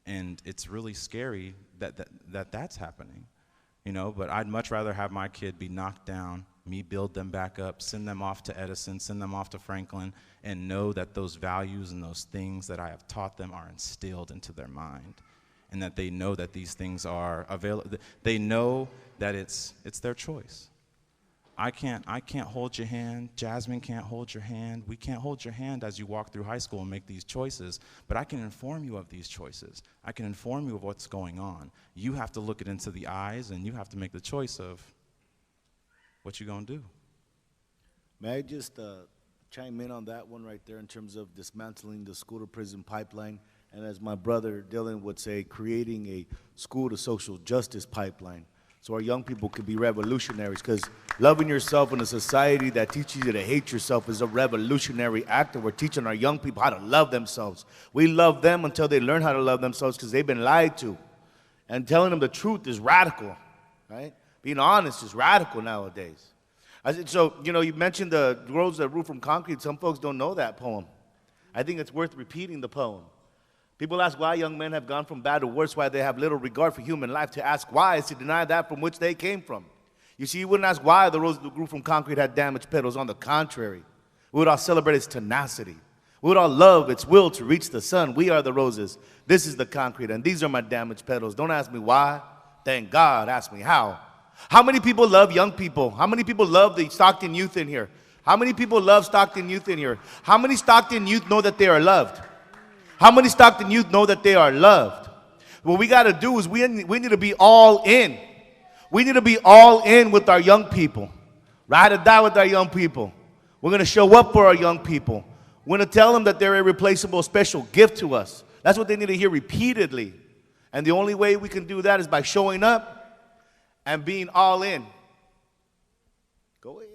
And it's really scary that's happening, you know, but I'd much rather have my kid be knocked down, me build them back up, send them off to Edison, send them off to Franklin, and know that those values and those things that I have taught them are instilled into their mind, and that they know that these things are available. They know that it's their choice. I can't hold your hand. Jasmine can't hold your hand. We can't hold your hand as you walk through high school and make these choices, but I can inform you of these choices. I can inform you of what's going on. You have to look it into the eyes, and you have to make the choice of what you gonna do. May I just chime in on that one right there in terms of dismantling the school-to-prison pipeline, and as my brother Dylan would say, creating a school-to-social justice pipeline so our young people could be revolutionaries, because loving yourself in a society that teaches you to hate yourself is a revolutionary act, and we're teaching our young people how to love themselves. We love them until they learn how to love themselves because they've been lied to, and telling them the truth is radical, right? Being honest is radical nowadays. So, you know, you mentioned the roads that rule from concrete. Some folks don't know that poem. I think it's worth repeating the poem. People ask why young men have gone from bad to worse, why they have little regard for human life. To ask why is to deny that from which they came from. You see, you wouldn't ask why the roads that grew from concrete had damaged petals. On the contrary, we would all celebrate its tenacity. We would all love its will to reach the sun. We are the roses. This is the concrete, and these are my damaged petals. Don't ask me why. Thank God. Ask me how. How many people love young people? How many people love the Stockton youth in here? How many people love Stockton youth in here? How many Stockton youth know that they are loved? How many Stockton youth know that they are loved? What we got to do is we need to be all in. We need to be all in with our young people. Ride or die with our young people. We're going to show up for our young people. We're going to tell them that they're a irreplaceable special gift to us. That's what they need to hear repeatedly. And the only way we can do that is by showing up and being all in. Go ahead.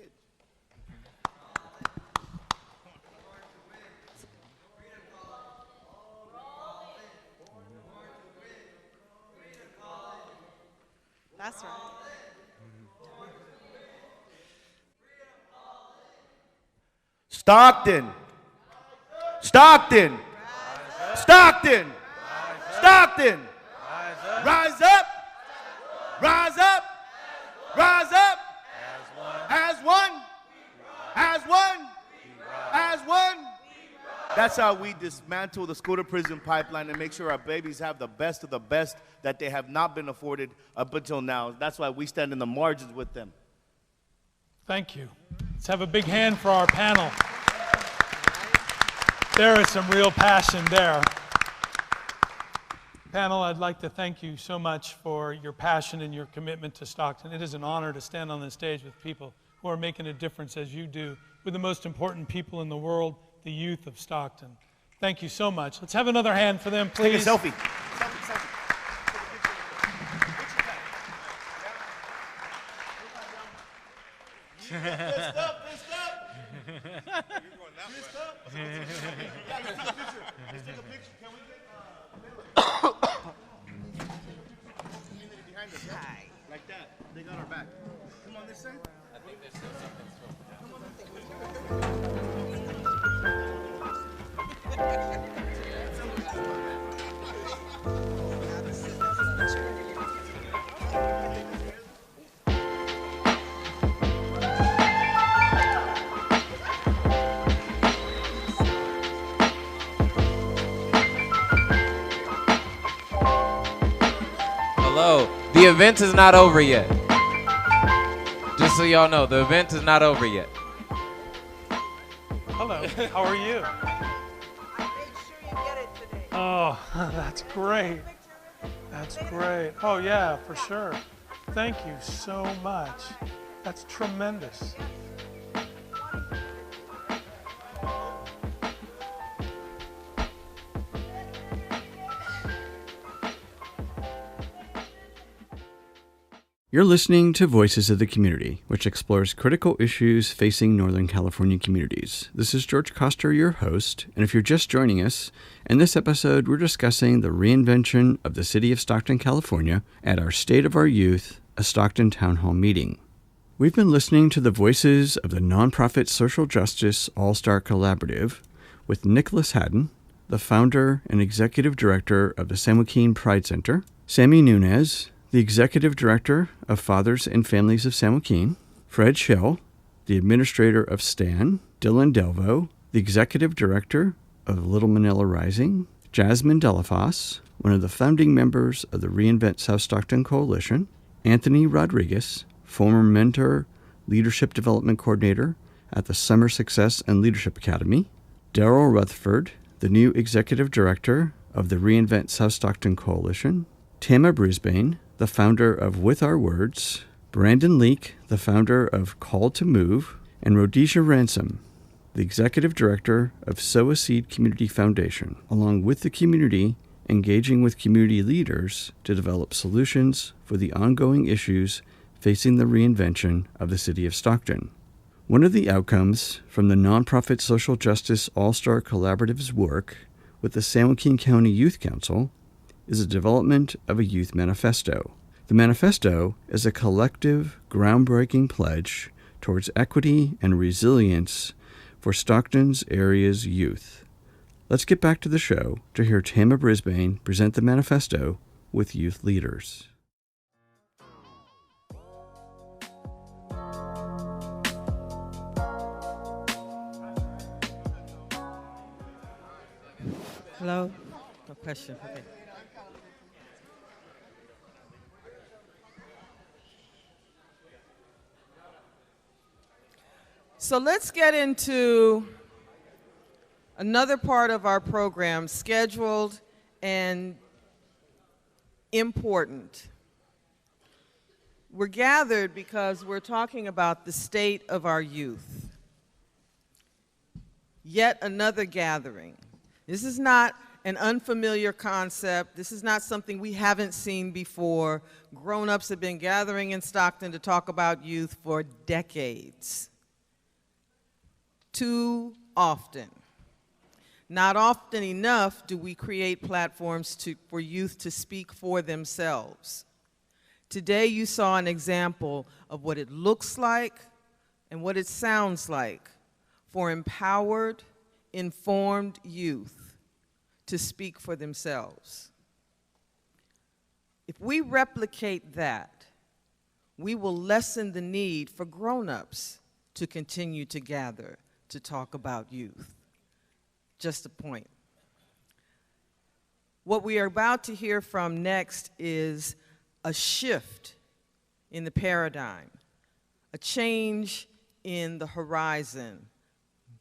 That's right. Stockton. Stockton. Stockton. Stockton. Rise up. Rise up. Rise up. As one. As one. As one. That's how we dismantle the school-to-prison pipeline and make sure our babies have the best of the best that they have not been afforded up until now. That's why we stand in the margins with them. Thank you. Let's have a big hand for our panel. There is some real passion there. Panel, I'd like to thank you so much for your passion and your commitment to Stockton. It is an honor to stand on this stage with people who are making a difference as you do with the most important people in the world, the youth of Stockton. Thank you so much. Let's have another hand for them, please. Take a selfie. Like that. They got our back. Come on this side. I think there's still something. Hello. The event is not over yet. Just so y'all know, the event is not over yet. Hello. How are you? Oh, that's great. That's great. Oh, yeah, for sure. Thank you so much. That's tremendous. You're listening to Voices of the Community, which explores critical issues facing Northern California communities. This is George Koster, your host, and if you're just joining us, in this episode we're discussing the reinvention of the City of Stockton, California at our State of Our Youth, a Stockton Townhall Meeting. We've been listening to the voices of the nonprofit social justice all-star collaborative with Nicholas Hatten, the founder and executive director of the San Joaquin Pride Center, Sammy Nunez, the Executive Director of Fathers and Families of San Joaquin, Fred Schell, the Administrator of STAN, Dylan Delvo, the Executive Director of Little Manila Rising, Jasmine Delafos, one of the founding members of the Reinvent South Stockton Coalition, Anthony Rodriguez, former mentor, Leadership Development Coordinator at the Summer Success and Leadership Academy, Daryl Rutherford, the new Executive Director of the Reinvent South Stockton Coalition, Tama Brisbane, the founder of With Our Words, Brandon Leake, the founder of Call to Move, and Rhodesia Ransom, the executive director of Sow a Seed Community Foundation, along with the community engaging with community leaders to develop solutions for the ongoing issues facing the reinvention of the City of Stockton. One of the outcomes from the nonprofit social justice all-star collaborative's work with the San Joaquin County Youth Council is the development of a youth manifesto. The manifesto is a collective, groundbreaking pledge towards equity and resilience for Stockton's area's youth. Let's get back to the show to hear Tama Brisbane present the manifesto with youth leaders. Hello? No question. Okay. So let's get into another part of our program, scheduled and important. We're gathered because we're talking about the state of our youth. Yet another gathering. This is not an unfamiliar concept. This is not something we haven't seen before. Grown-ups have been gathering in Stockton to talk about youth for decades. Too often. Not often enough do we create platforms for youth to speak for themselves. Today you saw an example of what it looks like and what it sounds like for empowered, informed youth to speak for themselves. If we replicate that, we will lessen the need for grown-ups to continue to gather to talk about youth. Just a point. What we are about to hear from next is a shift in the paradigm, a change in the horizon,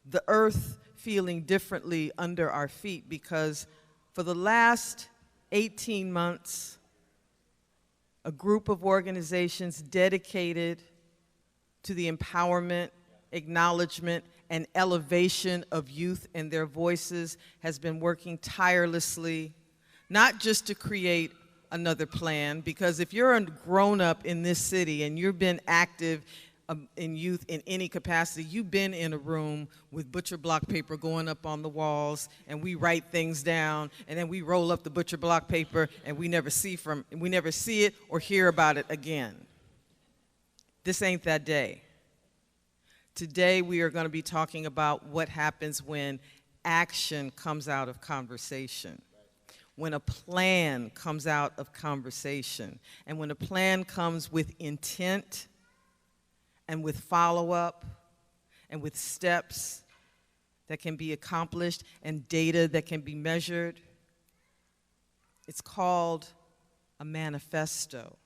the earth feeling differently under our feet, because for the last 18 months, a group of organizations dedicated to the empowerment, acknowledgement, and elevation of youth and their voices has been working tirelessly, not just to create another plan, because if you're a grown-up in this city and you've been active in youth in any capacity, you've been in a room with butcher block paper going up on the walls, and we write things down, and then we roll up the butcher block paper, and we never see it or hear about it again. This ain't that day. Today we are going to be talking about what happens when action comes out of conversation, when a plan comes out of conversation, and when a plan comes with intent and with follow-up and with steps that can be accomplished and data that can be measured. It's called a manifesto.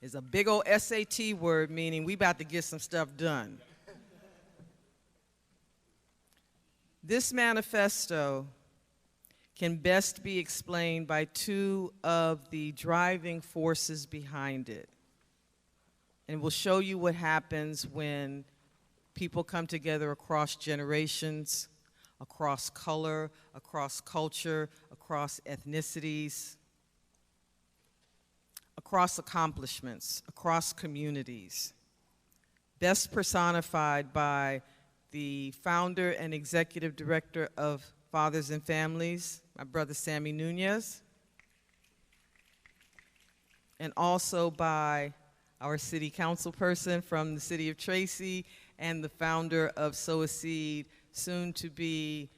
It's a big old SAT word, meaning we about to get some stuff done. This manifesto can best be explained by two of the driving forces behind it. And we'll show you what happens when people come together across generations, across color, across culture, across ethnicities, across accomplishments, across communities. Best personified by the founder and executive director of Fathers and Families, my brother Sammy Nunez, and also by our city council person from the city of Tracy and the founder of Sow a Seed, soon to be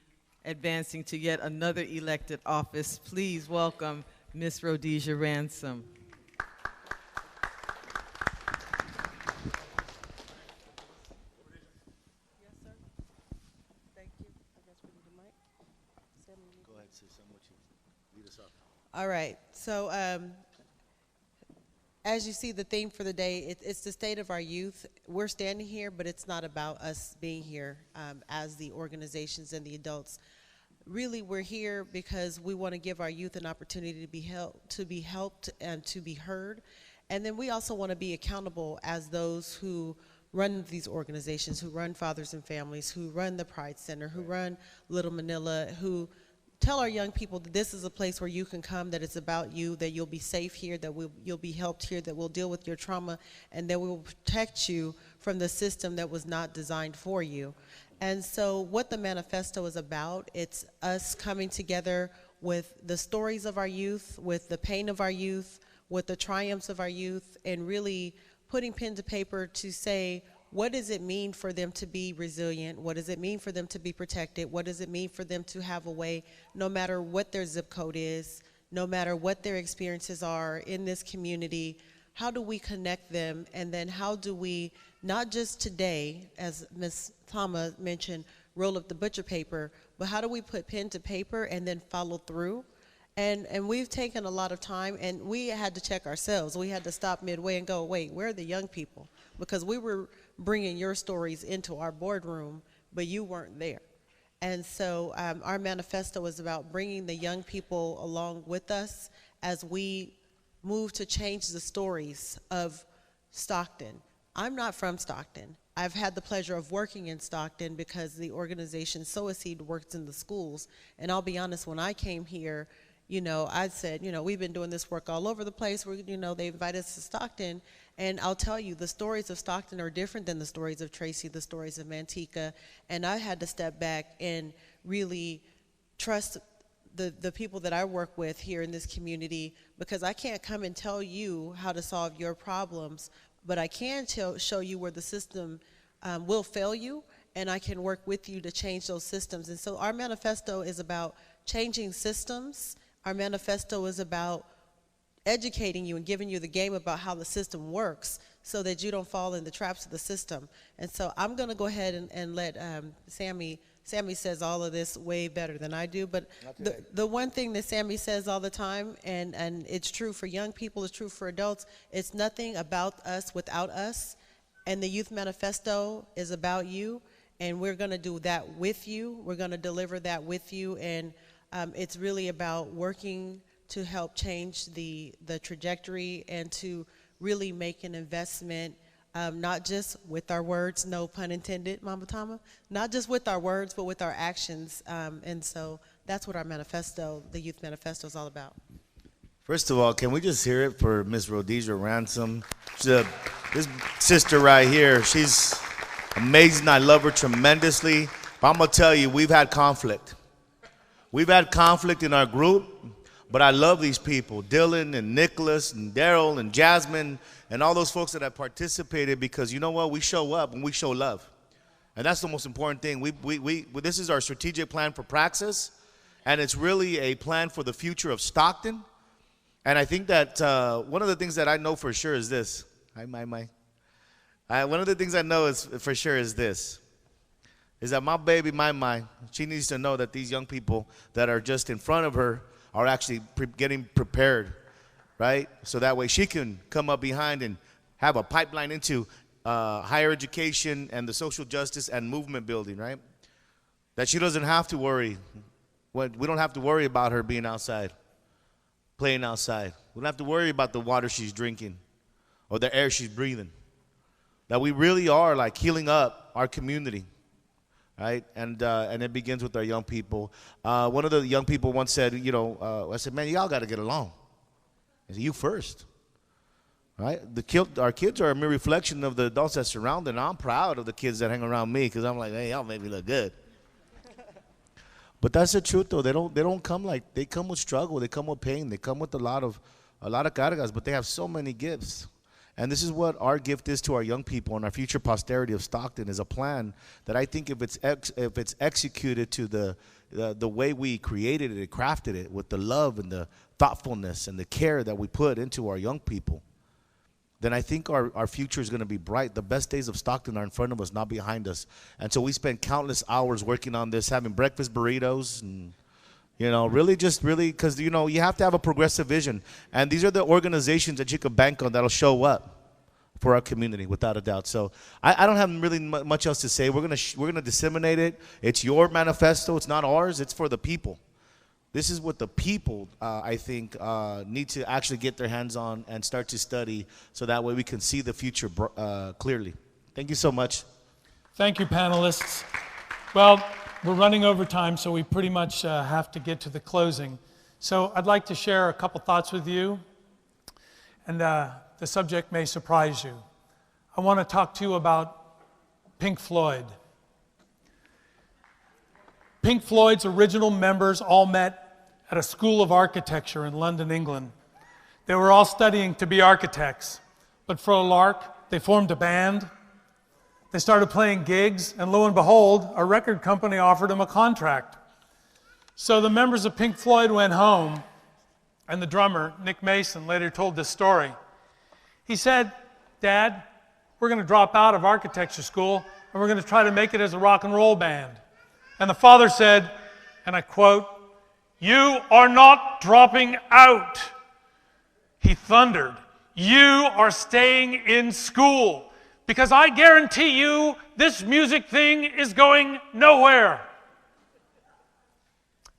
advancing to yet another elected office. Please welcome Ms. Rhodesia Ransom. Go ahead, sis. I'm with you. Lead us off. All right. So as you see, the theme for the day, it's the state of our youth. We're standing here, but it's not about us being here as the organizations and the adults. Really, we're here because we want to give our youth an opportunity to be helped and to be heard. And then we also want to be accountable as those who run these organizations, who run Fathers and Families, who run the Pride Center, who run Little Manila, who tell our young people that this is a place where you can come, that it's about you, that you'll be safe here, that you'll be helped here, that we'll deal with your trauma, and that we will protect you from the system that was not designed for you. And so what the manifesto is about, it's us coming together with the stories of our youth, with the pain of our youth, with the triumphs of our youth, and really putting pen to paper to say, what does it mean for them to be resilient? What does it mean for them to be protected? What does it mean for them to have a way, no matter what their zip code is, no matter what their experiences are in this community, how do we connect them? And then how do we, not just today, as Ms. Thama mentioned, roll up the butcher paper, but how do we put pen to paper and then follow through? And we've taken a lot of time, and we had to check ourselves. We had to stop midway and go, wait, where are the young people? Because we were bringing your stories into our boardroom, but you weren't there. And so our manifesto is about bringing the young people along with us as we move to change the stories of Stockton. I'm not from Stockton. I've had the pleasure of working in Stockton because the organization Sow a Seed works in the schools. And I'll be honest, when I came here, I said, we've been doing this work all over the place. They invited us to Stockton. And I'll tell you, the stories of Stockton are different than the stories of Tracy, the stories of Manteca. And I had to step back and really trust the people that I work with here in this community, because I can't come and tell you how to solve your problems, but I can show you where the system will fail you, and I can work with you to change those systems. And so our manifesto is about changing systems. Our manifesto is about educating you and giving you the game about how the system works so that you don't fall in the traps of the system. And so I'm going to go ahead and let Sammy says all of this way better than I do, but the one thing that Sammy says all the time, and it's true for young people, it's true for adults, it's nothing about us without us, and the Youth Manifesto is about you, and we're going to do that with you. We're going to deliver that with you, and it's really about working to help change the trajectory and to really make an investment not just with our words, no pun intended, Mama Tama, not just with our words, but with our actions. And so that's what our manifesto, the Youth Manifesto, is all about. First of all, can we just hear it for Miss Rhodesia Ransom? This sister right here, she's amazing. I love her tremendously. But I'm going to tell you, we've had conflict. We've had conflict in our group, but I love these people, Dylan and Nicholas and Daryl and Jasmine and all those folks that have participated, because you know what? We show up and we show love. And that's the most important thing. This is our strategic plan for Praxis, and it's really a plan for the future of Stockton. And I think that one of the things that I know for sure is this. One of the things I know is for sure is this. Is that my baby, my, she needs to know that these young people that are just in front of her are actually getting prepared, right? So that way she can come up behind and have a pipeline into higher education and the social justice and movement building, right? That she doesn't have to worry. We don't have to worry about her being outside, playing outside. We don't have to worry about the water she's drinking or the air she's breathing. That we really are like healing up our community. Right? And it begins with our young people. One of the young people once said, I said, man, y'all got to get along. I said, you first. Right? Our kids are a mere reflection of the adults that surround them. I'm proud of the kids that hang around me because I'm like, hey, y'all make me look good. But that's the truth, though. They don't come they come with struggle. They come with pain. They come with a lot of cargas, but they have so many gifts. And this is what our gift is to our young people and our future posterity of Stockton, is a plan that I think if it's executed to the way we created it and crafted it, with the love and the thoughtfulness and the care that we put into our young people, then I think our future is going to be bright. The best days of Stockton are in front of us, not behind us. And so we spend countless hours working on this, having breakfast burritos and really, because, you have to have a progressive vision. And these are the organizations that you can bank on that'll show up for our community, without a doubt. So I don't have really much else to say. We're gonna disseminate it. It's your manifesto. It's not ours. It's for the people. This is what the people, I think, need to actually get their hands on and start to study, so that way we can see the future clearly. Thank you so much. Thank you, panelists. Well, we're running over time, so we pretty much have to get to the closing. So I'd like to share a couple thoughts with you, and the subject may surprise you. I want to talk to you about Pink Floyd. Pink Floyd's original members all met at a school of architecture in London, England. They were all studying to be architects, but for a lark, they formed a band. They started playing gigs, and lo and behold, a record company offered them a contract. So the members of Pink Floyd went home, and the drummer, Nick Mason, later told this story. He said, Dad, we're going to drop out of architecture school, and we're going to try to make it as a rock and roll band. And the father said, and I quote, "You are not dropping out." He thundered, "You are staying in school. Because I guarantee you this music thing is going nowhere."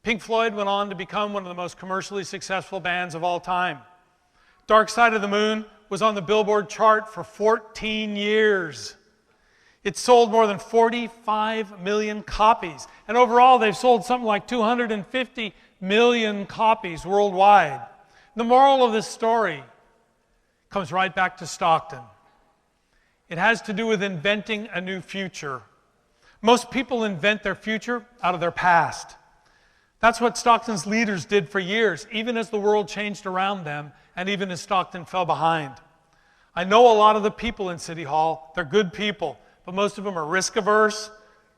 Pink Floyd went on to become one of the most commercially successful bands of all time. Dark Side of the Moon was on the Billboard chart for 14 years. It sold more than 45 million copies. And overall, they've sold something like 250 million copies worldwide. The moral of this story comes right back to Stockton. It has to do with inventing a new future. Most people invent their future out of their past. That's what Stockton's leaders did for years, even as the world changed around them and even as Stockton fell behind. I know a lot of the people in City Hall. They're good people, but most of them are risk averse.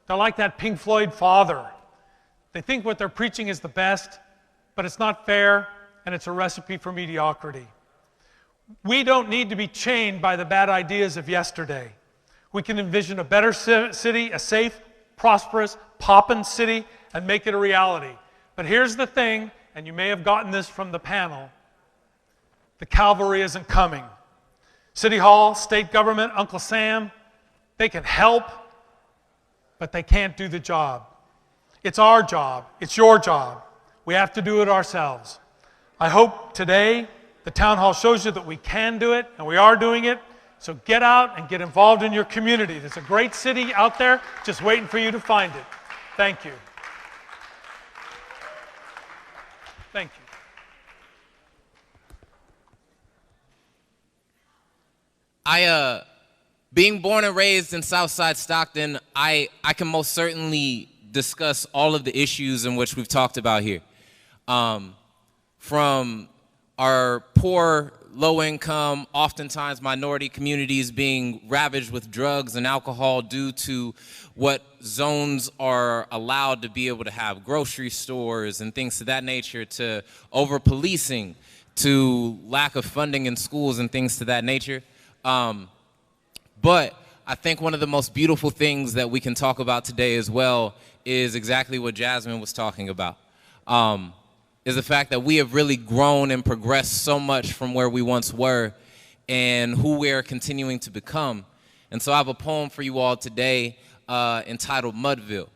They're like that Pink Floyd father. They think what they're preaching is the best, but it's not fair, and it's a recipe for mediocrity. We don't need to be chained by the bad ideas of yesterday. We can envision a better city, a safe, prosperous, poppin' city, and make it a reality. But here's the thing, and you may have gotten this from the panel: the cavalry isn't coming. City Hall, state government, Uncle Sam, they can help, but they can't do the job. It's our job. It's your job. We have to do it ourselves. I hope today the town hall shows you that we can do it, and we are doing it. So get out and get involved in your community. There's a great city out there just waiting for you to find it. Thank you. Thank you. Being born and raised in Southside Stockton, I can most certainly discuss all of the issues in which we've talked about here. From our poor, low-income, oftentimes minority communities being ravaged with drugs and alcohol due to what zones are allowed to be able to have grocery stores and things of that nature, to over-policing, to lack of funding in schools and things to that nature. But I think one of the most beautiful things that we can talk about today as well is exactly what Jasmine was talking about, is the fact that we have really grown and progressed so much from where we once were and who we are continuing to become. And so I have a poem for you all today entitled Mudville.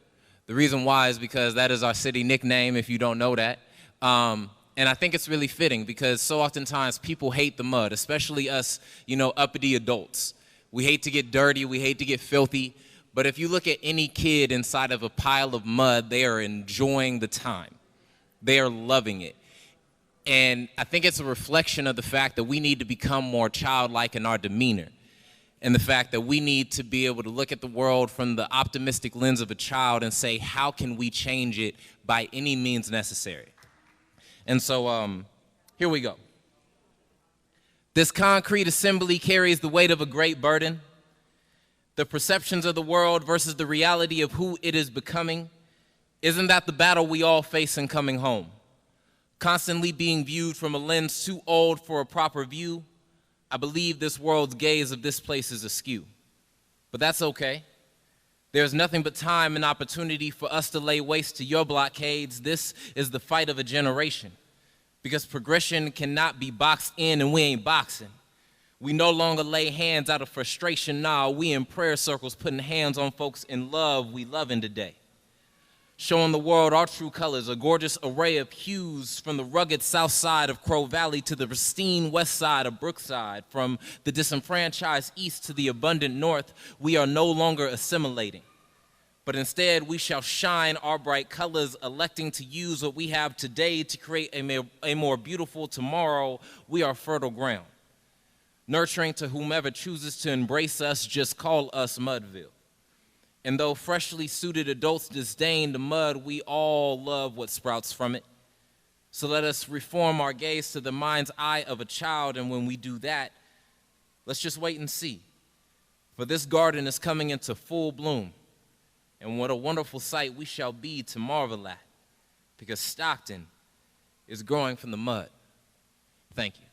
The reason why is because that is our city nickname, if you don't know that. And I think it's really fitting because so oftentimes people hate the mud, especially us, uppity adults. We hate to get dirty, we hate to get filthy, but if you look at any kid inside of a pile of mud, they are enjoying the time. They are loving it. And I think it's a reflection of the fact that we need to become more childlike in our demeanor, and the fact that we need to be able to look at the world from the optimistic lens of a child and say, how can we change it by any means necessary? And so here we go. This concrete assembly carries the weight of a great burden. The perceptions of the world versus the reality of who it is becoming. Isn't that the battle we all face in coming home? Constantly being viewed from a lens too old for a proper view. I believe this world's gaze of this place is askew. But that's okay. There's nothing but time and opportunity for us to lay waste to your blockades. This is the fight of a generation. Because progression cannot be boxed in, and we ain't boxing. We no longer lay hands out of frustration. Nah, we in prayer circles putting hands on folks in love we loving today. Showing the world our true colors, a gorgeous array of hues from the rugged south side of Crow Valley to the pristine west side of Brookside. From the disenfranchised east to the abundant north, we are no longer assimilating. But instead, we shall shine our bright colors, electing to use what we have today to create a more beautiful tomorrow. We are fertile ground. Nurturing to whomever chooses to embrace us, just call us Mudville. And though freshly suited adults disdain the mud, we all love what sprouts from it. So let us reform our gaze to the mind's eye of a child, and when we do that, let's just wait and see. For this garden is coming into full bloom. And what a wonderful sight we shall be to marvel at, because Stockton is growing from the mud. Thank you.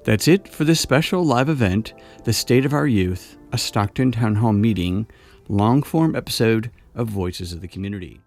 That's it for this special live event, The State of Our Youth, a Stockton Townhall Meeting, long-form episode of Voices of the Community.